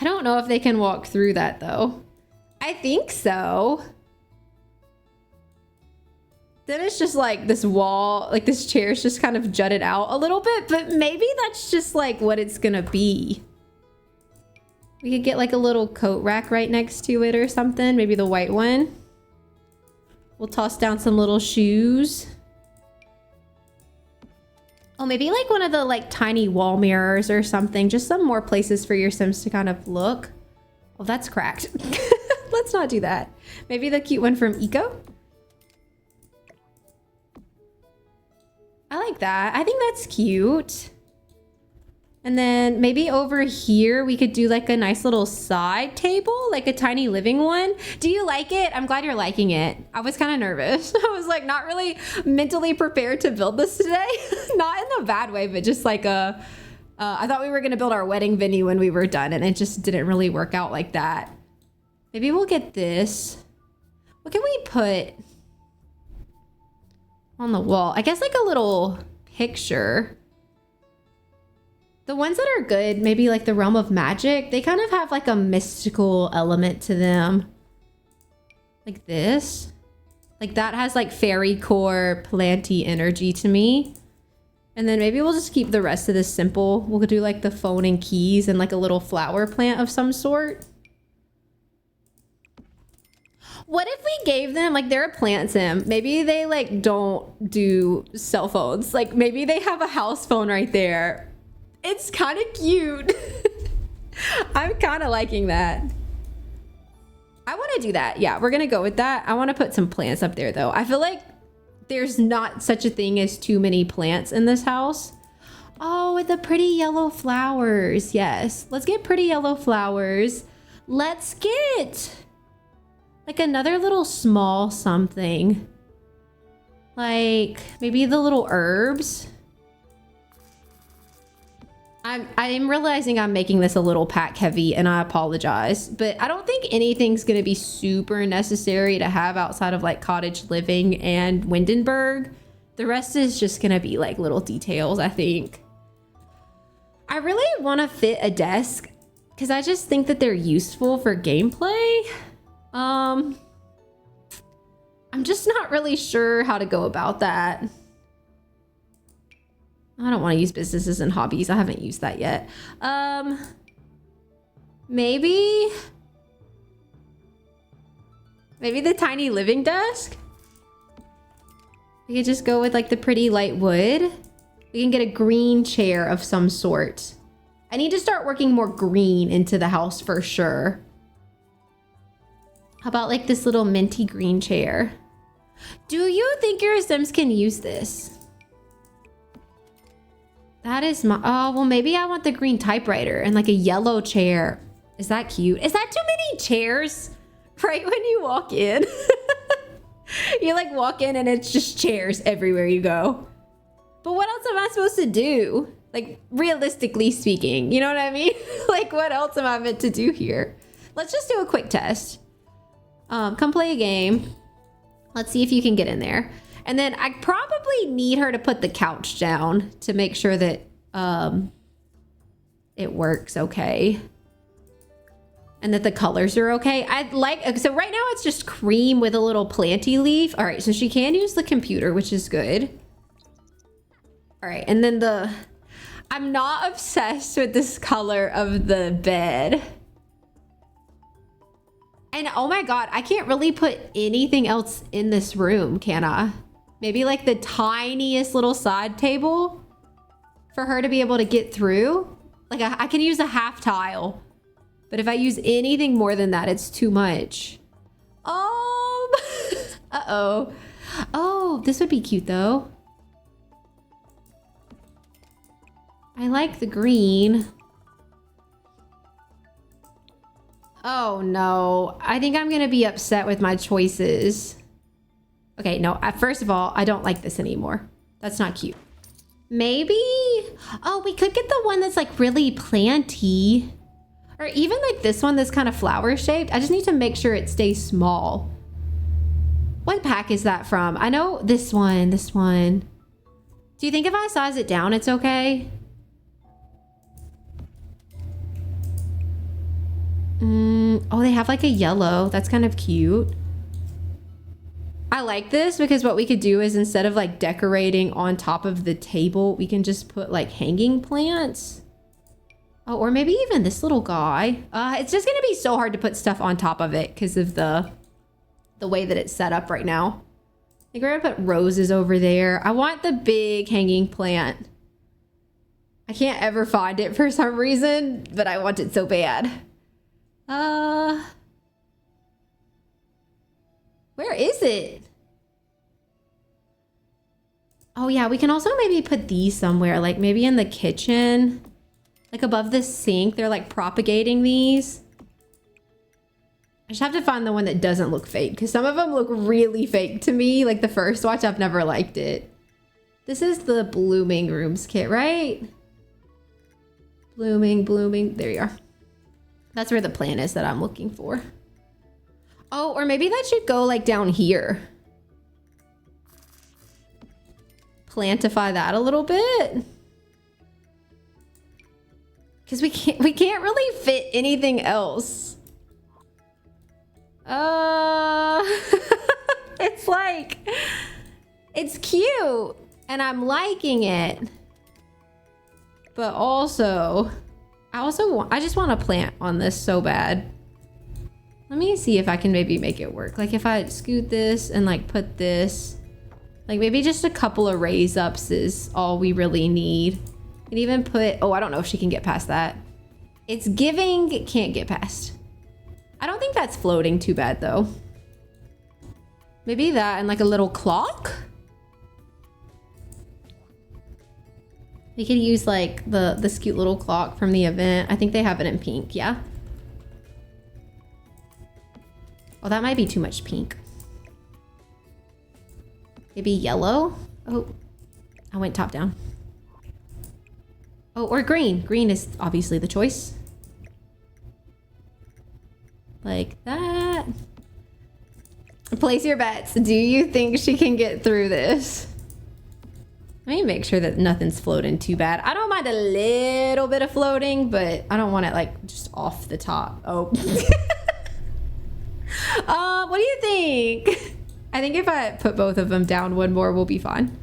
I don't know if they can walk through that though. I think so. Then it's just like this wall, like this chair's just kind of jutted out a little bit, but maybe that's just like what it's gonna be. We could get like a little coat rack right next to it or something, maybe the white one. We'll toss down some little shoes. Oh, maybe like one of the like tiny wall mirrors or something. Just some more places for your Sims to kind of look. Oh, that's cracked. Let's not do that. Maybe the cute one from Eco. I like that. I think that's cute. And then maybe over here, we could do like a nice little side table, like a tiny living one. Do you like it? I'm glad you're liking it. I was kind of nervous. I was like not really mentally prepared to build this today. Not in a bad way, but just like I thought we were going to build our wedding venue when we were done, and it just didn't really work out like that. Maybe we'll get this. What can we put on the wall? I guess like a little picture. The ones that are good, maybe like the Realm of Magic, they kind of have like a mystical element to them. Like this. Like that has like fairy core planty energy to me. And then maybe we'll just keep the rest of this simple. We'll do like the phone and keys and like a little flower plant of some sort. What if we gave them, like they're a plant sim, maybe they like don't do cell phones. Like maybe they have a house phone right there. It's kind of cute. I'm kind of liking that. I want to do that. Yeah, we're going to go with that. I want to put some plants up there though. I feel like there's not such a thing as too many plants in this house. Oh, with the pretty yellow flowers. Yes, let's get pretty yellow flowers. Let's get like another little small something. Like maybe the little herbs. I'm realizing I'm making this a little pack heavy and I apologize, but I don't think anything's going to be super necessary to have outside of like cottage living and Windenburg. The rest is just going to be like little details, I think. I really want to fit a desk because I just think that they're useful for gameplay. I'm just not really sure how to go about that. I don't want to use businesses and hobbies. I haven't used that yet. Maybe the tiny living desk. We could just go with like the pretty light wood. We can get a green chair of some sort. I need to start working more green into the house for sure. How about like this little minty green chair? Do you think your Sims can use this? That is my, oh, well, maybe I want the green typewriter and like a yellow chair. Is that cute? Is that too many chairs? Right when you walk in. You like walk in and it's just chairs everywhere you go. But what else am I supposed to do? Like realistically speaking, you know what I mean? Like what else am I meant to do here? Let's just do a quick test. Come play a game. Let's see if you can get in there. And then I probably need her to put the couch down to make sure that it works okay. And that the colors are okay. I'd like, so right now it's just cream with a little planty leaf. All right, so she can use the computer, which is good. All right, and then I'm not obsessed with this color of the bed. And oh my God, I can't really put anything else in this room, can I? Maybe like the tiniest little side table for her to be able to get through. Like I can use a half tile, but if I use anything more than that, it's too much. Uh-oh. Oh, this would be cute though. I like the green. Oh no, I think I'm gonna be upset with my choices. Okay, no, first of all, I don't like this anymore. That's not cute. Maybe, oh, we could get the one that's like really planty. Or even like this one that's kind of flower shaped. I just need to make sure it stays small. What pack is that from? I know this one. Do you think if I size it down, it's okay? Oh, they have like a yellow. That's kind of cute. I like this because what we could do is instead of like decorating on top of the table, we can just put like hanging plants. Oh, or maybe even this little guy. It's just gonna be so hard to put stuff on top of it because of the way that it's set up right now. I think we're gonna put roses over there. I want the big hanging plant. I can't ever find it for some reason, but I want it so bad. Where is it? Oh yeah, we can also maybe put these somewhere, like maybe in the kitchen. Like above the sink, they're like propagating these. I just have to find the one that doesn't look fake because some of them look really fake to me. Like the first watch, I've never liked it. This is the Blooming Rooms kit, right? Blooming. There you are. That's where the plant is that I'm looking for. Oh, or maybe that should go like down here. Plantify that a little bit. Because we can't really fit anything else. It's like, it's cute and I'm liking it. But also, I just want a plant on this so bad. Let me see if I can maybe make it work. Like if I scoot this and like put this, like maybe just a couple of raise ups is all we really need. And even put, oh, I don't know if she can get past that. It's giving, it can't get past. I don't think that's floating too bad though. Maybe that and like a little clock. We could use like this cute little clock from the event. I think they have it in pink, yeah? Oh, that might be too much pink. Maybe yellow? Oh, I went top down. Oh, or green. Green is obviously the choice. Like that. Place your bets. Do you think she can get through this? Let me make sure that nothing's floating too bad. I don't mind a little bit of floating, but I don't want it like just off the top. Oh. What do you think? I think if I put both of them down one more, we'll be fine.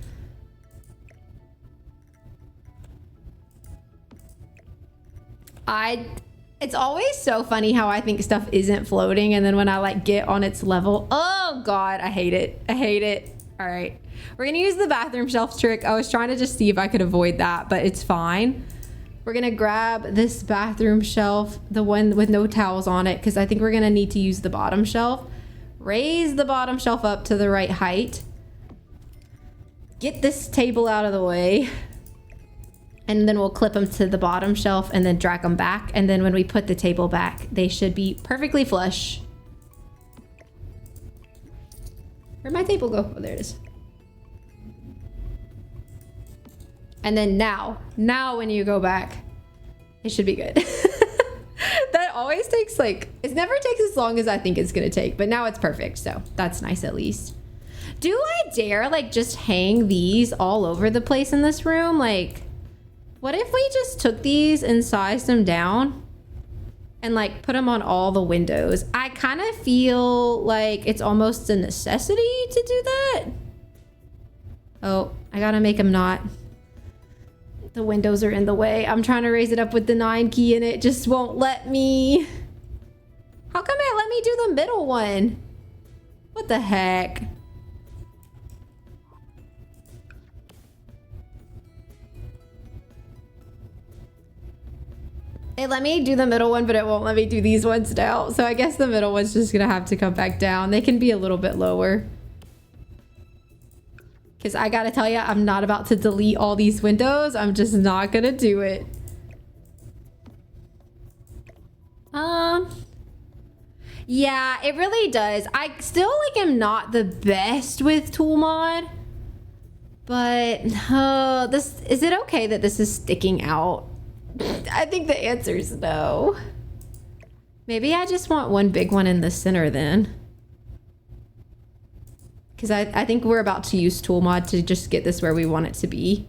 It's always so funny how I think stuff isn't floating and then when I like get on its level, oh God, I hate it. I hate it. All right, we're gonna use the bathroom shelf trick. I was trying to just see if I could avoid that, but it's fine. We're gonna grab this bathroom shelf, the one with no towels on it, because I think we're gonna need to use the bottom shelf. Raise the bottom shelf up to the right height. Get this table out of the way. And then we'll clip them to the bottom shelf and then drag them back. And then when we put the table back, they should be perfectly flush. Where'd my table go? Oh, there it is. And then now when you go back, it should be good. That always takes like, it never takes as long as I think it's gonna take, but now it's perfect. So that's nice at least. Do I dare like just hang these all over the place in this room? Like, what if we just took these and sized them down and like put them on all the windows? I kind of feel like it's almost a necessity to do that. Oh, I gotta make them not. The windows are in the way. I'm trying to raise it up with the 9 key and it just won't let me. How come it let me do the middle one? What the heck? It let me do the middle one, but it won't let me do these ones now. So I guess the middle one's just gonna have to come back down. They can be a little bit lower. Because I gotta tell you, I'm not about to delete all these windows. I'm just not gonna do it. Yeah, it really does. I still like am not the best with Toolmod. But this, is it okay that this is sticking out? I think the answer is no. Maybe I just want one big one in the center then. Because I think we're about to use Toolmod to just get this where we want it to be.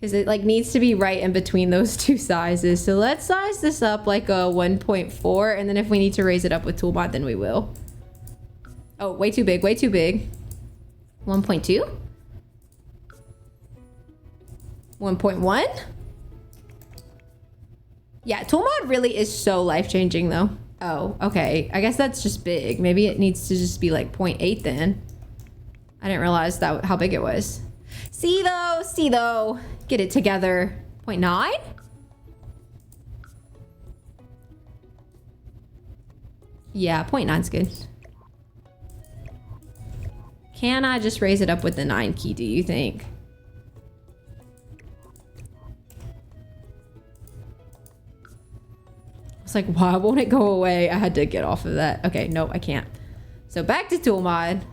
Because it like needs to be right in between those two sizes. So let's size this up like a 1.4, and then if we need to raise it up with Toolbot, then we will. Oh, way too big, way too big. 1.2? 1.1? Yeah, Tool Mod really is so life-changing though. Oh, okay. I guess that's just big. Maybe it needs to just be like 0.8 then. I didn't realize that how big it was. See though. Get it together. 0.9? Yeah, 0.9's good. Can I just raise it up with the 9 key, do you think? It's like, why won't it go away? I had to get off of that. Okay, no, I can't. So back to Tool Mod.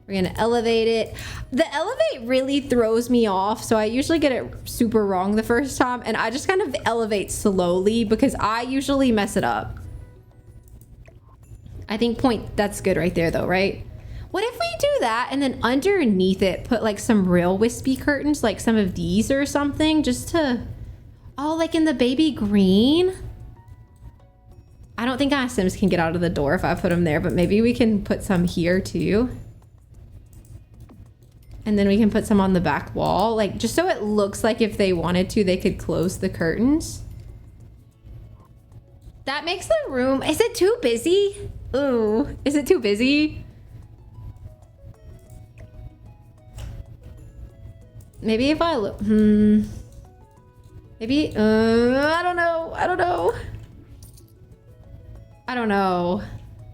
We're gonna elevate it. The elevate really throws me off, so I usually get it super wrong the first time, and I just kind of elevate slowly because I usually mess it up. I think that's good right there though, right? What if we do that and then underneath it put like some real wispy curtains, like some of these or something, just to, oh, like in the baby green? I don't think our Sims can get out of the door if I put them there, but maybe we can put some here too. And then we can put some on the back wall, like just so it looks like if they wanted to, they could close the curtains. That makes the room, is it too busy? Ooh, is it too busy? Maybe if I look, maybe, I don't know.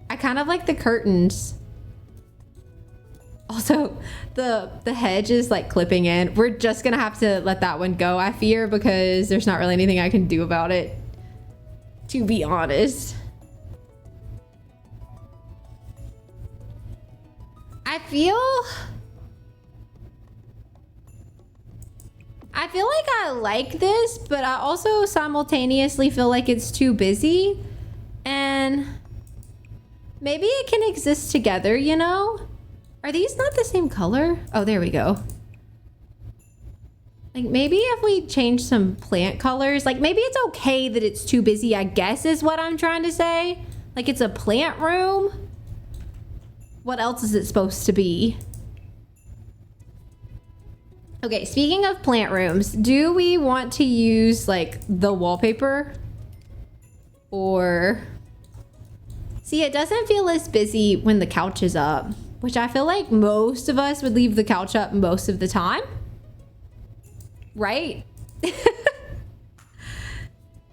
I kind of like the curtains. Also, the hedge is like clipping in. We're just gonna have to let that one go, I fear, because there's not really anything I can do about it, to be honest. I feel like I like this, but I also simultaneously feel like it's too busy, and maybe it can exist together, you know? Are these not the same color? Oh, there we go. Like maybe if we change some plant colors, like maybe it's okay that it's too busy, I guess is what I'm trying to say. Like it's a plant room. What else is it supposed to be? Okay, speaking of plant rooms, do we want to use like the wallpaper? Or... See, it doesn't feel as busy when the couch is up, which I feel like most of us would leave the couch up most of the time. Right?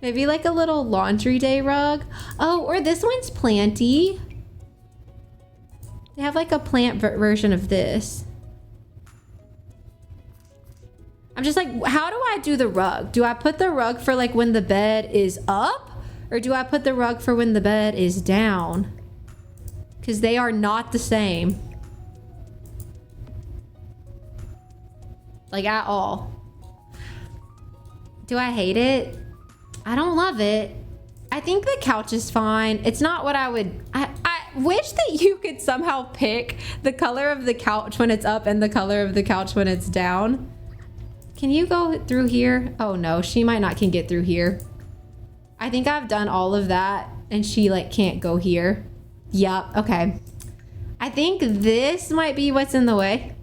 Maybe like a little laundry day rug. Oh, or this one's planty. They have like a plant version of this. I'm just like, how do I do the rug? Do I put the rug for like when the bed is up? Or do I put the rug for when the bed is down? Because they are not the same. Like at all. Do I hate it? I don't love it. I think the couch is fine. It's not what I would... I wish that you could somehow pick the color of the couch when it's up and the color of the couch when it's down. Can you go through here? Oh no, she might not can get through here. I think I've done all of that and she like can't go here. Yup, okay. I think this might be what's in the way.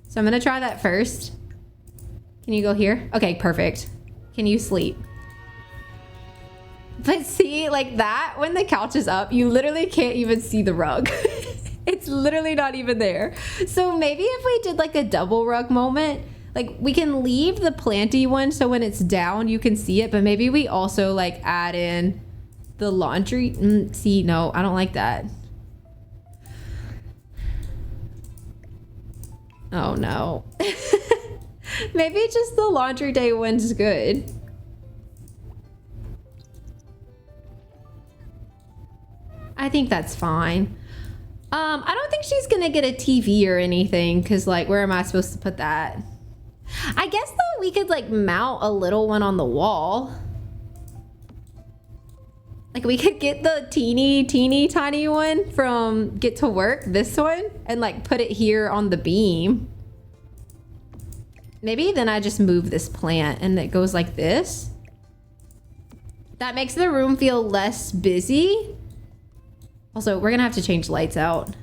So I'm gonna try that first. Can you go here? Okay, perfect. Can you sleep? But see, like that, when the couch is up, you literally can't even see the rug. It's literally not even there. So maybe if we did like a double rug moment, like we can leave the planty one so when it's down you can see it, but maybe we also like add in the laundry. See, no, I don't like that. Oh no. Maybe just the laundry day one's good. I think that's fine. I don't think she's gonna get a TV or anything, because like where am I supposed to put that? I guess though we could like mount a little one on the wall. Like we could get the teeny tiny one from Get to Work, this one, and like put it here on the beam. Maybe then I just move this plant and it goes like this. That makes the room feel less busy. Also, we're gonna have to change lights out.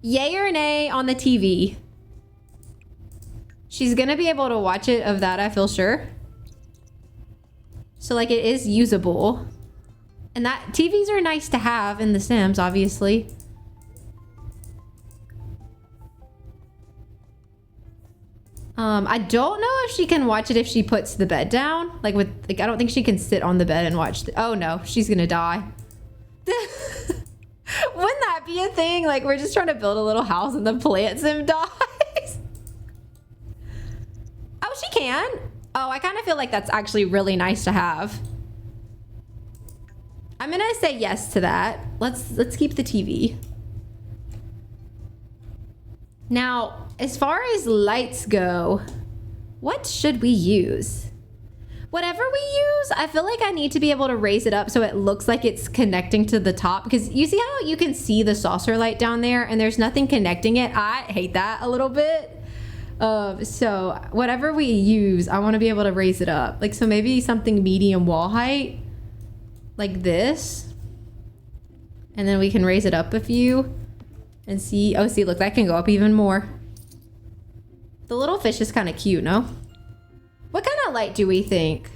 Yay or nay on the TV? She's gonna be able to watch it, of that I feel sure. So like it is usable. And that TVs are nice to have in The Sims, obviously. I don't know if she can watch it if she puts the bed down. Like I don't think she can sit on the bed and watch oh no, she's gonna die. Wouldn't that be a thing? Like we're just trying to build a little house and the plant sim dies. Oh, she can. Oh, I kind of feel like that's actually really nice to have. I'm gonna say yes to that. Let's keep the TV. Now, as far as lights go, what should we use? Whatever we use, I feel like I need to be able to raise it up so it looks like it's connecting to the top, because you see how you can see the saucer light down there and there's nothing connecting it. I hate that a little bit. So whatever we use, I want to be able to raise it up. Like, so maybe something medium wall height, like this. And then we can raise it up a few and see. Oh, see, look, that can go up even more. The little fish is kind of cute, no? What kind of light do we think?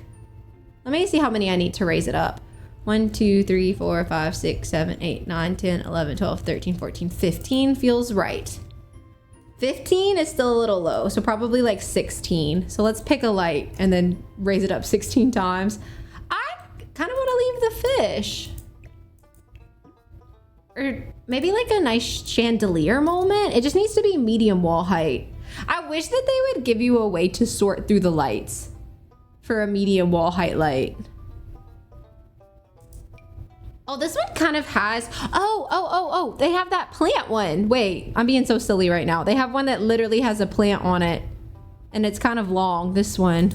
Let me see how many I need to raise it up. 1, 2, 3, 4, 5, 6, 7, 8, 9, 10, 11, 12, 13, 14, 15 feels right. 15 is still a little low, so probably like 16. So let's pick a light and then raise it up 16 times. I kind of want to leave the fish. Or maybe like a nice chandelier moment. It just needs to be medium wall height. I wish that they would give you a way to sort through the lights for a medium wall height light. Oh, this one kind of has, oh, they have that plant one. Wait, I'm being so silly right now. They have one that literally has a plant on it and it's kind of long, this one.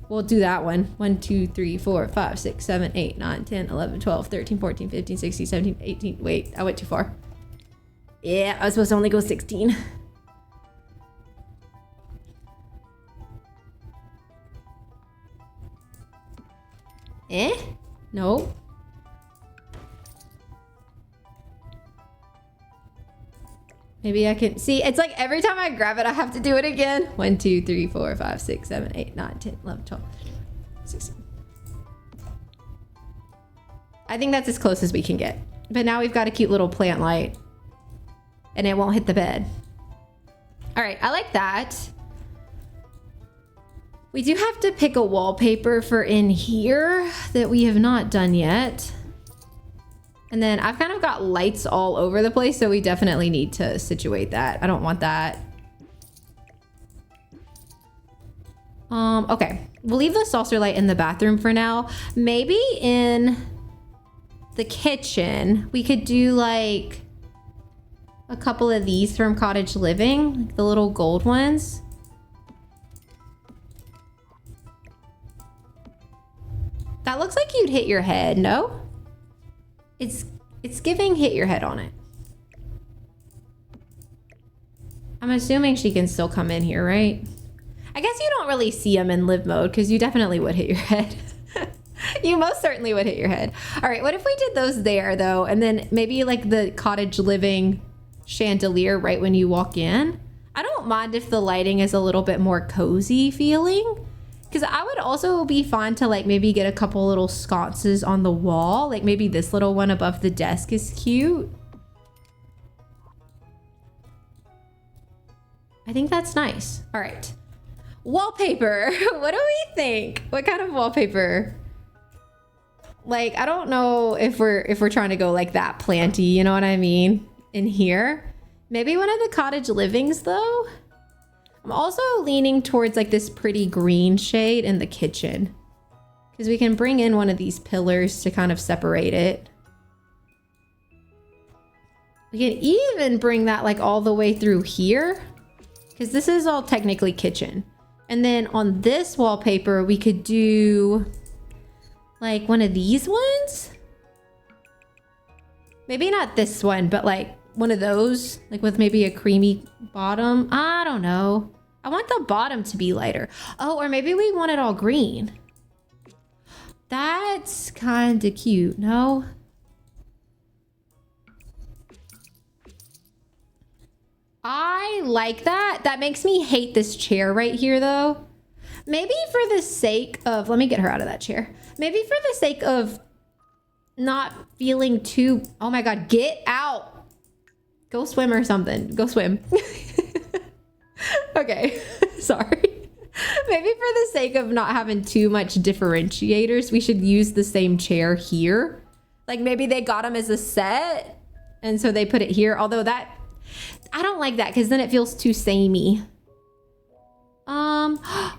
We'll do that one. 1, 2, 3, 4, 5, 6, 7, 8, 9, 10, 11, 12, 13, 14, 15, 16, 17, 18. Wait, I went too far. Yeah, I was supposed to only go 16. No. Maybe I can see. It's like every time I grab it, I have to do it again. 1, 2, 3, 4, 5, 6, 7, 8, 9, 10, 11, 12, 16. I think that's as close as we can get. But now we've got a cute little plant light. And it won't hit the bed. All right, I like that. We do have to pick a wallpaper for in here that we have not done yet. And then I've kind of got lights all over the place, so we definitely need to situate that. I don't want that. Okay, we'll leave the saucer light in the bathroom for now. Maybe in the kitchen, we could do like a couple of these from Cottage Living, like the little gold ones. That looks like you'd hit your head, no? It's giving hit your head on it. I'm assuming she can still come in here, right? I guess you don't really see them in live mode because you definitely would hit your head. You most certainly would hit your head. All right, what if we did those there though? And then maybe like the Cottage Living chandelier right when you walk in. I don't mind if the lighting is a little bit more cozy feeling. Because I would also be fun to like maybe get a couple little sconces on the wall. Like maybe this little one above the desk is cute. I think that's nice. All right. Wallpaper. What do we think? What kind of wallpaper? Like, I don't know if we're trying to go like that planty, you know what I mean? In here. Maybe one of the Cottage Livings though. I'm also leaning towards like this pretty green shade in the kitchen because we can bring in one of these pillars to kind of separate it. We can even bring that like all the way through here because this is all technically kitchen. And then on this wallpaper, we could do like one of these ones. Maybe not this one, but like one of those, like with maybe a creamy bottom. I don't know. I want the bottom to be lighter. Oh, or maybe we want it all green. That's kind of cute, no? I like that. That makes me hate this chair right here, though. Maybe for the sake of... Let me get her out of that chair. Maybe for the sake of not feeling too... Oh my god, get out! Go swim or something. Go swim. Okay, sorry. Maybe for the sake of not having too much differentiators, we should use the same chair here. Like maybe they got them as a set, and so they put it here. Although that... I don't like that because then it feels too samey.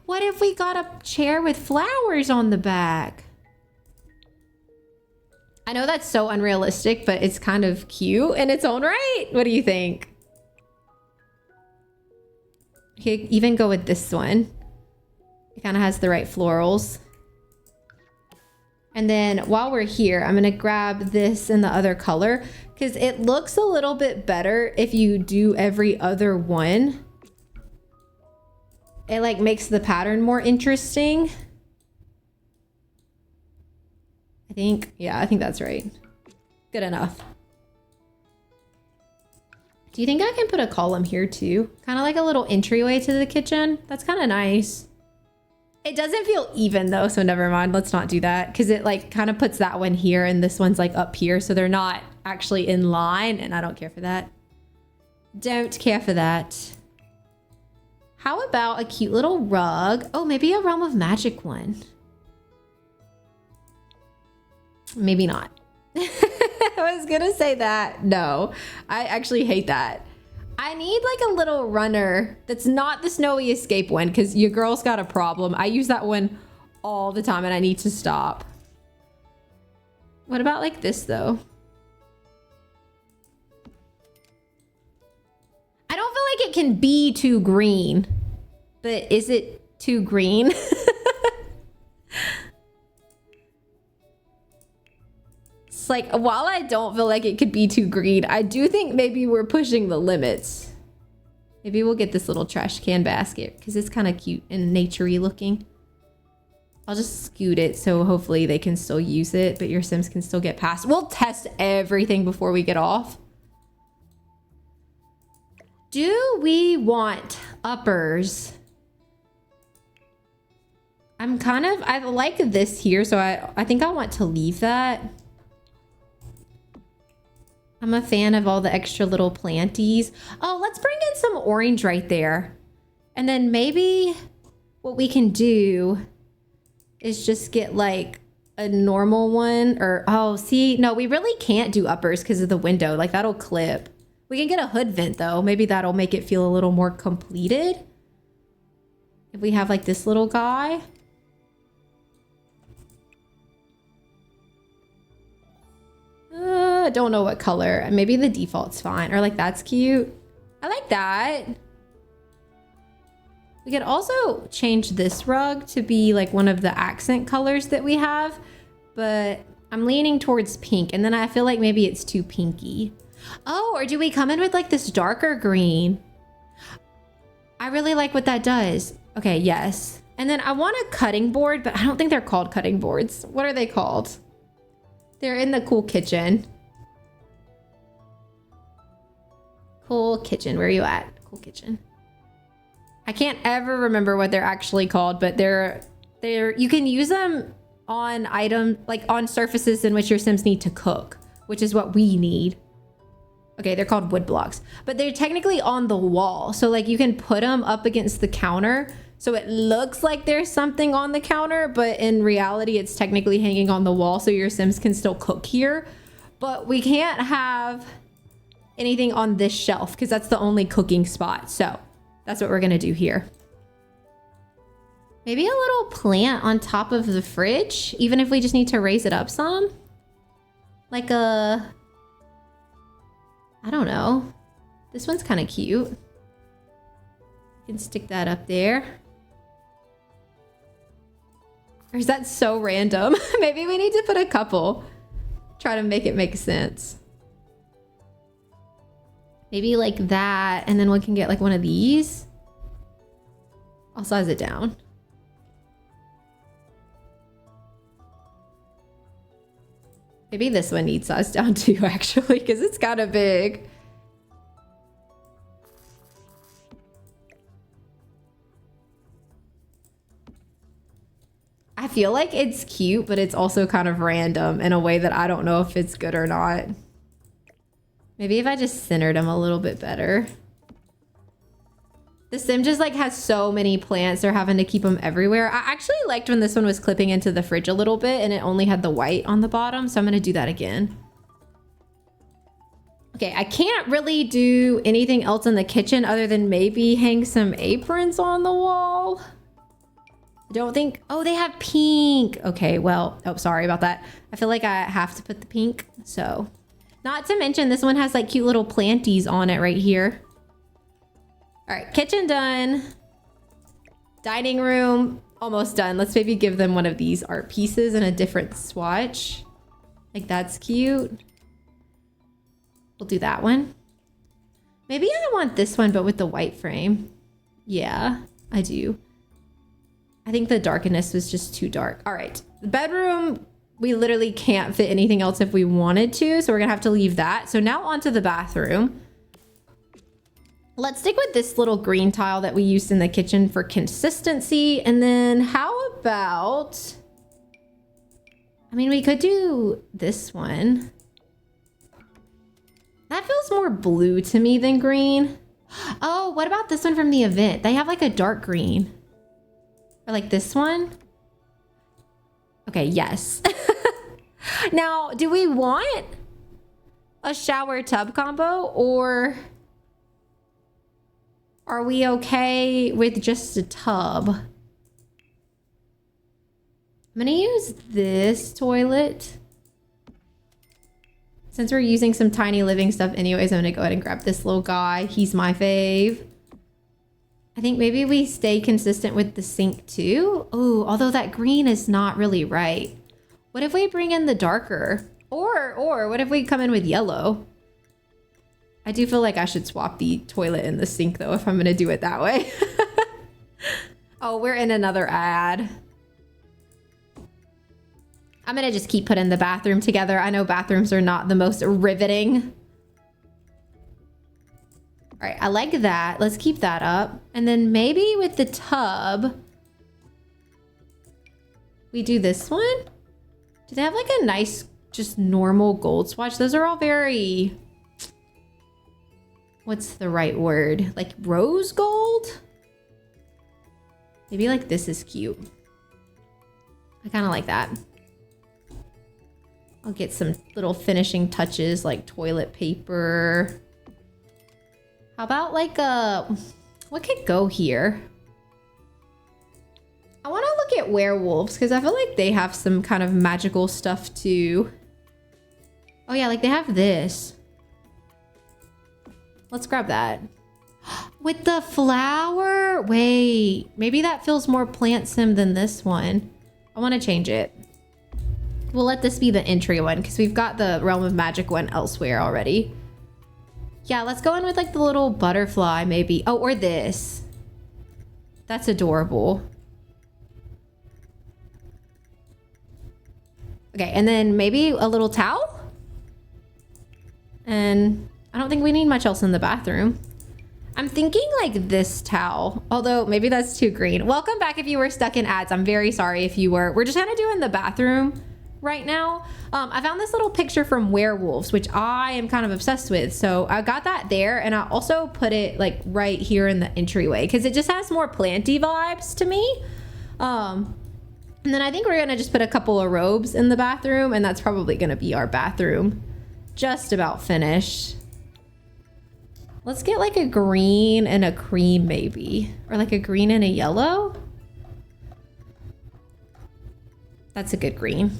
What if we got a chair with flowers on the back? I know that's so unrealistic, but it's kind of cute in its own right. What do you think? You could even go with this one. It kind of has the right florals. And then while we're here, I'm gonna grab this in the other color because it looks a little bit better if you do every other one. It like makes the pattern more interesting. I think that's right. Good enough. Do you think I can put a column here too? Kind of like a little entryway to the kitchen. That's kind of nice. It doesn't feel even though, so never mind. Let's not do that because it like kind of puts that one here and this one's like up here. So they're not actually in line and I don't care for that. Don't care for that. How about a cute little rug? Oh, maybe a Realm of Magic one. Maybe not. I was gonna say that. No, I actually hate that. I need like a little runner that's not the Snowy Escape one because your girl's got a problem. I use that one all the time and I need to stop. What about like this though? I don't feel like it can be too green, but is it too green? It's like, while I don't feel like it could be too green, I do think maybe we're pushing the limits. Maybe we'll get this little trash can basket because it's kind of cute and naturey looking. I'll just scoot it so hopefully they can still use it, but your Sims can still get past. We'll test everything before we get off. Do we want uppers? I like this here, so I think I want to leave that. I'm a fan of all the extra little planties. Oh, let's bring in some orange right there. And then maybe what we can do is just get like a normal one or, oh, see, no, we really can't do uppers because of the window. Like that'll clip. We can get a hood vent though. Maybe that'll make it feel a little more completed. If we have like this little guy. I don't know what color. Maybe the default's fine. Or like that's cute. I like that. We could also change this rug to be like one of the accent colors that we have. But I'm leaning towards pink. And then I feel like maybe it's too pinky. Oh, or do we come in with like this darker green? I really like what that does. Okay, yes. And then I want a cutting board, but I don't think they're called cutting boards. What are they called? They're in the cool kitchen. Cool kitchen, where are you at? Cool kitchen. I can't ever remember what they're actually called, but they're you can use them on items, like on surfaces in which your Sims need to cook, which is what we need. Okay, they're called wood blocks, but they're technically on the wall. So like you can put them up against the counter. So it looks like there's something on the counter, but in reality, it's technically hanging on the wall. So your Sims can still cook here, but we can't have anything on this shelf because that's the only cooking spot. So that's what we're gonna do here. Maybe a little plant on top of the fridge, even if we just need to raise it up some. Like a, I don't know. This one's kind of cute. You can stick that up there. Or is that so random? Maybe we need to put a couple. Try to make it make sense. Maybe like that, and then one can get like one of these. I'll size it down. Maybe this one needs size down too, actually, because it's kind of big. I feel like it's cute, but it's also kind of random in a way that I don't know if it's good or not. Maybe if I just centered them a little bit better. The sim just like has so many plants, they're having to keep them everywhere. I actually liked when this one was clipping into the fridge a little bit and it only had the white on the bottom, so I'm gonna do that again. Okay, I can't really do anything else in the kitchen other than maybe hang some aprons on the wall. I don't think, oh, they have pink. Okay, well, oh, sorry about that. I feel like I have to put the pink, so. Not to mention this one has like cute little planties on it right here. All right, kitchen done. Dining room, almost done. Let's maybe give them one of these art pieces in a different swatch. Like that's cute. We'll do that one. Maybe I want this one, but with the white frame. Yeah, I do. I think the darkness was just too dark. All right, the bedroom, we literally can't fit anything else if we wanted to, so we're gonna have to leave that. So now onto the bathroom. Let's stick with this little green tile that we used in the kitchen for consistency. And then how about, I mean, we could do this one. That feels more blue to me than green. Oh, what about this one from the event? They have like a dark green. Or like this one. Okay, yes. Now, do we want a shower tub combo or are we okay with just a tub? I'm gonna use this toilet. Since we're using some tiny living stuff anyways, I'm gonna go ahead and grab this little guy. He's my fave. I think maybe we stay consistent with the sink too. Oh, although that green is not really right. What if we bring in the darker? Or what if we come in with yellow? I do feel like I should swap the toilet and the sink though, if I'm gonna do it that way. Oh, we're in another ad. I'm gonna just keep putting the bathroom together. I know bathrooms are not the most riveting. All right, I like that. Let's keep that up. And then maybe with the tub, we do this one. Do they have like a nice, just normal gold swatch? Those are all very, what's the right word? Like rose gold? Maybe like this is cute. I kind of like that. I'll get some little finishing touches like toilet paper. How about like what could go here? I want to look at werewolves because I feel like they have some kind of magical stuff too. Oh yeah, like they have this. Let's grab that. With the flower? Wait, maybe that feels more plant sim than this one. I want to change it. We'll let this be the entry one because we've got the Realm of Magic one elsewhere already. Yeah, let's go in with like the little butterfly maybe. Oh, or this. That's adorable. Okay, and then maybe a little towel? And I don't think we need much else in the bathroom. I'm thinking like this towel, although maybe that's too green. Welcome back if you were stuck in ads. I'm very sorry if you were. We're just kind of doing the bathroom right now. I found this little picture from Werewolves, which I am kind of obsessed with. So I got that there and I also put it like right here in the entryway because it just has more planty vibes to me. And then I think we're gonna just put a couple of robes in the bathroom and that's probably gonna be our bathroom. Just about finished. Let's get like a green and a cream maybe, or like a green and a yellow. That's a good green.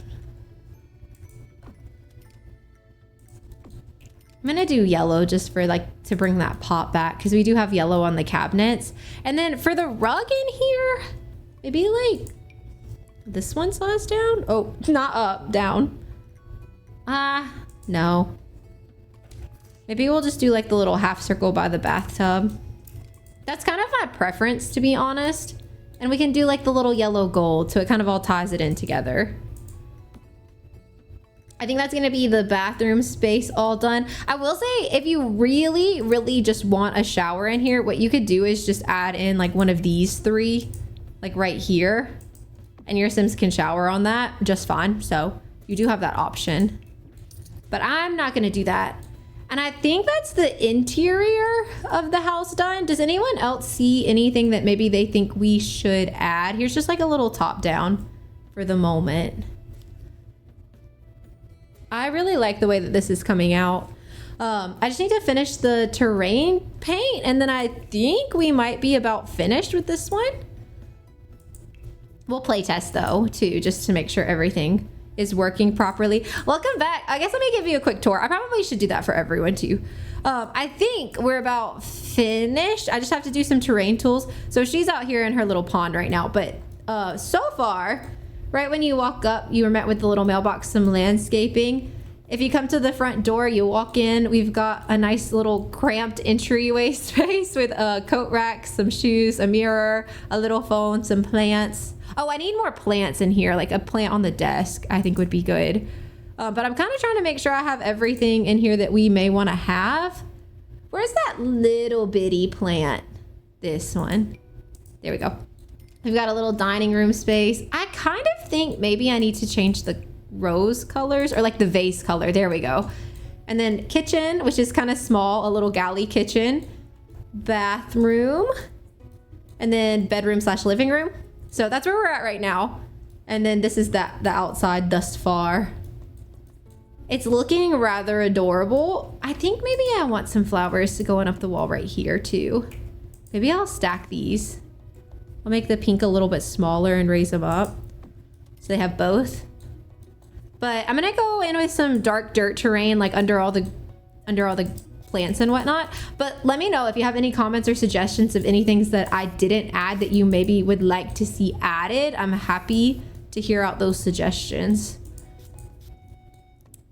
I'm gonna do yellow just for like to bring that pop back because we do have yellow on the cabinets. And then for the rug in here, maybe like this one slides down. Oh, not up, down. No. Maybe we'll just do like the little half circle by the bathtub. That's kind of my preference, to be honest. And we can do like the little yellow gold, so it kind of all ties it in together. I think that's gonna be the bathroom space all done. I will say, if you really, really just want a shower in here, what you could do is just add in like one of these three, like right here. And your Sims can shower on that just fine. So you do have that option. But I'm not gonna do that. And I think that's the interior of the house done. Does anyone else see anything that maybe they think we should add? Here's just like a little top down for the moment. I really like the way that this is coming out. I just need to finish the terrain paint, and then I think we might be about finished with this one. We'll play test though, too, just to make sure everything is working properly. Welcome back. I guess let me give you a quick tour. I probably should do that for everyone too. I think we're about finished. I just have to do some terrain tools. So she's out here in her little pond right now, but so far, right when you walk up, you were met with the little mailbox, some landscaping. If you come to the front door, you walk in, we've got a nice little cramped entryway space with a coat rack, some shoes, a mirror, a little phone, some plants. Oh, I need more plants in here, like a plant on the desk I think would be good. But I'm kind of trying to make sure I have everything in here that we may want to have. Where's that little bitty plant? This one. There we go. We've got a little dining room space. I kind of think maybe I need to change the rose colors, or like the vase color. There we go. And then kitchen, which is kind of small, a little galley kitchen. Bathroom. And then bedroom / living room. So that's where we're at right now. And then this is the outside thus far. It's looking rather adorable. I think maybe I want some flowers going up the wall right here too. Maybe I'll stack these. I'll make the pink a little bit smaller and raise them up so they have both. But I'm gonna go in with some dark dirt terrain, like under all the plants and whatnot. But let me know if you have any comments or suggestions of any things that I didn't add that you maybe would like to see added. I'm happy to hear out those suggestions.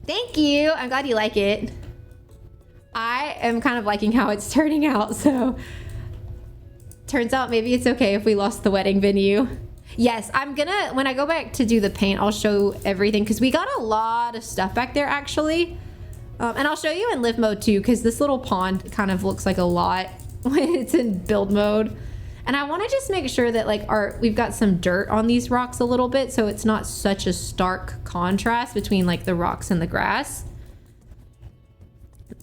Thank you. I'm glad you like it. I am kind of liking how it's turning out, so turns out maybe it's okay if we lost the wedding venue. Yes, I'm gonna, when I go back to do the paint, I'll show everything because we got a lot of stuff back there actually. And I'll show you in live mode too, because this little pond kind of looks like a lot when it's in build mode. And I want to just make sure that like we've got some dirt on these rocks a little bit, so it's not such a stark contrast between like the rocks and the grass.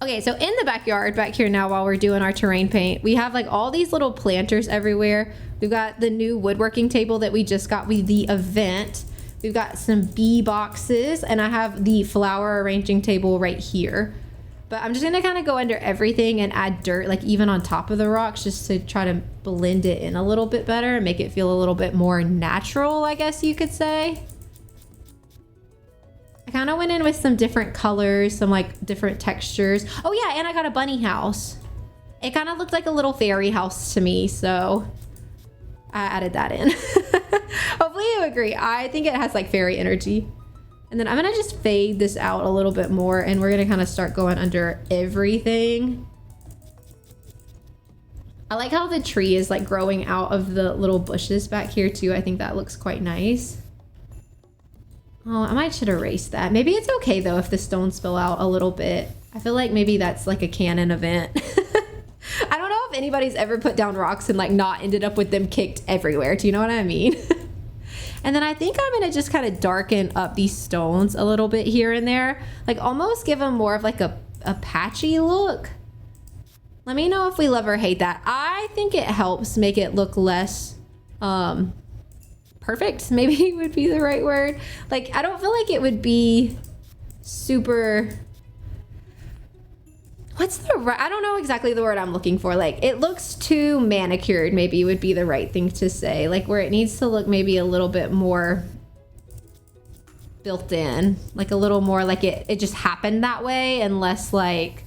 Okay, so in the backyard back here now, while we're doing our terrain paint, we have like all these little planters everywhere. We've got the new woodworking table that we just got with the event. We've got some bee boxes, and I have the flower arranging table right here. But I'm just gonna kind of go under everything and add dirt, like even on top of the rocks, just to try to blend it in a little bit better and make it feel a little bit more natural, I guess you could say. I kind of went in with some different colors, some like different textures. Oh yeah, and I got a bunny house. It kind of looked like a little fairy house to me, so I added that in. Hopefully you agree. I think it has like fairy energy. And then I'm gonna just fade this out a little bit more, and we're gonna kind of start going under everything. I like how the tree is like growing out of the little bushes back here too. I think that looks quite nice. Oh, I might should erase that. Maybe it's okay though if the stones spill out a little bit. I feel like maybe that's like a canon event. I don't know if anybody's ever put down rocks and like not ended up with them kicked everywhere. Do you know what I mean? And then I think I'm gonna just kind of darken up these stones a little bit here and there. Like almost give them more of like a patchy look. Let me know if we love or hate that. I think it helps make it look less perfect, maybe would be the right word. Like I don't feel like it would be super, I don't know exactly the word I'm looking for. Like it looks too manicured, maybe would be the right thing to say. Like where it needs to look maybe a little bit more built in, like a little more like it just happened that way, and less like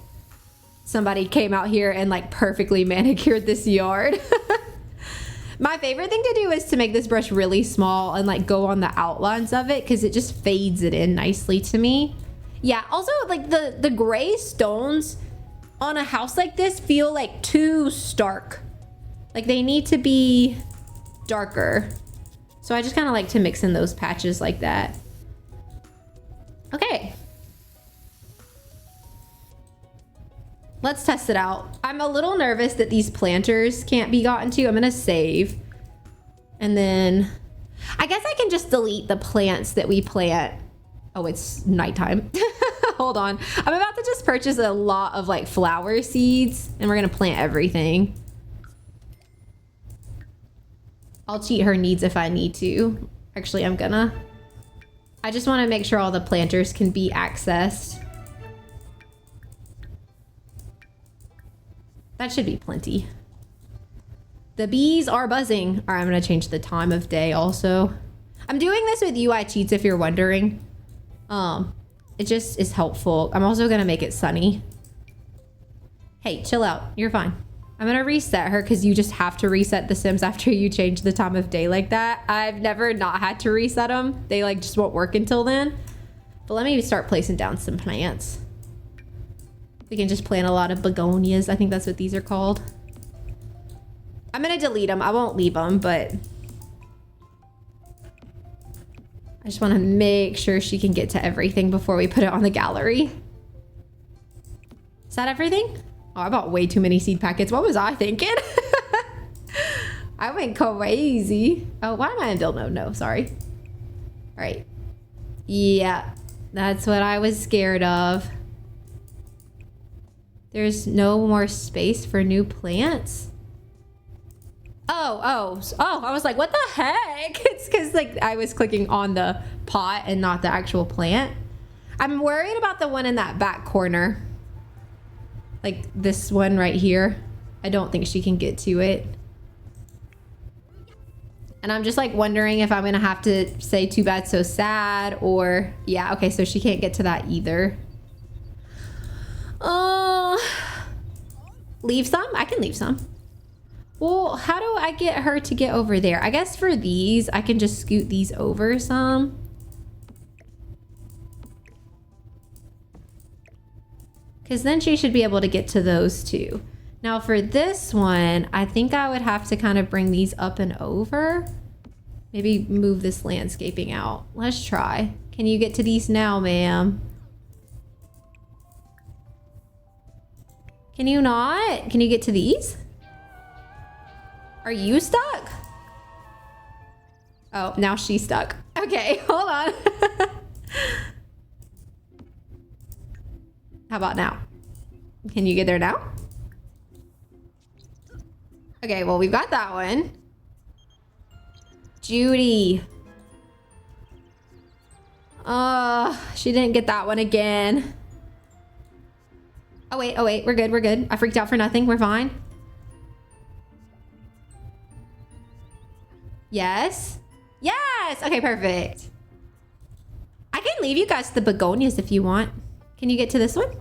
somebody came out here and like perfectly manicured this yard. My favorite thing to do is to make this brush really small and like go on the outlines of it, because it just fades it in nicely to me. Yeah, also like the gray stones on a house like this feel like too stark. Like they need to be darker. So I just kind of like to mix in those patches like that. Okay. Let's test it out. I'm a little nervous that these planters can't be gotten to. I'm gonna save. And then I guess I can just delete the plants that we plant. Oh, it's nighttime. Hold on. I'm about to just purchase a lot of like flower seeds and we're gonna plant everything. I'll cheat her needs if I need to. Actually, I'm gonna. I just want to make sure all the planters can be accessed. That should be plenty. The bees are buzzing. All right, I'm gonna change the time of day also. I'm doing this with UI cheats if you're wondering. It just is helpful. I'm also gonna make it sunny. Hey, chill out. You're fine. I'm gonna reset her because you just have to reset the Sims after you change the time of day like that. I've never not had to reset them. They like just won't work until then. But let me start placing down some plants. We can just plant a lot of begonias. I think that's what these are called. I'm gonna delete them. I won't leave them, but I just want to make sure she can get to everything before we put it on the gallery. Is that everything? Oh, I bought way too many seed packets. What was I thinking? I went crazy. Oh, why am I in build mode? No, sorry. All right. Yeah, that's what I was scared of. There's no more space for new plants. Oh, I was like, what the heck? It's because like I was clicking on the pot and not the actual plant. I'm worried about the one in that back corner. Like this one right here. I don't think she can get to it. And I'm just like wondering if I'm gonna have to say too bad, so sad, or yeah, okay, so she can't get to that either. Leave some? I can leave some. Well, how do I get her to get over there? I guess for these, I can just scoot these over some. Because then she should be able to get to those too. Now for this one, I think I would have to kind of bring these up and over. Maybe move this landscaping out. Let's try. Can you get to these now, ma'am? Can you not? Can you get to these? Are you stuck? Oh, now she's stuck. Okay, hold on. How about now? Can you get there now? Okay, well, we've got that one. Judy. She didn't get that one again. Oh, wait, we're good. I freaked out for nothing. We're fine. Yes. Yes. Okay, perfect. I can leave you guys the begonias if you want. Can you get to this one?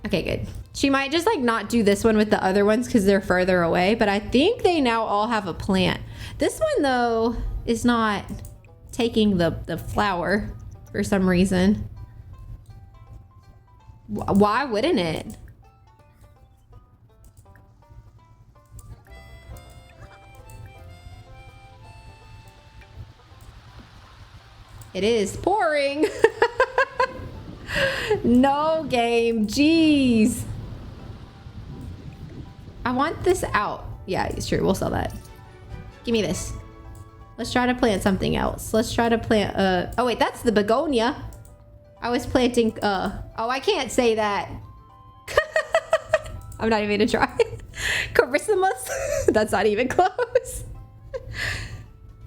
Okay, good. She might just like not do this one with the other ones because they're further away, but I think they now all have a plant. This one though is not taking the flower for some reason. Why wouldn't it? It is pouring. No game. Jeez. I want this out. Yeah, sure. We'll sell that. Give me this. Let's try to plant something else. Let's try to plant oh wait, that's the begonia. I was planting oh, I can't say that. I'm not even gonna try. Christmas. That's not even close.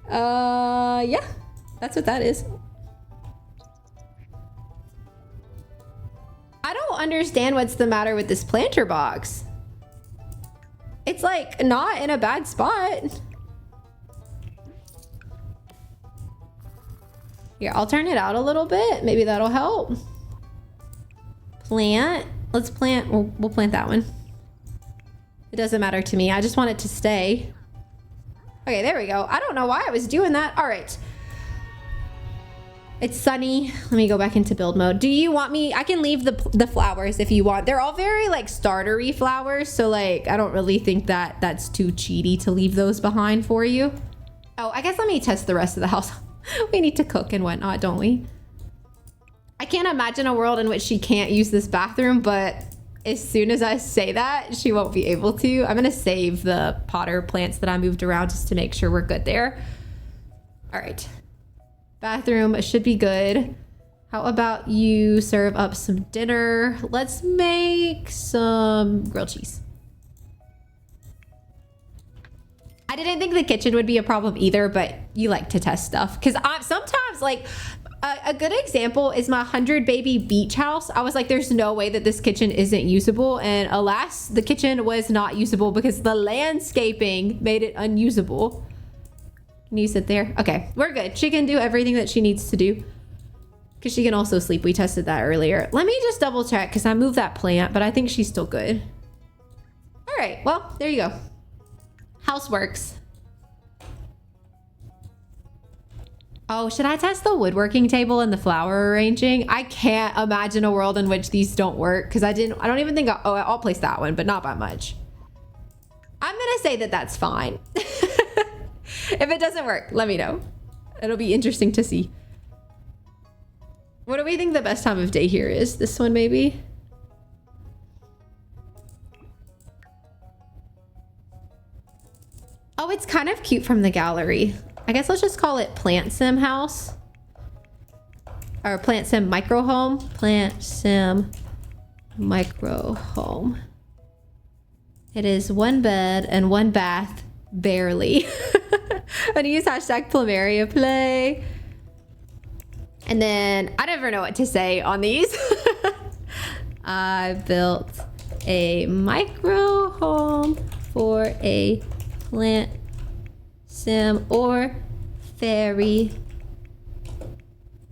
Yeah. That's what that is. I don't understand what's the matter with this planter box. It's like not in a bad spot. Here, I'll turn it out a little bit. Maybe that'll help. Plant. Let's plant. We'll plant that one. It doesn't matter to me. I just want it to stay. Okay, there we go. I don't know why I was doing that. All right. It's sunny. Let me go back into build mode. Do you want me? I can leave the flowers if you want. They're all very like startery flowers. So like, I don't really think that that's too cheaty to leave those behind for you. Oh, I guess let me test the rest of the house. We need to cook and whatnot, don't we? I can't imagine a world in which she can't use this bathroom, but as soon as I say that, she won't be able to. I'm gonna save the potter plants that I moved around just to make sure we're good there. All right. Bathroom should be good. How about you serve up some dinner? Let's make some grilled cheese. I didn't think the kitchen would be a problem either, but you like to test stuff. Because sometimes, like, a good example is my 100 baby beach house. I was like, there's no way that this kitchen isn't usable. And alas, the kitchen was not usable because the landscaping made it unusable. Can you sit there? Okay, we're good. She can do everything that she needs to do. Because she can also sleep. We tested that earlier. Let me just double check because I moved that plant, but I think she's still good. All right, well, there you go. House works. Oh, should I test the woodworking table and the flower arranging? I can't imagine a world in which these don't work because I don't even think, I'll place that one, but not by much. I'm gonna say that that's fine. If it doesn't work, let me know. It'll be interesting to see. What do we think the best time of day here is? This one maybe? Oh, it's kind of cute from the gallery. I guess let's just call it Plant Sim House. Or Plant Sim Micro Home. Plant Sim Micro Home. It is 1 bed and 1 bath, barely. I'm gonna use hashtag Plumeria Play. And then I never know what to say on these. I built a micro home for a plant sim or fairy.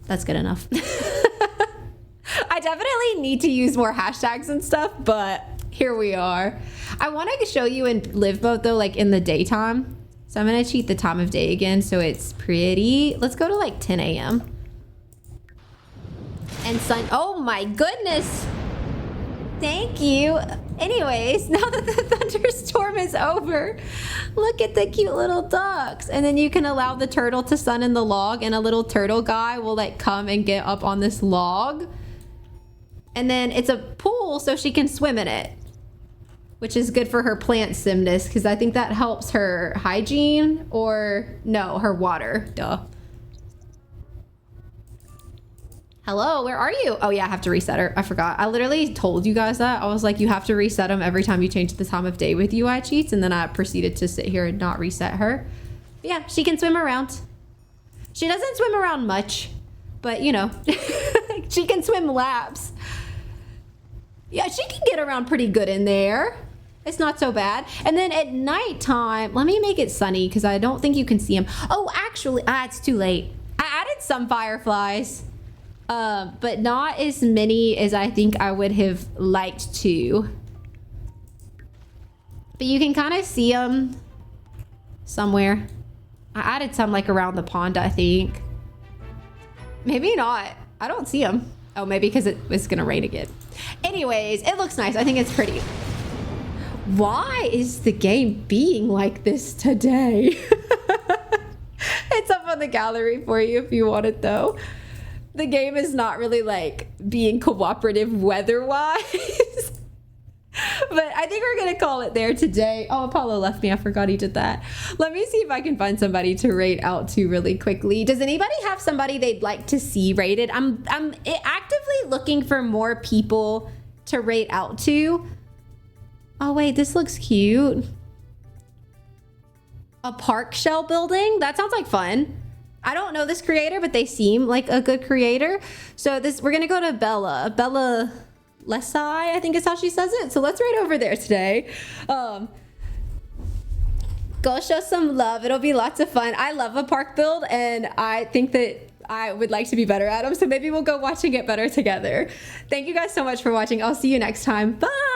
That's good enough. I definitely need to use more hashtags and stuff, but here we are. I want to show you in live mode though, like in the daytime. So I'm gonna cheat the time of day again so it's pretty. Let's go to like 10 a.m. And sun. Oh my goodness. Thank you. Anyways, now that the thunderstorm is over, look at the cute little ducks. And then you can allow the turtle to sun in the log and a little turtle guy will like come and get up on this log. And then it's a pool so she can swim in it, which is good for her plant simness because I think that helps her hygiene or no, her water. Duh. Hello, where are you? Oh yeah, I have to reset her. I forgot. I literally told you guys that. I was like, you have to reset them every time you change the time of day with UI cheats. And then I proceeded to sit here and not reset her. But yeah, she can swim around. She doesn't swim around much, but you know, she can swim laps. Yeah, she can get around pretty good in there. It's not so bad. And then at nighttime, let me make it sunny because I don't think you can see them. Oh, actually, it's too late. I added some fireflies. But not as many as I think I would have liked to. But you can kind of see them somewhere. I added some like around the pond, I think. Maybe not. I don't see them. Oh, maybe because it was going to rain again. Anyways, it looks nice. I think it's pretty. Why is the game being like this today? It's up on the gallery for you if you want it though. The game is not really like being cooperative weather-wise. But I think we're gonna call it there today. Oh, Apollo left me. I forgot he did that. Let me see if I can find somebody to rate out to really quickly. Does anybody have somebody they'd like to see rated? I'm actively looking for more people to rate out to. Oh wait, this looks cute. A park shell building? That sounds like fun. I don't know this creator, but they seem like a good creator. So we're gonna go to Bella. Bella Lesai, I think is how she says it. So let's ride over there today. Go show some love. It'll be lots of fun. I love a park build and I think that I would like to be better at them. So maybe we'll go watch and get better together. Thank you guys so much for watching. I'll see you next time. Bye.